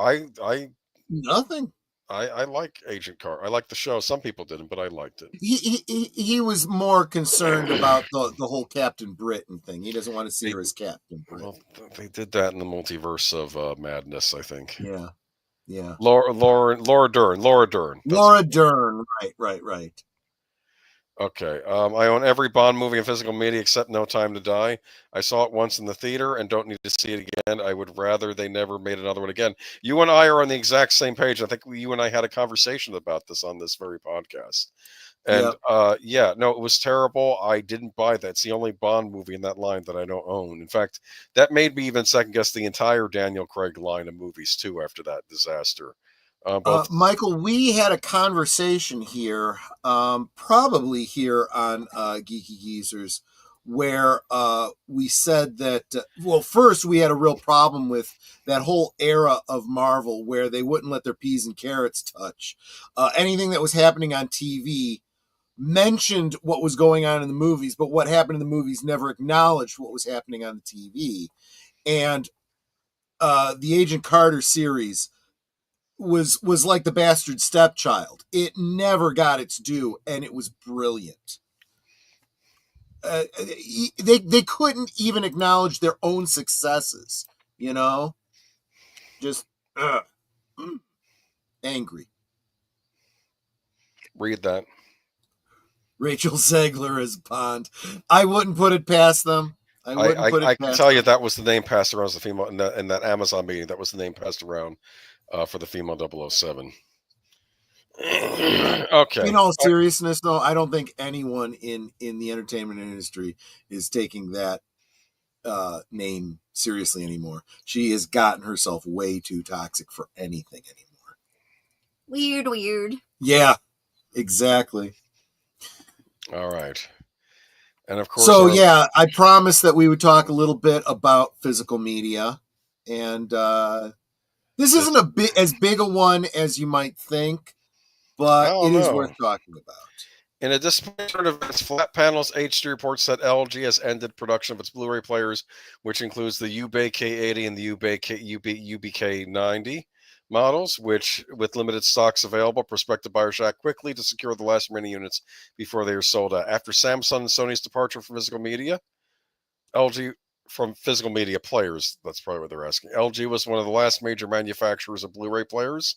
Nothing. I like Agent Carter. I like the show. Some people didn't, but I liked it. He was more concerned about the whole Captain Britain thing. He doesn't want to see her as Captain Britain. Well, they did that in the multiverse of madness, I think. Yeah. Laura Dern. Laura Dern. Right. Okay. I own every Bond movie in physical media except No Time to Die. I saw it once in the theater and don't need to see it again. I would rather they never made another one again. You and I are on the exact same page. I think you and I had a conversation about this on this very podcast. And no, it was terrible. I didn't buy that. It's the only Bond movie in that line that I don't own. In fact, that made me even second guess the entire Daniel Craig line of movies too after that disaster. Michael, we had a conversation here, probably here on Geeky Geezers, where we said that, first we had a real problem with that whole era of Marvel where they wouldn't let their peas and carrots touch. Anything that was happening on TV mentioned what was going on in the movies, but what happened in the movies never acknowledged what was happening on the TV. And the Agent Carter series was like the bastard stepchild. It never got its due, and it was brilliant. They couldn't even acknowledge their own successes, just angry. Read that. Rachel Zegler as Bond. I wouldn't put it past them. I can tell you that was the name passed around as the female in that Amazon meeting. That was the name passed around for the female 007. Okay. In all seriousness, though, I don't think anyone in the entertainment industry is taking that name seriously anymore. She has gotten herself way too toxic for anything anymore. Weird. Yeah, exactly. All right. And of course, I promised that we would talk a little bit about physical media, and this isn't as big a one as you might think, but it is worth talking about. In a display turn of its flat panels, HD report said LG has ended production of its Blu-ray players, which includes the UBK80 and the UBK90 models, which, with limited stocks available, prospective buyers act quickly to secure the last remaining units before they are sold out. After Samsung and Sony's departure from physical media, LG from physical media players, that's probably what they're asking. LG was one of the last major manufacturers of Blu-ray players.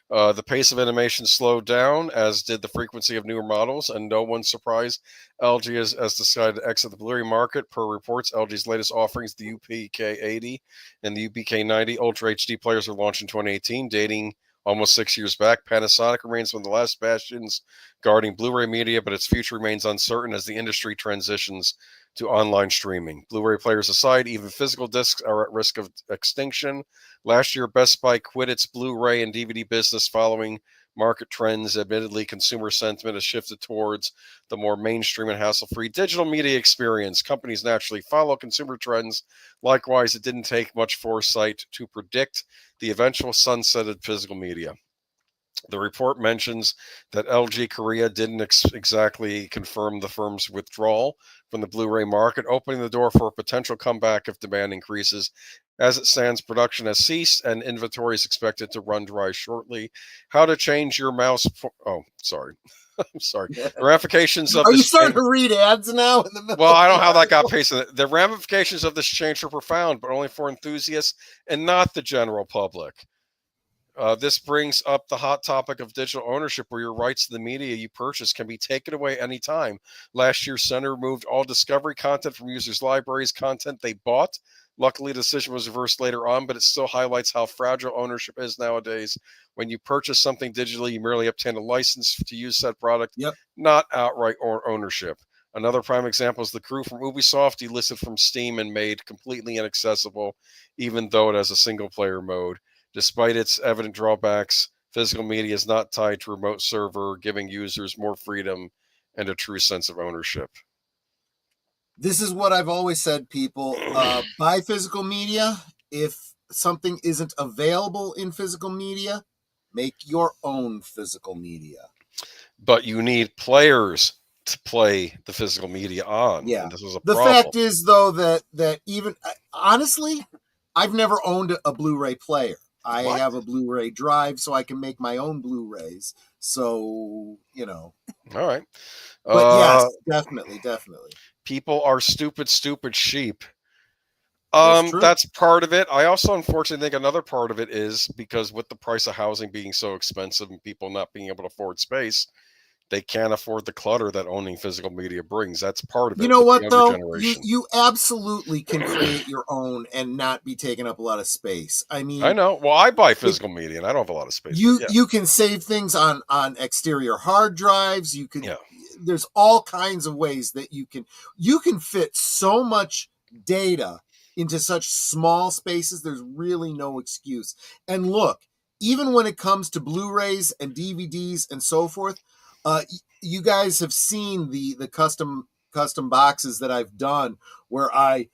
The pace of animation slowed down, as did the frequency of newer models, and no one's surprised LG has decided to exit the Blu-ray market. Per reports, LG's latest offerings, the UPK80 and the UPK90 Ultra HD players, were launched in 2018, dating almost 6 years back. Panasonic remains one of the last bastions guarding Blu-ray media, but its future remains uncertain as the industry transitions to online streaming. Blu-ray players aside, even physical discs are at risk of extinction. Last year, Best Buy quit its Blu-ray and DVD business following market trends. Admittedly, consumer sentiment has shifted towards the more mainstream and hassle-free digital media experience. Companies naturally follow consumer trends. Likewise, it didn't take much foresight to predict the eventual sunset of physical media. The report mentions that LG Korea didn't exactly confirm the firm's withdrawal from the Blu-ray market, opening the door for a potential comeback if demand increases. As it stands, production has ceased and inventory is expected to run dry shortly. How to change your mouse? Oh, sorry. I'm sorry. The ramifications of Are you this starting change. to read ads now in the middle? Well, of I don't the know how that got article? pasted. The ramifications of this change are profound, but only for enthusiasts and not the general public. This brings up the hot topic of digital ownership, where your rights to the media you purchase can be taken away anytime. Last year, Center removed all discovery content from users' libraries, content they bought. Luckily, the decision was reversed later on, but it still highlights how fragile ownership is nowadays. When you purchase something digitally, you merely obtain a license to use said product, Yep. not outright ownership. Another prime example is the crew from Ubisoft, delisted from Steam and made completely inaccessible, even though it has a single-player mode. Despite its evident drawbacks, physical media is not tied to a remote server, giving users more freedom and a true sense of ownership. This is what I've always said, people. Buy physical media. If something isn't available in physical media, make your own physical media. But you need players to play the physical media on. Yeah. And this was a The problem. fact is, though, that even honestly, I've never owned a Blu-ray player. I What? have a Blu-ray drive, so I can make my own Blu-rays. So, All right. But yes, definitely. People are stupid sheep. That's true. That's part of it. I also unfortunately think another part of it is because with the price of housing being so expensive and people not being able to afford space, they can't afford the clutter that owning physical media brings. That's part of it. You know with what, the though? younger generation. You absolutely can create your own and not be taking up a lot of space. I mean, I know. Well, I buy physical media and I don't have a lot of space. you But yeah. you can save things on exterior hard drives. You can. Yeah. There's all kinds of ways that you can fit so much data into such small spaces. There's really no excuse. And look, even when it comes to Blu-rays and DVDs and so forth, you guys have seen the custom boxes that I've done where I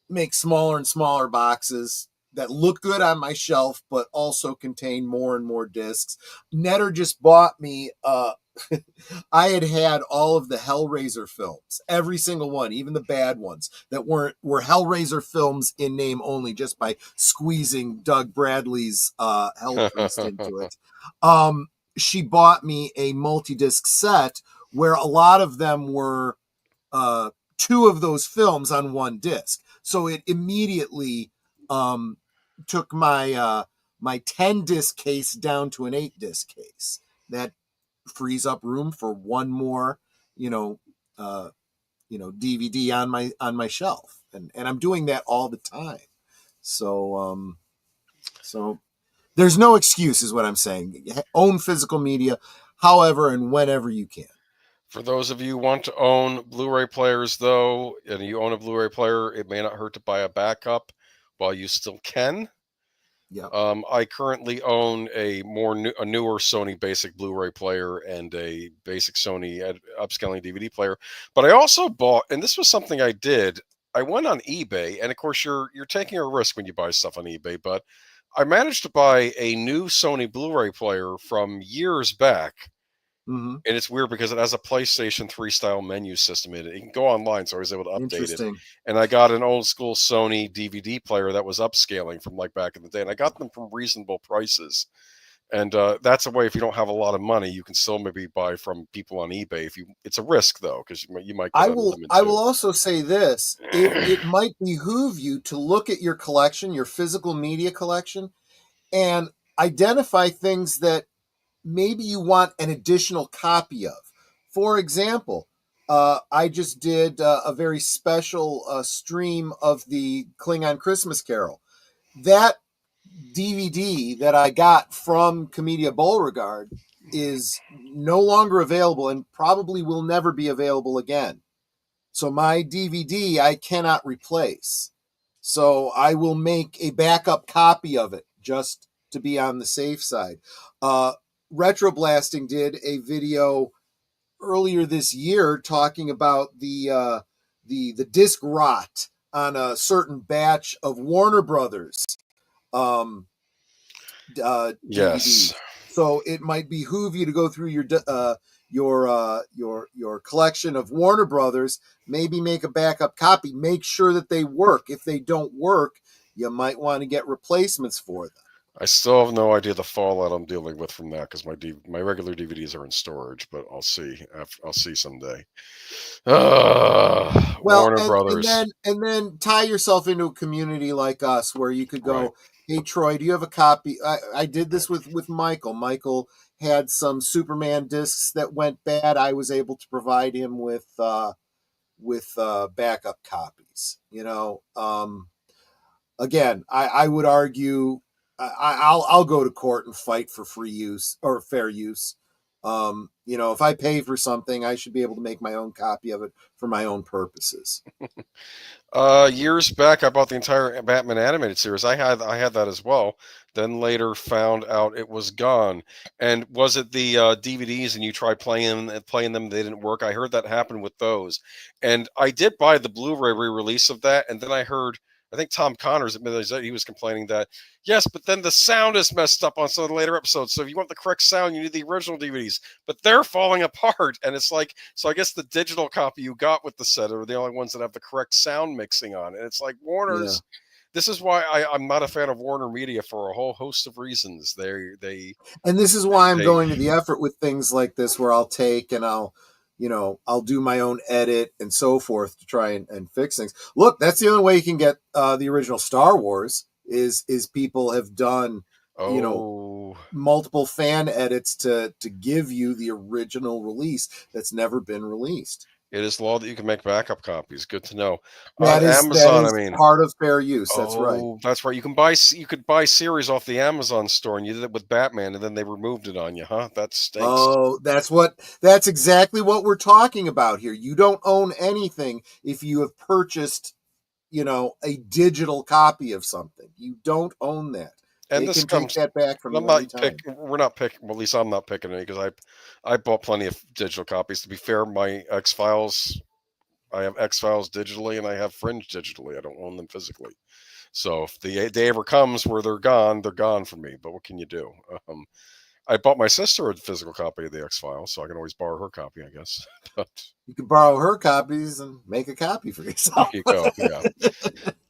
make smaller and smaller boxes that look good on my shelf, but also contain more and more discs. Netter just bought me, I had all of the Hellraiser films, every single one, even the bad ones that were Hellraiser films in name only, just by squeezing Doug Bradley's Hellpriest into it. She bought me a multi-disc set where a lot of them were two of those films on one disc. So it immediately took my my 10 disc case down to an 8 disc case. That frees up room for one more, DVD on my shelf, and I'm doing that all the time. So there's no excuse, is what I'm saying. Own physical media, however and whenever you can. For those of you who want to own Blu-ray players, though, and you own a Blu-ray player, it may not hurt to buy a backup while you still can. Yeah. I currently own a newer Sony basic Blu-ray player and a basic Sony upscaling DVD player. But I also bought, and this was something I did. I went on eBay, and of course, you're taking a risk when you buy stuff on eBay. But I managed to buy a new Sony Blu-ray player from years back. Mm-hmm. And it's weird because it has a PlayStation 3 style menu system in it. You can go online, so I was able to update it. And I got an old school Sony DVD player that was upscaling from like back in the day. And I got them from reasonable prices. And that's a way, if you don't have a lot of money, you can still maybe buy from people on eBay. It's a risk though, because you might. I will also say this: it might behoove you to look at your collection, your physical media collection, and identify things that maybe you want an additional copy of. For example, I just did a very special stream of the Klingon Christmas Carol. That DVD that I got from Comedia Beauregard is no longer available and probably will never be available again. So my DVD I cannot replace. So I will make a backup copy of it just to be on the safe side. Retroblasting did a video earlier this year talking about the disc rot on a certain batch of Warner Brothers DVDs. Yes. So it might behoove you to go through your collection of Warner Brothers, maybe make a backup copy, make sure that they work. If they don't work, you might want to get replacements for them. I still have no idea the fallout I'm dealing with from that because my regular DVDs are in storage, but I'll see. I'll see someday. Warner Brothers. And then tie yourself into a community like us where you could go, Right. hey Troy, do you have a copy? I did this with Michael. Michael had some Superman discs that went bad. I was able to provide him with backup copies. Again, I would argue I'll go to court and fight for free use or fair use. If I pay for something, I should be able to make my own copy of it for my own purposes. Years back, I bought the entire Batman animated series. I had that as well. Then later found out it was gone. And was it the DVDs and you tried playing them, they didn't work? I heard that happened with those. And I did buy the Blu-ray re-release of that. And then I think Tom Connors admitted that he was complaining that, yes, but then the sound is messed up on some of the later episodes. So if you want the correct sound, you need the original DVDs. But they're falling apart. And it's like, so I guess the digital copy you got with the set are the only ones that have the correct sound mixing on. And it's like Warner's. Yeah. This is why I'm not a fan of Warner Media for a whole host of reasons. And this is why I'm going to the effort with things like this, where I'll take and I'll do my own edit and so forth to try and fix things. Look, that's the only way you can get the original Star Wars is people have done, multiple fan edits to give you the original release that's never been released. It is law that you can make backup copies. Good to know. That is Amazon, I mean, part of fair use. That's right. That's right. You could buy series off the Amazon store, and you did it with Batman, and then they removed it on you, huh? That stinks. Oh, that's exactly what we're talking about here. You don't own anything if you have purchased, a digital copy of something. You don't own that. And they can take that back from you anytime. We're not picking. Well, at least I'm not picking any because I bought plenty of digital copies. To be fair, my X-Files, I have X-Files digitally and I have Fringe digitally. I don't own them physically. So if the day ever comes where they're gone for me. But what can you do? I bought my sister a physical copy of the X-Files, so I can always borrow her copy, I guess. But you can borrow her copies and make a copy for yourself. There you go. Yeah.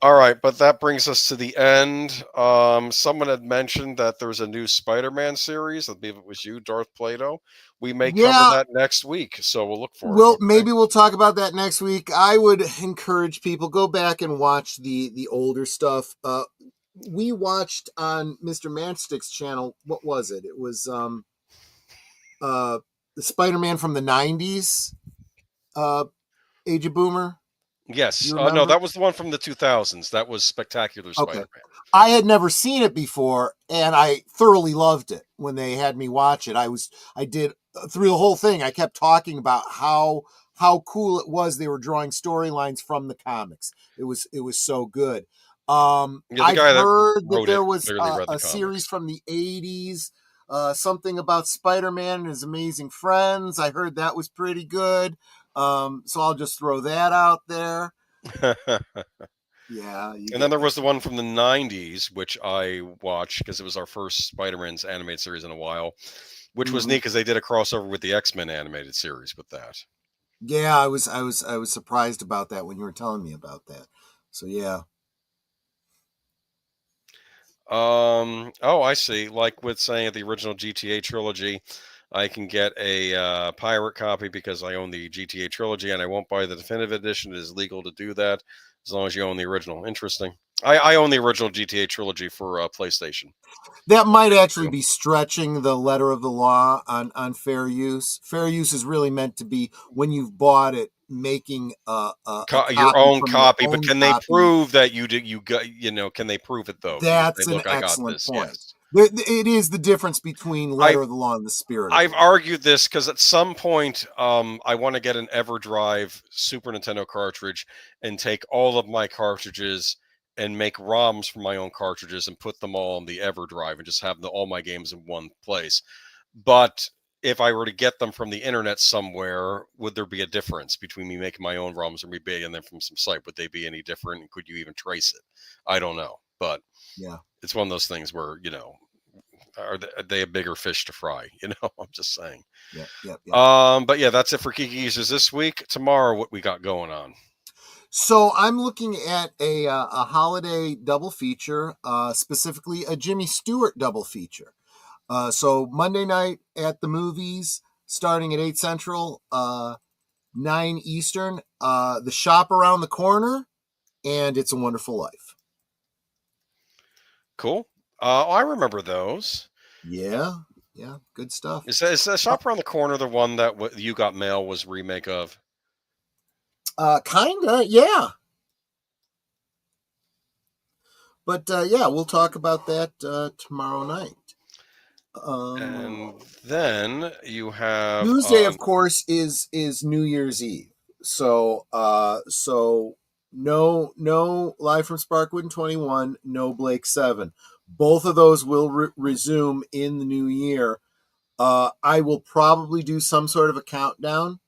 All right, but that brings us to the end. Someone had mentioned that there's a new Spider-Man series. I believe it was you, Darth Plato. We may cover that next week, so we'll look for it. Well, maybe we'll talk about that next week. I would encourage people, go back and watch the older stuff. We watched on Mr. Matchstick's channel. What was it? It was the Spider-Man from the 90s. Age of Boomer. Yes. No, that was the one from the 2000s. That was Spectacular Spider-Man. I had never seen it before, and I thoroughly loved it when they had me watch it. I did through the whole thing. I kept talking about how cool it was. They were drawing storylines from the comics. It was so good. I've heard that there was a series from the 80s, something about Spider-Man and his amazing friends. I heard that was pretty good. So I'll just throw that out there. Yeah. And then there was the one from the 90s, which I watched because it was our first Spider-Man's animated series in a while, which was neat because they did a crossover with the X-Men animated series with that. Yeah, I was surprised about that when you were telling me about that. So yeah. Oh, I see. Like with saying the original GTA trilogy, I can get a pirate copy because I own the GTA trilogy, and I won't buy the definitive edition. It is legal to do that as long as you own the original. Interesting. I own the original GTA trilogy for PlayStation. That might actually be stretching the letter of the law on fair use. Fair use is really meant to be when you've bought it, making your own copy. But can they prove that you did? You got, can they prove it though? That's an excellent point. Yes. It is the difference between letter of the law and the spirit. I've argued this because at some point, I want to get an EverDrive Super Nintendo cartridge and take all of my cartridges and make ROMs for my own cartridges and put them all on the EverDrive and just have all my games in one place. But if I were to get them from the internet somewhere, would there be a difference between me making my own ROMs and me getting them from some site? Would they be any different? And could you even trace it? I don't know. But Yeah. it's one of those things where, are they a bigger fish to fry? I'm just saying. Yeah. But yeah, that's it for Geeky Geezers this week. Tomorrow, what we got going on? So I'm looking at a holiday double feature, specifically a Jimmy Stewart double feature. So Monday night at the movies, starting at 8 Central, 9 Eastern, The Shop Around the Corner, and It's a Wonderful Life. Cool. I remember those. Yeah, good stuff. Is the Shop Around the Corner the one that You Got Mail was remake of? Kinda, yeah. But yeah, we'll talk about that tomorrow night. And then you have Tuesday, of course, is New Year's Eve. So no Live from Sparkwood in 21, no Blake 7. Both of those will resume in the new year. I will probably do some sort of a countdown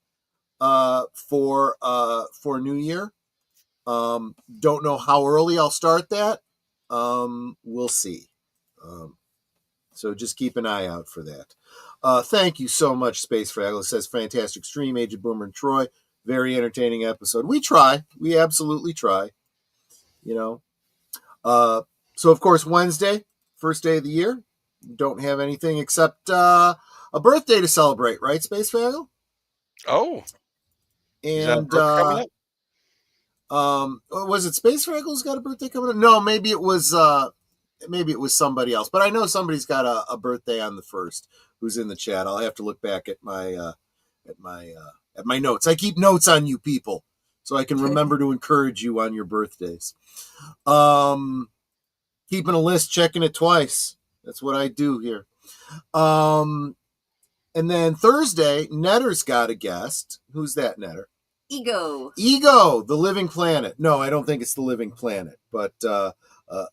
for New Year. Don't know how early I'll start that. We'll see. So just keep an eye out for that. Thank you so much, Space Fraggle. It says, fantastic stream, Agent Boomer and Troy. Very entertaining episode. We try. We absolutely try. So, of course, Wednesday, first day of the year. Don't have anything except a birthday to celebrate, right, Space Fraggle? Oh. And was it Space Fraggle's got a birthday coming up? No, maybe it was somebody else. But I know somebody's got a birthday on the 1st who's in the chat. I'll have to look back at my notes. I keep notes on you people so I can remember to encourage you on your birthdays. Keeping a list, checking it twice. That's what I do here. And then Thursday, Netter's got a guest. Who's that, Netter? Ego, The Living Planet. No, I don't think it's The Living Planet, but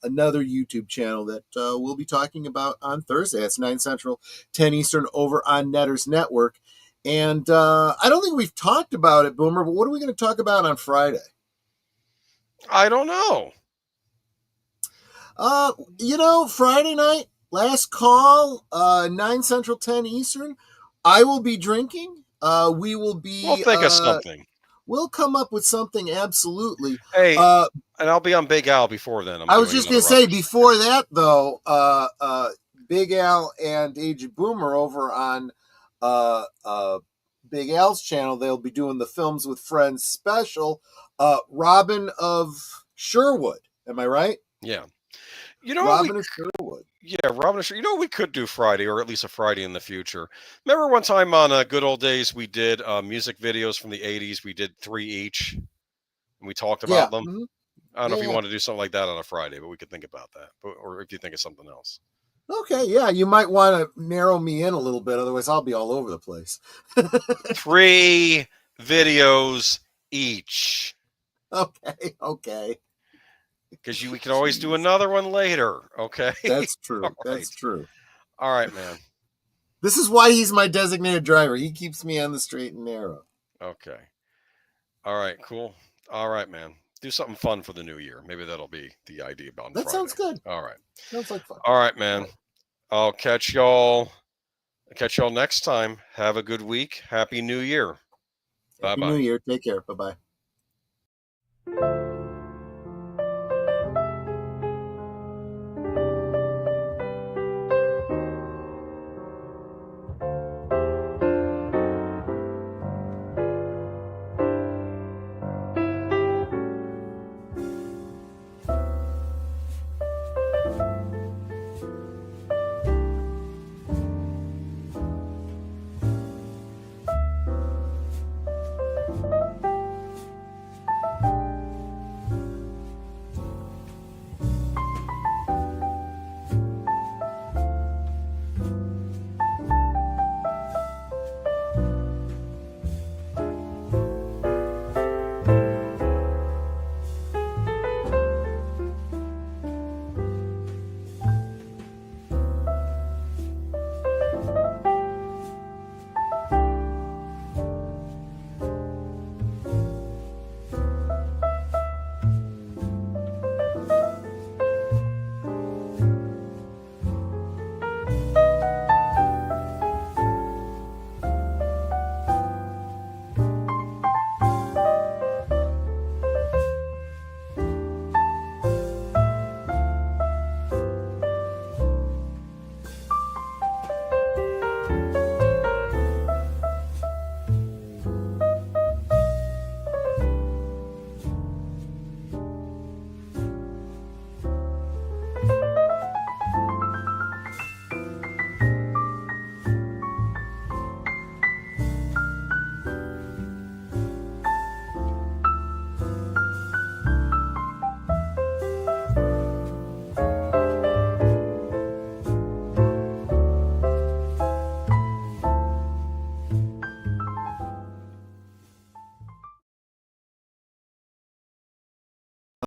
another YouTube channel that we'll be talking about on Thursday. That's 9 Central, 10 Eastern over on Netter's Network. And I don't think we've talked about it, Boomer, but what are we going to talk about on Friday? I don't know. Friday night, last call, 9 Central, 10 Eastern. I will be drinking. We will be... We'll think of something. We'll come up with something, absolutely. Hey, and I'll be on Big Al before then. I was just going to say, before that, though, Big Al and Agent Boomer over on Big Al's channel, they'll be doing the Films with Friends special. Robin of Sherwood. Am I right? Yeah. Robin of Sherwood. Yeah, Robin of Sherwood. We could do Friday, or at least a Friday in the future. Remember one time on Good Old Days, we did music videos from the 80s. We did 3 each, and we talked about them. Mm-hmm. I don't know if you want to do something like that on a Friday, but we could think about that. Or if you think of something else. Okay, yeah, you might want to narrow me in a little bit. Otherwise, I'll be all over the place. 3 videos each. Okay. Because we can always do another one later, okay? That's true. Right. That's true. All right, man. This is why he's my designated driver. He keeps me on the straight and narrow. Okay. All right, cool. All right, man. Do something fun for the new year. Maybe that'll be the idea about that. Friday. Sounds good. All right. Sounds like fun. All right, man. I'll catch y'all next time. Have a good week. Happy New Year. Happy Bye-bye. New Year. Take care. Bye-bye.